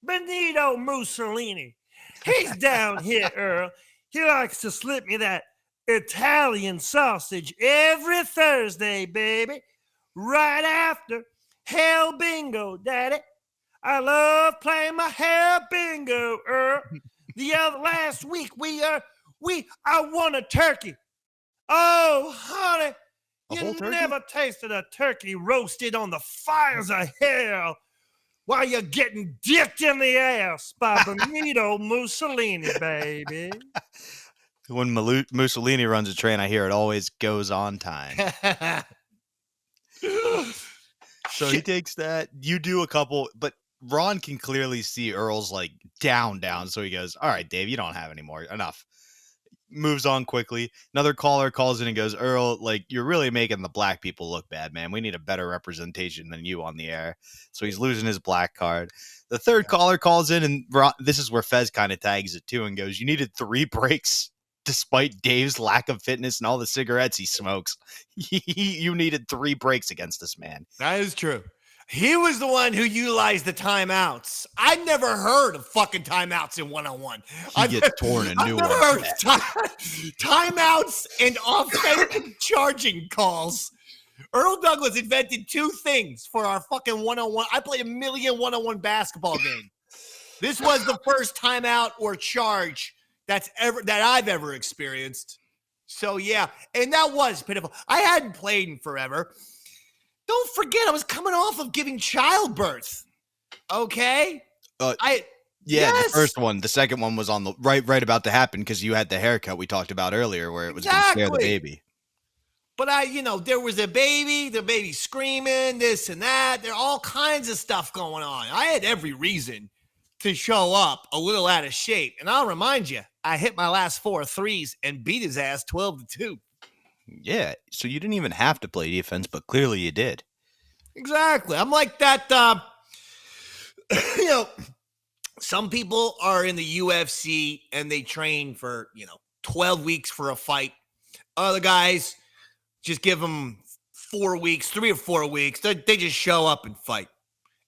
Benito Mussolini. He's down here, Earl. He likes to slip me that Italian sausage every Thursday, baby. Right after Hell Bingo, Daddy. I love playing my Hell Bingo, Earl. Last week I won a turkey. Oh, honey, you never tasted a turkey roasted on the fires of hell while you're getting dicked in the ass by Benito Mussolini, baby. When Mussolini runs a train, I hear it always goes on time. So he takes that. You do a couple, but Ron can clearly see Earl's like down. So he goes, all right, Dave, you don't have any more. Enough. moves on quickly. Another caller calls in and goes, Earl, like, you're really making the black people look bad, man. We need a better representation than you on the air. So he's losing his black card. The third caller calls in, and this is where Fez kind of tags it too and goes, you needed 3 breaks despite Dave's lack of fitness and all the cigarettes he smokes. You needed 3 breaks against this man. That is true. He was the one who utilized the timeouts. I've never heard of fucking timeouts in one-on-one. He gets torn a new I've never one. heard of timeouts and offensive charging calls. Earl Douglas invented 2 things for our fucking one-on-one. I played a million one-on-one basketball games. This was the first timeout or charge that I've ever experienced. So yeah, and that was pitiful. I hadn't played in forever. Don't forget, I was coming off of giving childbirth. Okay? The first one. The second one was on the right about to happen because you had the haircut we talked about earlier where it was going to scare the baby. But there was the baby screaming, this and that. There are all kinds of stuff going on. I had every reason to show up a little out of shape. And I'll remind you, I hit my last 4 threes and beat his ass 12-2. Yeah, so you didn't even have to play defense, but clearly you did. Exactly. I'm like that, some people are in the UFC and they train for, 12 weeks for a fight. Other guys just give them 4 weeks, 3 or 4 weeks. They just show up and fight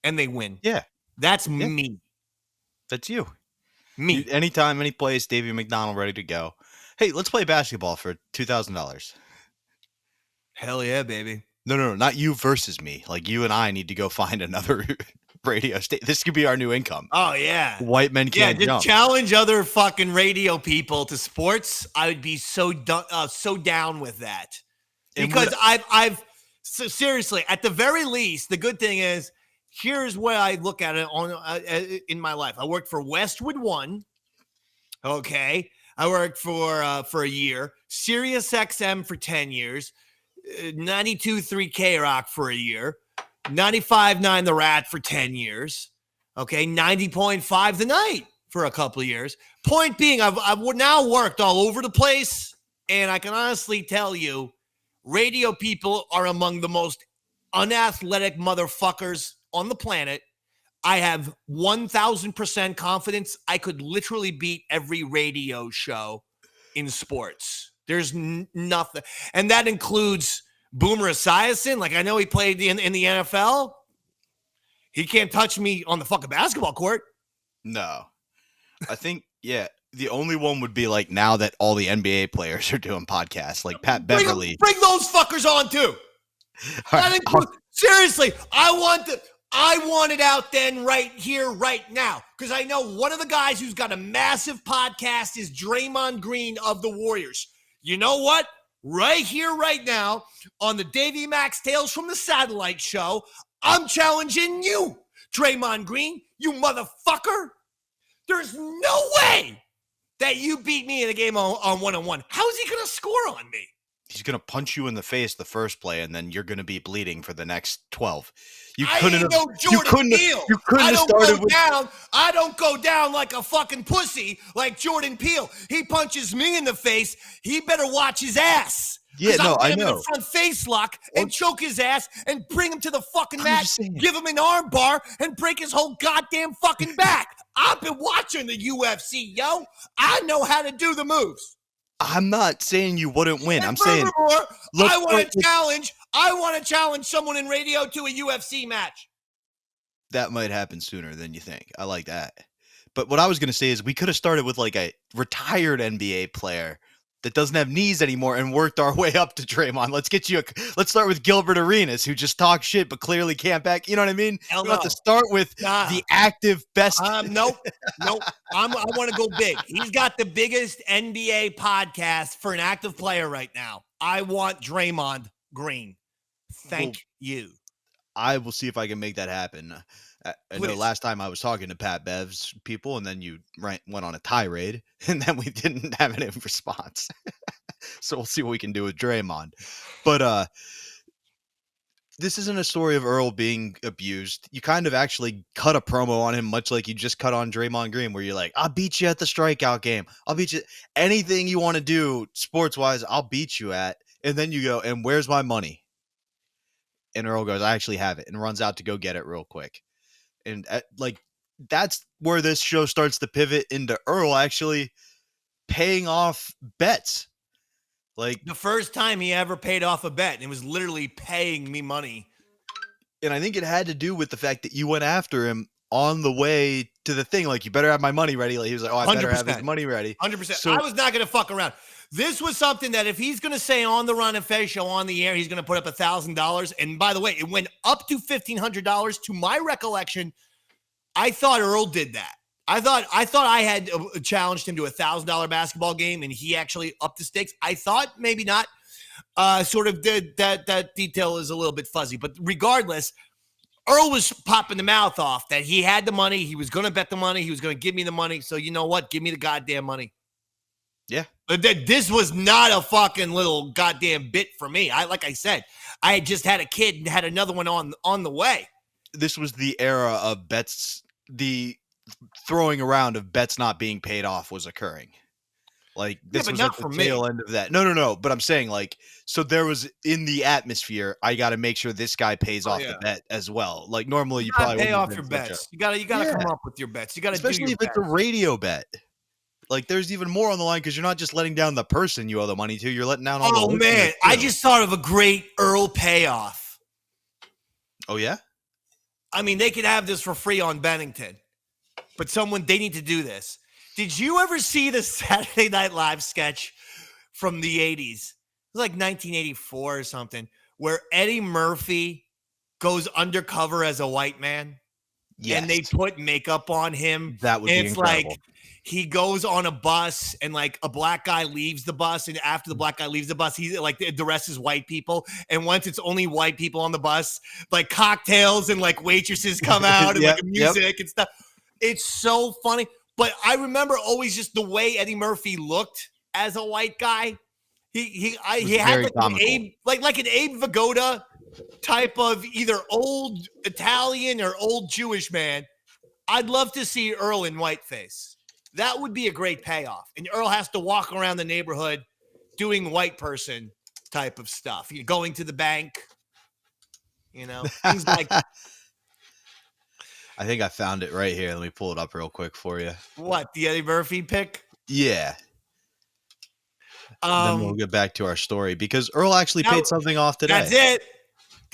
and they win. Yeah. That's me. That's you. Me. Anytime, any place, Davey McDonald ready to go. Hey, let's play basketball for $2,000. Hell yeah, baby. No, not you versus me. Like, you and I need to go find another radio station. This could be our new income. Oh, yeah. White men can't jump. Challenge other fucking radio people to sports. I would be so down with that. Because seriously, at the very least, the good thing is, here's where I look at it in my life. I worked for Westwood One. Okay. I worked for a year. Sirius XM for 10 years. 92.3 K-Rock for a year. 95.9 The Rat for 10 years. Okay. 90.5 The Night for a couple of years. Point being, I've now worked all over the place. And I can honestly tell you, radio people are among the most unathletic motherfuckers on the planet. I have 1,000% confidence I could literally beat every radio show in sports. There's nothing. And that includes Boomer Esiason. Like, I know he played in the NFL. He can't touch me on the fucking basketball court. No. I think, the only one would be like now that all the NBA players are doing podcasts, like Pat Beverly. Bring those fuckers on too. Right, seriously, I want it out then right here, right now. Because I know one of the guys who's got a massive podcast is Draymond Green of the Warriors. You know what? Right here, right now, on the Davey Max Tales from the Satellite Show, I'm challenging you, Draymond Green, you motherfucker. There's no way that you beat me in a game on one-on-one. How is he going to score on me? He's going to punch you in the face the first play, and then you're going to be bleeding for the next 12. I ain't no Jordan Peele. I don't go down like a fucking pussy like Jordan Peele. He punches me in the face. He better watch his ass. Yeah, no, I know. I'll get him in the front face lock and choke his ass and bring him to the fucking mat, give him an arm bar, and break his whole goddamn fucking back. I've been watching the UFC, yo. I know how to do the moves. I'm not saying you wouldn't win. And I'm saying I want to challenge someone in radio to a UFC match. That might happen sooner than you think. I like that. But what I was going to say is we could have started with like a retired NBA player that doesn't have knees anymore and worked our way up to Draymond. Let's start with Gilbert Arenas, who just talks shit but clearly can't back. You know what I mean? Hell we no. have to start with the active best. Nope. I want to go big. He's got the biggest NBA podcast for an active player right now. I want Draymond Green. Thank you. I will see if I can make that happen. I know last time I was talking to Pat Bev's people, and then you went on a tirade, and then we didn't have any response. So we'll see what we can do with Draymond. But this isn't a story of Earl being abused. You kind of actually cut a promo on him, much like you just cut on Draymond Green, where you're like, I'll beat you at the strikeout game. I'll beat you. Anything you want to do sports-wise, I'll beat you at. And then you go, and where's my money? And Earl goes, I actually have it, and runs out to go get it real quick. And that's where this show starts to pivot into Earl actually paying off bets. Like the first time he ever paid off a bet, and it was literally paying me money. And I think it had to do with the fact that you went after him on the way to the thing. Like, you better have my money ready. Like, he was like, oh, I better have his money ready. 100%. So, I was not going to fuck around. This was something that if he's going to say on the Ron and Fez show on the air, he's going to put up $1,000. And by the way, it went up to $1,500. To my recollection, I thought Earl did that. I thought I had challenged him to $1,000 basketball game, and he actually upped the stakes. I thought maybe not. Sort of did that detail is a little bit fuzzy, but regardless, Earl was popping the mouth off that he had the money. He was going to bet the money. He was going to give me the money. So you know what? Give me the goddamn money. Yeah. But this was not a fucking little goddamn bit for me. Like I said, I had just had a kid and had another one on the way. This was the era of bets. The throwing around of bets not being paid off was occurring. Like, this was at the tail end of that. No. But I'm saying, like, so there was in the atmosphere, I got to make sure this guy pays off the bet as well. Like, normally you probably pay off your bets. You gotta come up with your bets. You gotta especially do your if it's a radio bet. Like, there's even more on the line because you're not just letting down the person you owe the money to. You're letting down all the man, I just thought of a great Earl payoff. Oh yeah. I mean, they could have this for free on Bennington, but they need to do this. Did you ever see the Saturday Night Live sketch from the 80s? It was like 1984 or something, where Eddie Murphy goes undercover as a white man. Yes. And they put makeup on him. That would be incredible. Like he goes on a bus and like a black guy leaves the bus. And after the black guy leaves the bus, he's like, the rest is white people. And once it's only white people on the bus, like cocktails and like waitresses come out and like music and stuff. It's so funny. But I remember always just the way Eddie Murphy looked as a white guy. He had like an Abe Vigoda type of either old Italian or old Jewish man. I'd love to see Earl in whiteface. That would be a great payoff. And Earl has to walk around the neighborhood doing white person type of stuff. Going to the bank, things like that. I think I found it right here. Let me pull it up real quick for you. What, the Eddie Murphy pick? Yeah. Then we'll get back to our story because Earl actually paid something off today. That's it.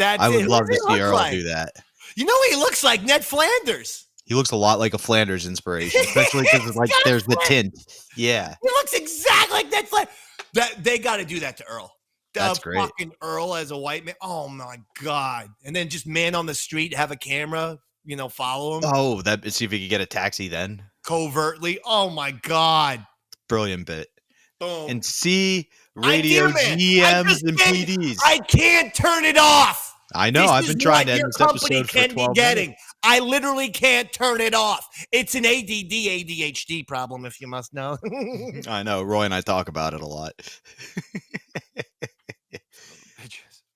I would love to see Earl do that. You know what he looks like? Ned Flanders. He looks a lot like a Flanders inspiration, especially because like there's the tint. Yeah. He looks exactly like Ned Flanders. They got to do that to Earl. That's great. Fucking Earl as a white man. Oh my God. And then just man on the street, have a camera, follow him. Oh, see if he could get a taxi then. Covertly. Oh my God. Brilliant bit. Boom. And see radio GMs and PDs. I can't turn it off. I know. I've been trying to end this episode for 12 minutes. I literally can't turn it off. It's an ADHD problem, if you must know. I know. Roy and I talk about it a lot.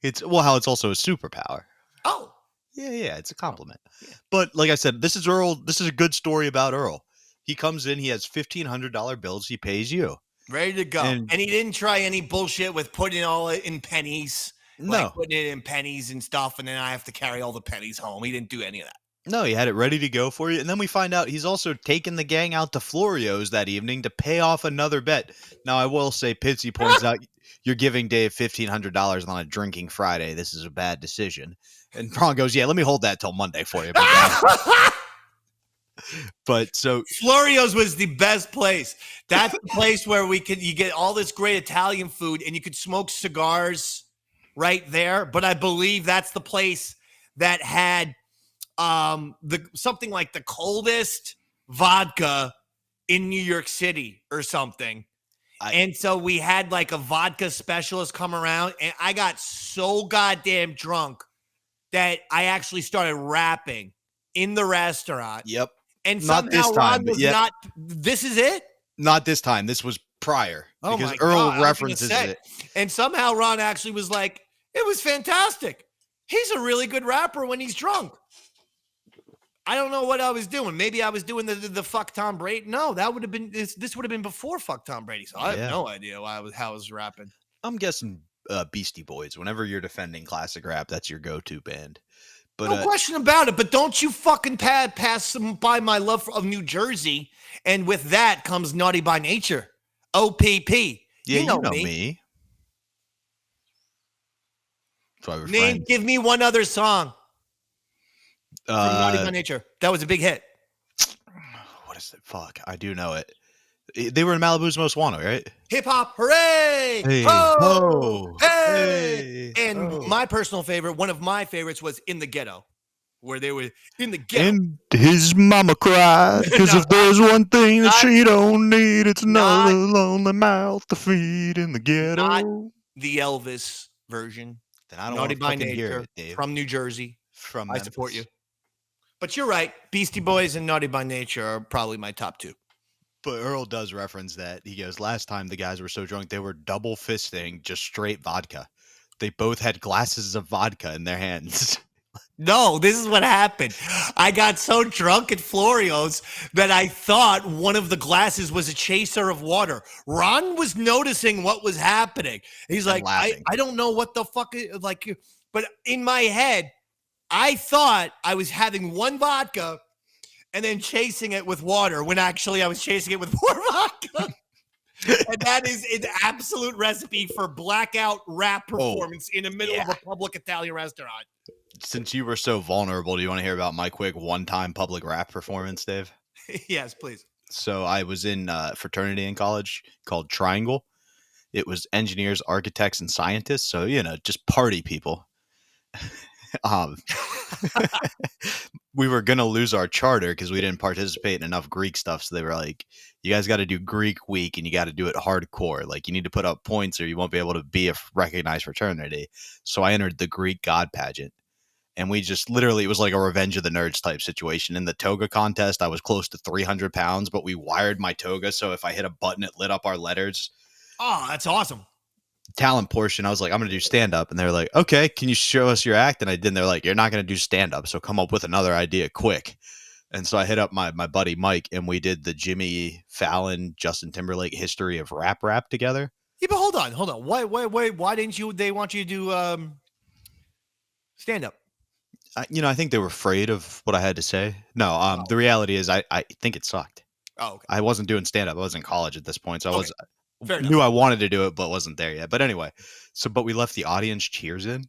It's also a superpower. Oh. Yeah, it's a compliment. Yeah. But like I said, this is Earl. This is a good story about Earl. He comes in, he has $1,500 bills, he pays you. Ready to go. And he didn't try any bullshit with putting it all in pennies. No. Like putting it in pennies and stuff, and then I have to carry all the pennies home. He didn't do any of that. No, he had it ready to go for you. And then we find out he's also taken the gang out to Florio's that evening to pay off another bet. Now, I will say, Pitsy points out, you're giving Dave $1,500 on a drinking Friday. This is a bad decision. And Braun goes, yeah, let me hold that till Monday for you. But so Florio's was the best place. That's the place where you get all this great Italian food and you could smoke cigars right there. But I believe that's the place that had something like the coldest vodka in New York City or something. And so we had like a vodka specialist come around, and I got so goddamn drunk that I actually started rapping in the restaurant. Yep. And somehow Ron was not. This is it. Not this time. This was prior because my Earl God, references it. And somehow Ron actually was like, "It was fantastic." He's a really good rapper when he's drunk. I don't know what I was doing. Maybe I was doing the fuck Tom Brady. No, that would have been this would have been before fuck Tom Brady. So I have no idea how I was rapping. I'm guessing Beastie Boys. Whenever you're defending classic rap, that's your go-to band. But, no question about it. But don't you fucking pass by my love of New Jersey. And with that comes Naughty by Nature. OPP. Yeah, you know me. Give me one other song. From Naughty by Nature. That was a big hit. What is it? Fuck, I do know it. They were in Malibu's Most Wanted, right? Hip hop, hooray! Hey, ho, hey! And my personal favorite, one of my favorites, was In the Ghetto, where they were in the ghetto. And his mama cried, because if there's one thing that she don't need, it's another lonely mouth to feed in the ghetto. Not the Elvis version. Then I don't Naughty by fucking hear Nature, it, Dave. from New Jersey. I support you. But you're right. Beastie Boys and Naughty by Nature are probably my top two. But Earl does reference that. He goes, last time the guys were so drunk, they were double fisting just straight vodka. They both had glasses of vodka in their hands. No, this is what happened. I got so drunk at Florio's that I thought one of the glasses was a chaser of water. Ron was noticing what was happening. He's like, I don't know what the fuck is, like, but in my head, I thought I was having one vodka and then chasing it with water when actually I was chasing it with more vodka. And that is an absolute recipe for blackout rap performance in the middle of a public Italian restaurant. Since you were so vulnerable, do you want to hear about my quick one-time public rap performance, Dave? Yes, please. So I was in a fraternity in college called Triangle. It was engineers, architects, and scientists. So, just party people. We were going to lose our charter because we didn't participate in enough Greek stuff. So they were like, you guys got to do Greek week and you got to do it hardcore. Like, you need to put up points or you won't be able to be a recognized fraternity. So I entered the Greek god pageant. And we just literally, it was like a Revenge of the Nerds type situation. In the toga contest, I was close to 300 pounds, but we wired my toga. So if I hit a button, it lit up our letters. Oh, that's awesome. Talent portion, I was like, I'm going to do stand-up. And they're like, okay, can you show us your act? And I did. And they're like, you're not going to do stand-up. So come up with another idea quick. And so I hit up my buddy Mike, and we did the Jimmy Fallon, Justin Timberlake history of rap together. Yeah, but hold on. Why didn't they want you to do stand-up? I think they were afraid of what I had to say. No, the reality is I think it sucked. Oh, okay. I wasn't doing stand-up. I was in college at this point. So Fair knew I wanted to do it, but wasn't there yet. But anyway, but we left the audience cheers in.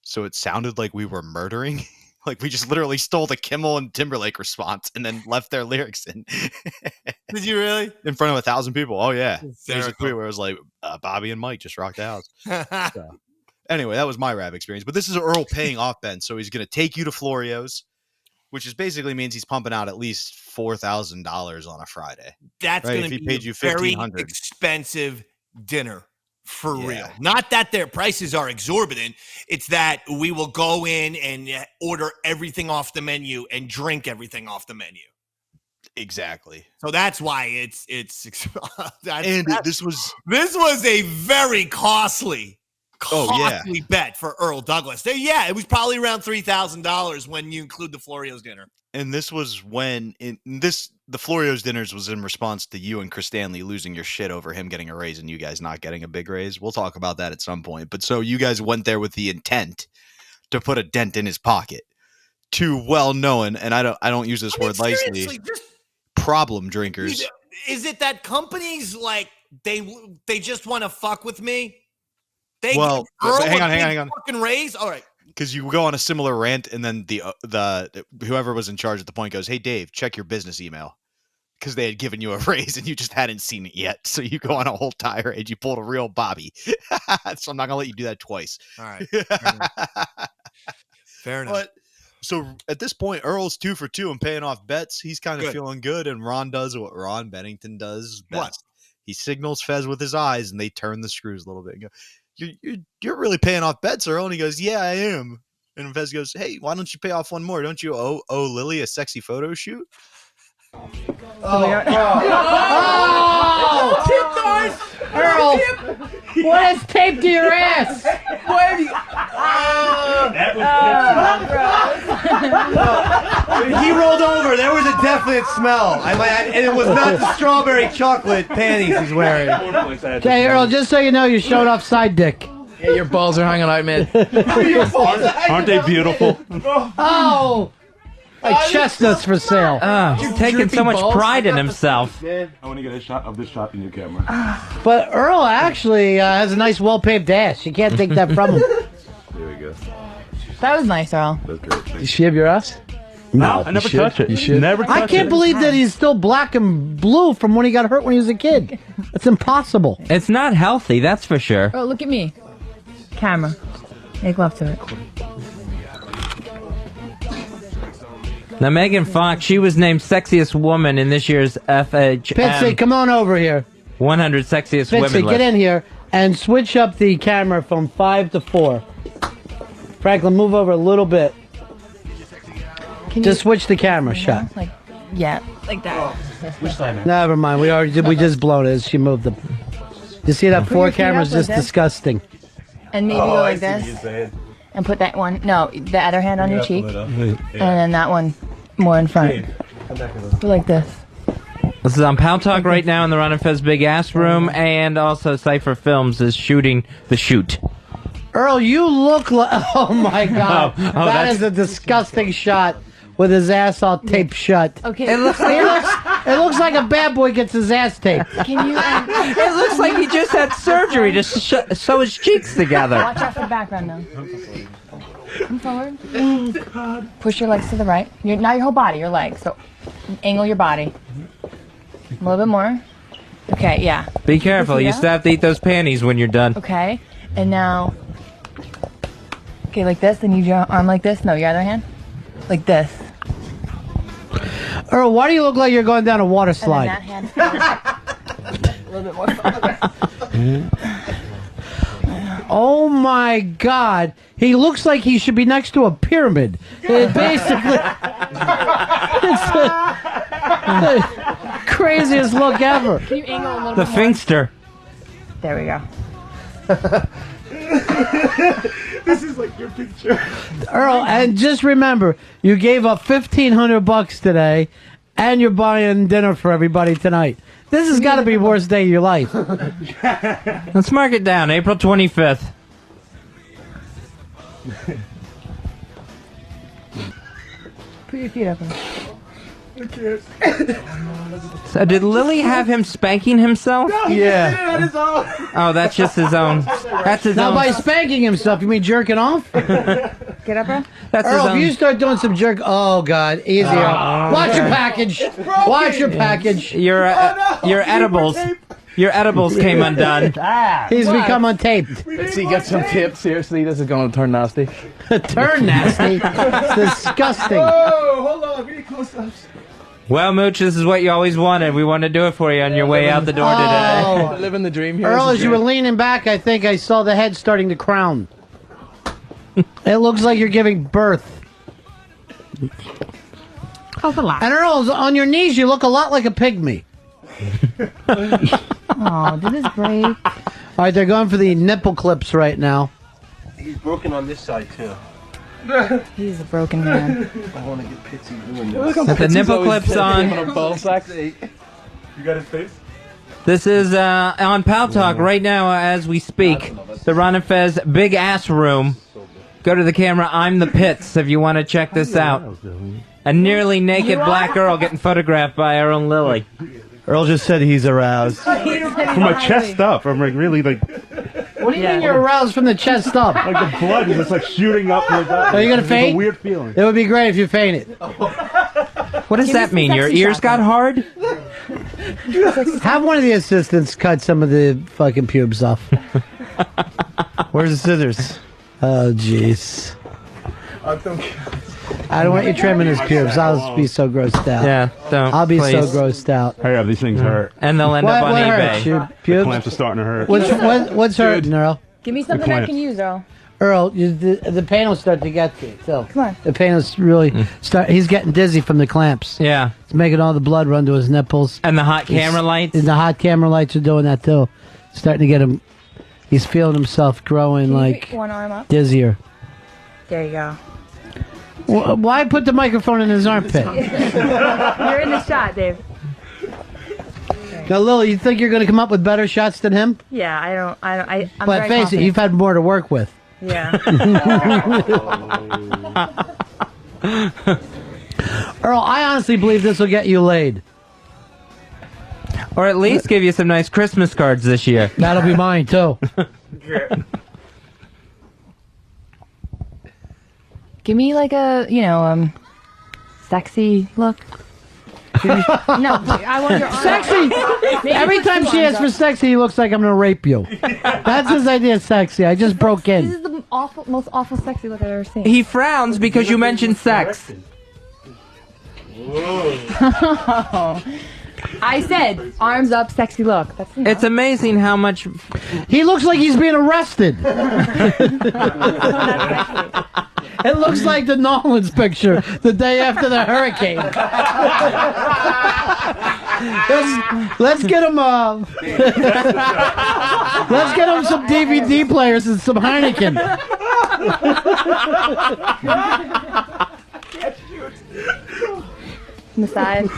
So it sounded like we were murdering. Like we just literally stole the Kimmel and Timberlake response and then left their lyrics in. Did you really? In front of 1,000 people. Oh, yeah. There's a tweet where it was like, Bobby and Mike just rocked the house. So. Anyway, that was my rap experience. But this is Earl paying off Ben. So he's going to take you to Florio's, which is basically means he's pumping out at least $4,000 on a Friday. That's right? going to be paid you a very $1,500. expensive dinner for real. Not that their prices are exorbitant. It's that we will go in and order everything off the menu and drink everything off the menu. Exactly. So that's why it's this was a very costly bet for Earl Douglas. It was probably around $3,000 when you include the Florio's dinner. And this was when the Florio's dinners was in response to you and Chris Stanley losing your shit over him getting a raise and you guys not getting a big raise. We'll talk about that at some point. But so you guys went there with the intent to put a dent in his pocket. Two well-known, and I don't use this word lightly, problem drinkers. Is it that companies like they just want to fuck with me? Hang on. Fucking raise. All right. Because you go on a similar rant, and then the whoever was in charge at the point goes, "Hey Dave, check your business email," because they had given you a raise and you just hadn't seen it yet. So you go on a whole tirade. You pulled a real Bobby. So I'm not gonna let you do that twice. All right. Fair enough. But so at this point, Earl's 2 for 2 and paying off bets. He's kind of feeling good, and Ron does what Ron Bennington does best. What? He signals Fez with his eyes, and they turn the screws a little bit and go, You're really paying off bets, Earl. And he goes, yeah, I am. And Fez goes, hey, why don't you pay off one more? Don't you owe Lily a sexy photo shoot? Earl, what is taped to your ass? That definite smell. And it was not the strawberry chocolate panties he's wearing. Okay, Earl, just so you know, you're showing off side dick. Yeah, your balls are hanging out, man. Aren't they beautiful? Oh! Like chestnuts for sale. He's taking so much pride in himself. I want to get a shot of this shot in your camera. But Earl actually has a nice, well-paved ass. You can't take that from him. There we go. That was nice, Earl. That's great. Did she have your ass? No, I never touched it. You should. Never touched I can't believe that he's still black and blue from when he got hurt when he was a kid. That's impossible. It's not healthy, that's for sure. Oh, look at me. Camera. Make love to it. Now, Megan Fox, she was named sexiest woman in this year's FHM Pitsy, come on over here. 100 sexiest women Pitsy, list. get in here and switch up the camera from 5 to 4. Franklin, move over a little bit. Just switch the camera shot. Like, yeah, like that. Never mind. We just blown it. She moved them. You see that Put 4 your feet cameras up like just this. disgusting. And maybe go like this. And put that one. No, the other hand on your cheek. And then that one more in front. Go like this. This is on Pow Talk right now in the Ron and Fez Big Ass Room, and also Cypher Films is shooting the shoot. Earl, you look like... Oh, my God. Oh, that that's- is a disgusting shot with his ass all taped shut. Okay. It looks like a bad boy gets his ass taped. Can you... It looks like he just had surgery to sew his cheeks together. Watch out for the background now. Come forward. Oh, God. Push your legs to the right. Not your whole body, your legs. So angle your body. A little bit more. Okay, yeah. Be careful, you still have to eat those panties when you're done. Okay. And now... Okay, like this. Then you use your arm like this. No, your other hand. Like this. Earl, why do you look like you're going down a water And then slide? that hand. A little bit more forward. Oh my God! He looks like he should be next to a pyramid. It basically, it's the craziest look ever. Can you angle a little The bit more? Finkster. There we go. This is like your picture. Earl, and just remember, you gave up $1,500 today, and you're buying dinner for everybody tonight. This has got to be the worst day of your life. Let's mark it down, April 25th. Put your feet up. So did Lily have him spanking himself? Yeah. Oh, that's just his own. That's his Now, own. by spanking himself, you mean jerking off? Get up, bro. That's his Earl, own. if you start doing some jerk... Oh, God. Easier. Watch your package. Watch your package. Your edibles. Your edibles came undone. He's become untaped. Let's see, get some tips here so he doesn't go and turn nasty. Turn nasty. It's disgusting. Oh, hold on. We need close-ups. Well, Mooch, this is what you always wanted. We wanted to do it for you on your way out the door today. Oh. Living the dream here. Earl, This is as you were great. leaning back, I think I saw the head starting to crown. It looks like you're giving birth. How's the laugh? And Earl, on your knees, you look a lot like a pygmy. Oh, did this break? All right, they're going for the nipple clips right now. He's broken on this side, too. He's a broken man. I want to get Pitsy doing this. With the nipple clips on. You got his face? This is on Pow Talk right now as we speak. The Ron and Fez Big Ass Room. Go to the camera. I'm the Pits if you want to check this out. A nearly naked black girl getting photographed by our own Lily. Earl just said he's aroused. From my chest up. I'm like really like What do you mean you're aroused from the chest up? like the blood is just like shooting up. Like that. Are you going to It's faint? a weird feeling. It would be great if you fainted. What does that mean? Your ears got hard? Have one of the assistants cut some of the fucking pubes off. Where's the scissors? Oh, jeez. I don't want you trimming his pubes. I'll be so grossed out. Yeah, don't. I'll be please. so grossed out. Hurry up, these things hurt. And they'll end up on what eBay. hurts? Your The pubes? clamps are starting to hurt. What's hurting, Earl? Give me something I can use, Earl. Earl, the pain will start to get to you. So Come on. the pain is really start. He's getting dizzy from the clamps. Yeah. It's making all the blood run to his nipples. And the hot camera lights. And the hot camera lights are doing that too. Starting to get him. He's feeling himself growing Can you like put one arm up? dizzier. There you go. Why put the microphone in his armpit? You're in the shot, Dave. Now, Lily, you think you're going to come up with better shots than him? Yeah, I'm But very face it, confident. you've had more to work with. Yeah. Earl, I honestly believe this will get you laid. Or at least give you some nice Christmas cards this year. That'll be mine, too. Give me like a, sexy look. No, I want your arms. Sexy! Maybe Every put time two she arms asks for up. sexy, he looks like I'm going to rape you. That's his idea of sexy. I just broke This in. is the most awful sexy look I've ever seen. He frowns because you mentioned sex. I said arms up, sexy look. That's enough. It's amazing how much... He looks like he's being arrested. It looks like the Nolan's picture the day after the hurricane. Let's get him let's get him some DVD players and some Heineken. On the side.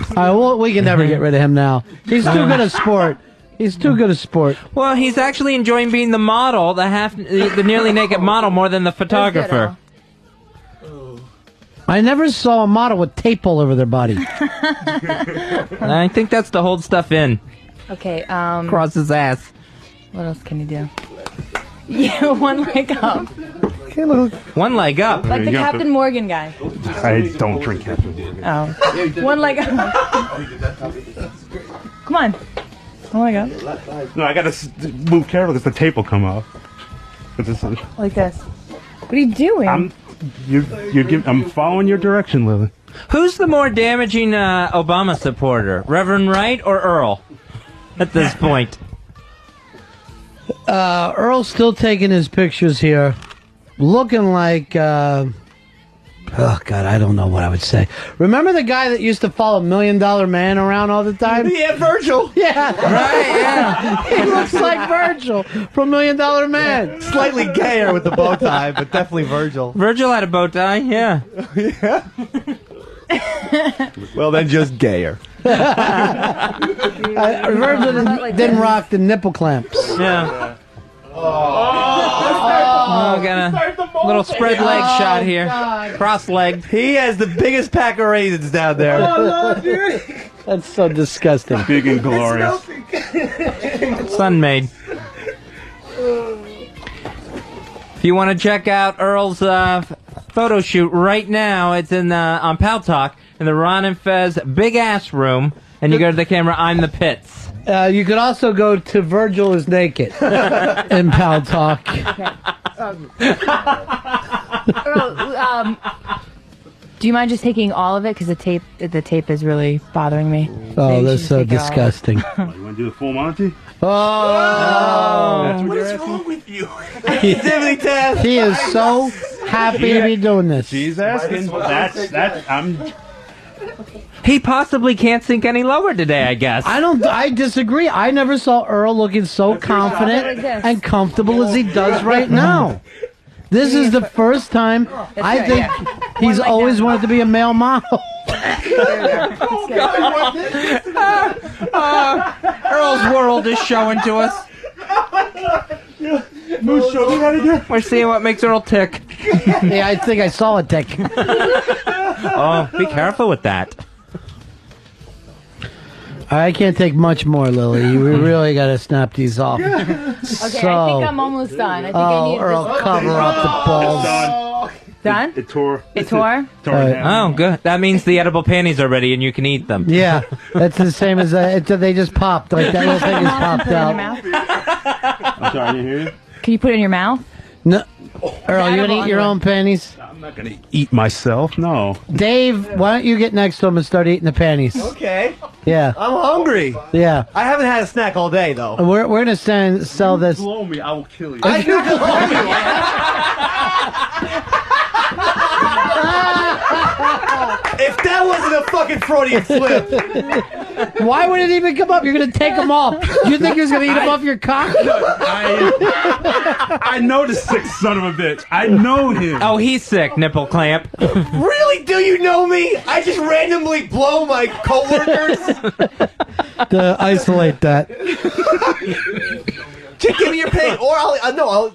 We can never get rid of him now. He's too good a sport. He's too good a sport. Well, he's actually enjoying being the model, the nearly naked model, more than the photographer. I never saw a model with tape all over their body. I think that's to hold stuff in. Okay, Cross his ass. what else can you do? Yeah, one leg up. One leg up. Like the Captain Morgan guy. I don't drink Captain Morgan. Oh. One leg up. Come on. One leg up. No, I gotta move carefully because the tape will come off. Like this. What are you doing? I'm following your direction, Lily. Who's the more damaging Obama supporter, Reverend Wright or Earl? At this point, Earl's still taking his pictures here, looking like. Oh God, I don't know what I would say. Remember the guy that used to follow $1 Million Man around all the time? Yeah, Virgil. Yeah, right. Yeah, he looks like Virgil from $1 Million Man. Slightly gayer with the bow tie, but definitely Virgil. Virgil had a bow tie. Yeah. Yeah. Well, then just gayer. Virgil didn't rock the nipple clamps. Yeah. Oh, got a little spread leg shot here. Cross legged. He has the biggest pack of raisins down there. That's so disgusting. Big and glorious. Sunmade. If you want to check out Earl's photo shoot right now, it's in on Pal Talk in the Ron and Fez Big Ass Room, and you go to the camera. I'm the Pits. You could also go to Virgil is Naked in Pal Talk. Earl, do you mind just taking all of it? Because the tape is really bothering me. Oh, Maybe you that's should so just take it all. disgusting. You want to do the full Monty? Oh, What is wrong with you? He is so happy to be doing this. She's asking. He possibly can't sink any lower today, I guess. I disagree. I never saw Earl looking so confident and comfortable as he does right now. This is the first time I think he's always wanted to be a male model. Earl's world is showing to us. We're seeing what makes Earl tick. Yeah, I think I saw a tick. Oh, be careful with that. I can't take much more, Lily. We really got to snap these off. Okay, I think I'm almost done. I think I need Earl, just... cover up the balls. Done? It tore. It tore? Oh, good. That means the edible panties are ready and you can eat them. Yeah, that's the same as they just popped. Like that little thing is popped out. I'm sorry, I didn't hear you. Can you put it in your mouth? No, Earl, you gonna eat your own panties? I'm not gonna eat myself. No. Dave, why don't you get next to him and start eating the panties? Okay. Yeah. I'm hungry. Yeah. I haven't had a snack all day, though. We're gonna sell this. Blow me, I will kill you. I do blow me. If that wasn't a fucking Freudian slip. Why would it even come up? You're going to take them off. Do you think you're going to eat them off your cock? I know the sick son of a bitch. I know him. Oh, he's sick, nipple clamp. Really? Do you know me? I just randomly blow my coworkers. To isolate that. Just give me your panties. Or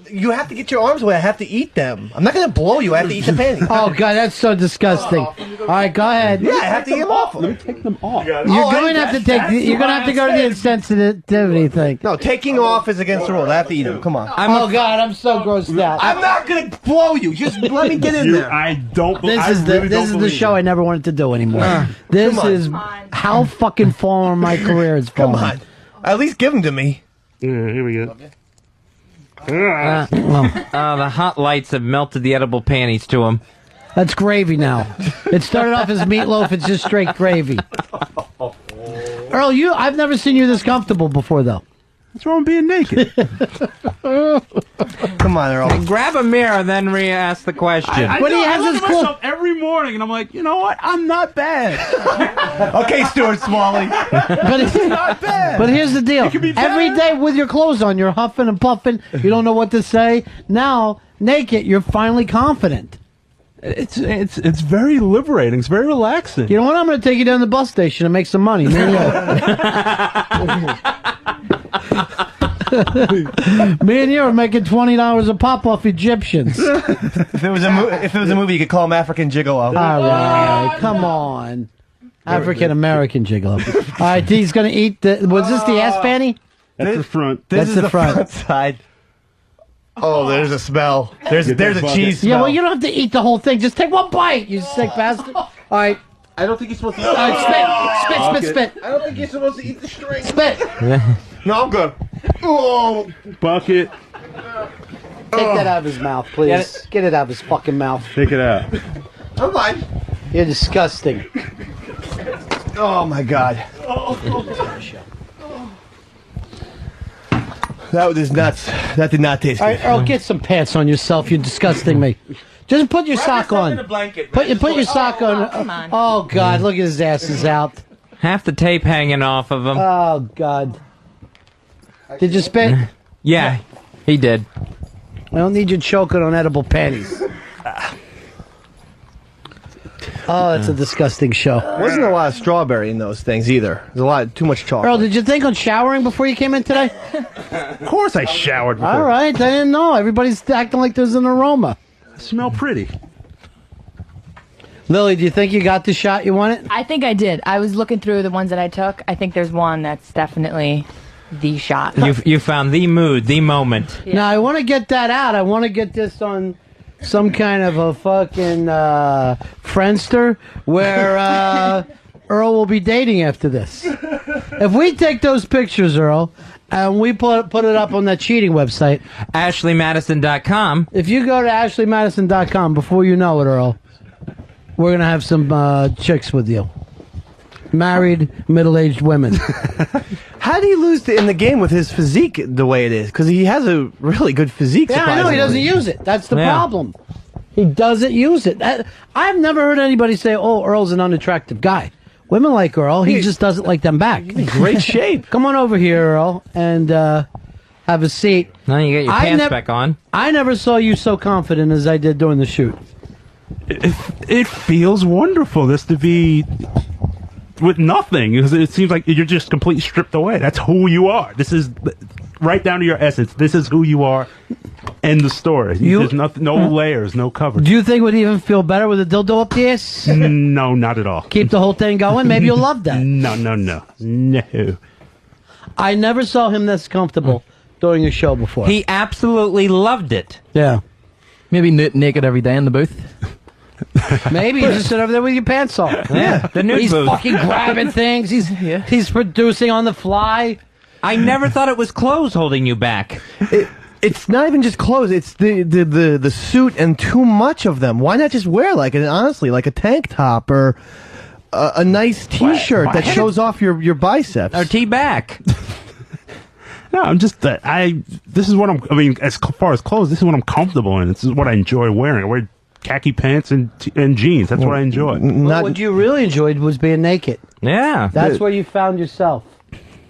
you have to get your arms away. I have to eat them. I'm not going to blow you. I have to eat the panties. Oh, God, that's so disgusting. All right, go ahead. Yeah, I have to eat them off. Let me take them off. You're going to have to take. You're going to have to go to the insensitivity thing. No, taking off is against the rules. I have to eat them. Come on. Oh God, I'm so grossed out. I'm not going to blow you. Just let me get in there. I don't. This is the show I never wanted to do anymore. This is how fucking far my career is falling. Come on. At least give them to me. Here we go. The hot lights have melted the edible panties to him. That's gravy now. It started off as meatloaf. It's just straight gravy. Earl, I've never seen you this comfortable before, though. What's wrong with being naked? Come on, Earl. Grab a mirror, then re-ask the question. I look at myself every morning, and I'm like, you know what? I'm not bad. Okay, Stuart Smalley. But it's not bad. But here's the deal. It could be better. Every day with your clothes on, you're huffing and puffing. You don't know what to say. Now, naked, you're finally confident. It's very liberating. It's very relaxing. You know what? I'm going to take you down to the bus station and make some money. Me and you are making $20 a pop off Egyptians. If it was a movie, you could call him African Gigolo. All right, come on. African American gigolo. All right, he's going to eat the. Was this the ass panty? That's the front. This That's is the front side. Oh, there's a smell. There's a cheese smell. Yeah, well, you don't have to eat the whole thing. Just take one bite, you sick bastard. All right. I don't think you're supposed to eat All right, spit. I don't think you're supposed to eat the string. Spit. No, I'm good. Oh, bucket. Take that out of his mouth, please. Get it out of his fucking mouth. Take it out. I'm fine. You're disgusting. Oh, my God. That was nuts. That did not taste All good. right, Earl, get some pants on yourself. You're disgusting me. Just put your sock on. Put your sock on. Come on. Oh, God, look at his ass is out. Half the tape hanging off of him. Oh, God. Did you spit? Yeah, he did. I don't need you choking on edible panties. Oh, that's a disgusting show. Wasn't a lot of strawberry in those things either. There's too much chocolate. Earl, did you think on showering before you came in today? Of course I showered before. All right, I didn't know. Everybody's acting like there's an aroma. I smell pretty. Lily, do you think you got the shot you wanted? I think I did. I was looking through the ones that I took. I think there's one that's definitely the shot. You found the mood, the moment. Now, I want to get that out. I want to get this on some kind of a fucking Friendster where Earl will be dating after this. If we take those pictures, Earl, and we put it up on that cheating website, AshleyMadison.com. If you go to AshleyMadison.com, before you know it, Earl, we're going to have some chicks with you. Married, middle-aged women. How did he lose in the game with his physique the way it is? Because he has a really good physique. Yeah, I know. He doesn't use it. That's the problem. He doesn't use it. I've never heard anybody say, oh, Earl's an unattractive guy. Women like Earl. He just doesn't like them back. He's in great shape. Come on over here, Earl, and have a seat. Now you get your pants back on. I never saw you so confident as I did during the shoot. It feels wonderful just to be with nothing. It seems like you're just completely stripped away. That's who you are. This is right down to your essence. This is who you are. End the story. There's nothing, no layers, no cover. Do you think it would even feel better with a dildo up the ass? No, not at all. Keep the whole thing going? Maybe you'll love that. No. I never saw him this comfortable during a show before. He absolutely loved it. Yeah. Maybe naked every day in the booth. Maybe you just sit over there with your pants off. Yeah, the nude He's booth. fucking grabbing things. He's producing on the fly. I never thought it was clothes holding you back. It's not even just clothes. It's the suit and too much of them. Why not just wear like a tank top or a nice T-shirt that shows off your biceps or T-back? No, I'm just this is what as far as clothes, this is what I'm comfortable in. This is what I enjoy wearing. I wear khaki pants and jeans. That's what I enjoy. What you really enjoyed was being naked. Yeah. That's where you found yourself.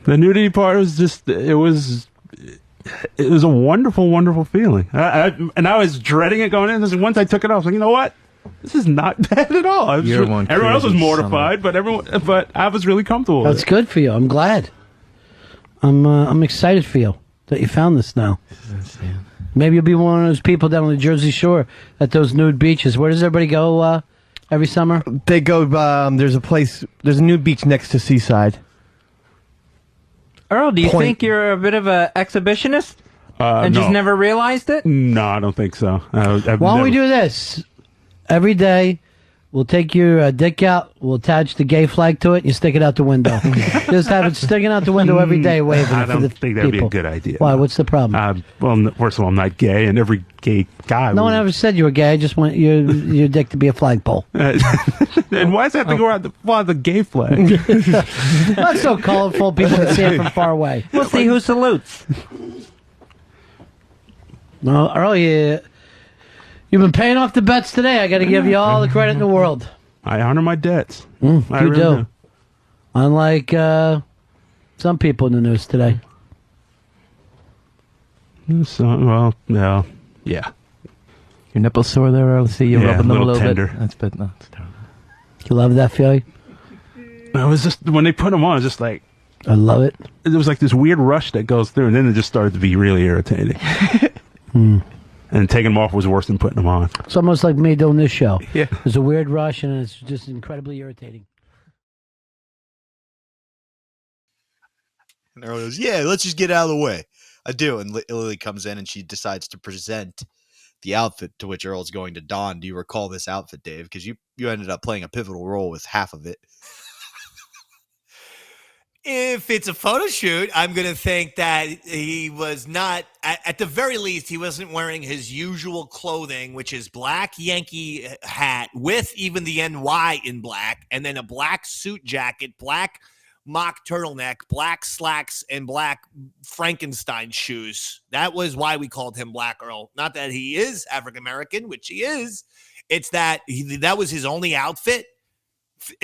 The nudity part was just, it was a wonderful, wonderful feeling. And I was dreading it going in. Once I took it off, I was like, you know what? This is not bad at all. Everyone else was mortified, but I was really comfortable with That's it. good for you. I'm glad. I'm excited for you that you found this now. Maybe you'll be one of those people down on the Jersey Shore at those nude beaches. Where does everybody go every summer? They go, there's a nude beach next to Seaside. Earl, do you think you're a bit of an exhibitionist? And just No. never realized it? No, I don't think so. Why don't we do this? Every day, we'll take your dick out, we'll attach the gay flag to it, and you stick it out the window. Just have it sticking out the window every day, waving I it for don't the think that'd be a people. good idea. Why? What's the problem? Well, first of all, I'm not gay, and every gay guy. No one ever said you were gay. I just want your dick to be a flagpole. And why does that have to go around the gay flag? That's so colorful. People can see it from far away. We'll see who salutes. No, Earl, you've been paying off the bets today. I got to give you all the credit in the world. I honor my debts. I You really do. Unlike some people in the news today. So, well, no, yeah. Your nipples sore there, Earl? See you Yeah, rubbing them a little little tender. bit. That's bit. No, it's terrible. You love that feeling? I was just when they put them on, I was just like, I love it. There was like this weird rush that goes through, and then it just started to be really irritating. And taking them off was worse than putting them on. It's almost like me doing this show. Yeah. There's a weird rush, and it's just incredibly irritating. And Earl goes, yeah, let's just get out of the way. I do. And Lily comes in and she decides to present the outfit to which Earl's going to don. Do you recall this outfit, Dave? Because you ended up playing a pivotal role with half of it. If it's a photo shoot, I'm going to think that he was not, at the very least, he wasn't wearing his usual clothing, which is black Yankee hat with even the NY in black, and then a black suit jacket, black mock turtleneck, black slacks, and black Frankenstein shoes. That was why we called him Black Earl. Not that he is African-American, which he is. It's that that was his only outfit.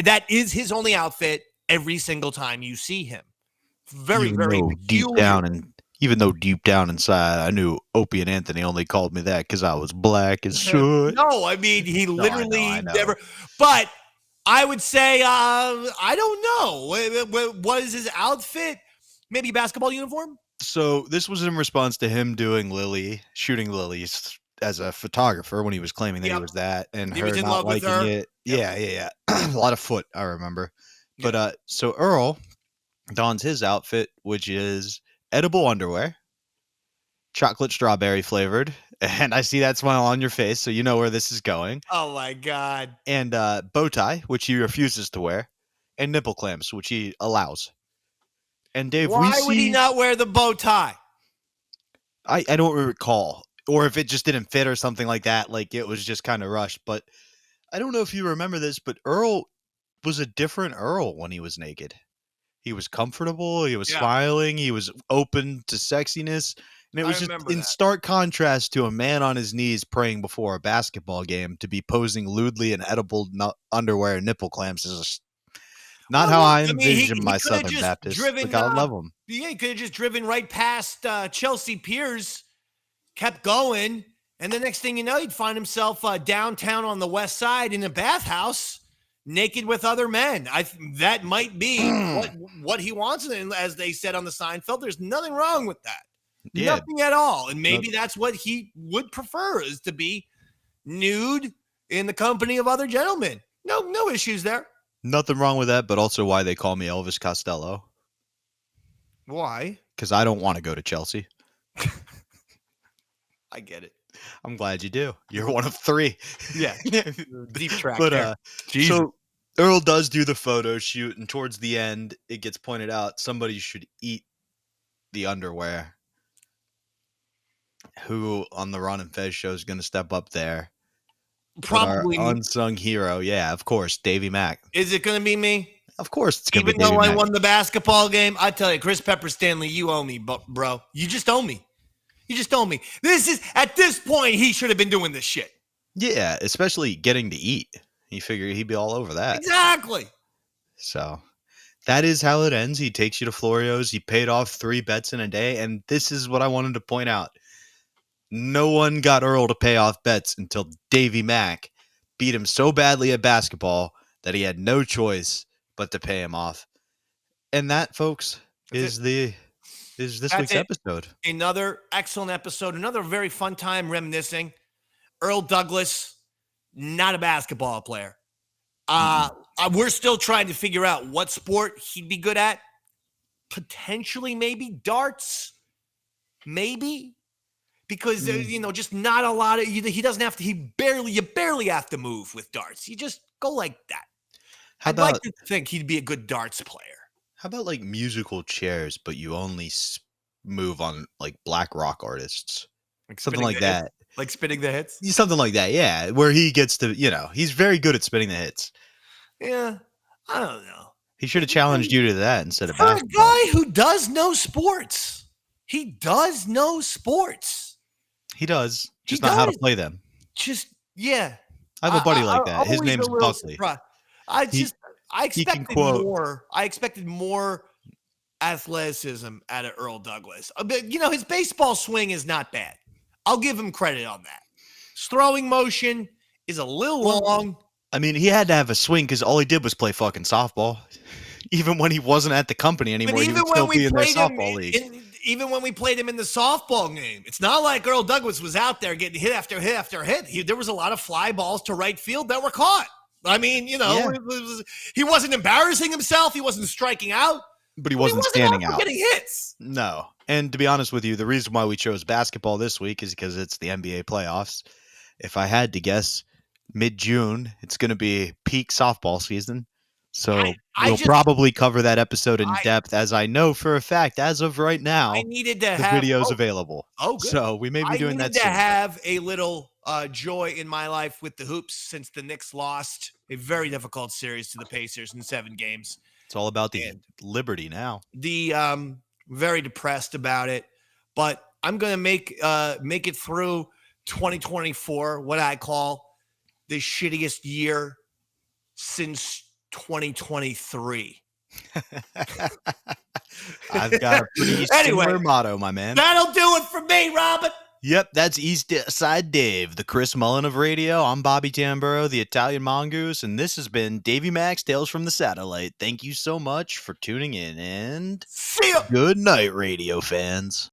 That is his only outfit every single time you see him. Very, very deep down, and even though deep down inside, I knew Opie and Anthony only called me that because I was black as shit. No, I mean he literally I know. never. But I would say I don't know. What is his outfit? Maybe a basketball uniform. So this was in response to him doing shooting Lily's as a photographer when he was claiming that he was that, and He her was in not love with liking her. it. Yeah. A lot of foot, I remember. But so Earl dons his outfit, which is edible underwear, chocolate strawberry flavored, and I see that smile on your face, so you know where this is going. Oh my God. And bow tie, which he refuses to wear, and nipple clamps, which he allows. And Dave, Why would he not wear the bow tie? I don't recall, or if it just didn't fit or something like that. Like it was just kind of rushed. But I don't know if you remember this, but Earl was a different Earl when he was naked. He was comfortable. He was smiling. He was open to sexiness. And it was just in stark contrast to a man on his knees praying before a basketball game to be posing lewdly in edible underwear and nipple clamps is just not how I envision my Southern Baptist. Like, I love him. Yeah, he could have just driven right past Chelsea Piers, kept going, and the next thing you know, he'd find himself downtown on the west side in a bathhouse, naked with other men. That might be what he wants, and as they said on the Seinfeld, there's nothing wrong with that. Yeah. Nothing at all. And maybe that's what he would prefer, is to be nude in the company of other gentlemen. No issues there. Nothing wrong with that, but also why they call me Elvis Costello. Why? Because I don't want to go to Chelsea. I get it. I'm glad you do. You're one of three. Yeah. Deep track But there. so Earl does do the photo shoot, and towards the end, it gets pointed out somebody should eat the underwear. Who on the Ron and Fez show is going to step up there? Probably our unsung hero. Yeah, of course, Davey Mack. Is it going to be me? Of course it's going to be Even Davey though I Mack. won the basketball game, I tell you, Chris Pepper Stanley, you owe me, bro. You just owe me. You just owe me. At this point, he should have been doing this shit. Yeah, especially getting to eat. You figure he'd be all over that. Exactly. So, that is how it ends. He takes you to Florio's. He paid off 3 bets in a day. And this is what I wanted to point out. No one got Earl to pay off bets until Davey Mack beat him so badly at basketball that he had no choice but to pay him off. And that, folks, is this week's episode. Another excellent episode. Another very fun time reminiscing. Earl Douglas, not a basketball player. We're still trying to figure out what sport he'd be good at. Potentially, maybe darts. Maybe. Because, just not a lot of, he doesn't have to, you barely have to move with darts. You just go like that. I'd like to think he'd be a good darts player. How about like musical chairs, but you only move on like black rock artists? Like something like that. Like spinning the hits? Something like that, yeah. Where he gets to, he's very good at spinning the hits. Yeah, I don't know. He should have challenged you to that instead of For basketball. a guy who does know sports. He does know sports. He does, just not how to play them. Yeah. I have a buddy like that. His name's Buckley. Surprised. I expected more athleticism out of Earl Douglas. But, his baseball swing is not bad. I'll give him credit on that. His throwing motion is a little long. I mean, he had to have a swing because all he did was play fucking softball. Even when he wasn't at the company anymore, he would still be in their softball league. Even when we played him in the softball game, it's not like Earl Douglas was out there getting hit after hit after hit. There was a lot of fly balls to right field that were caught. I mean, he wasn't embarrassing himself. He wasn't striking out. But he wasn't standing out. Getting hits. No. And to be honest with you, the reason why we chose basketball this week is because it's the NBA playoffs. If I had to guess, mid-June, it's going to be peak softball season. So we'll probably cover that episode in depth, as I know for a fact, as of right now, the video's available. Oh, good. So we may be doing that soon. I need to have a little joy in my life with the hoops since the Knicks lost a very difficult series to the Pacers in 7 games. It's all about the Liberty now. Very depressed about it, but I'm going to make it through 2024, what I call the shittiest year since 2023. I've got a pretty similar motto, my man. That'll do it for me, Robin. Yep, that's East Side Dave, the Chris Mullen of radio. I'm Bobby Tamburo, the Italian Mongoose, and this has been Davey Max Tales from the Satellite. Thank you so much for tuning in, and see ya. Good night, radio fans.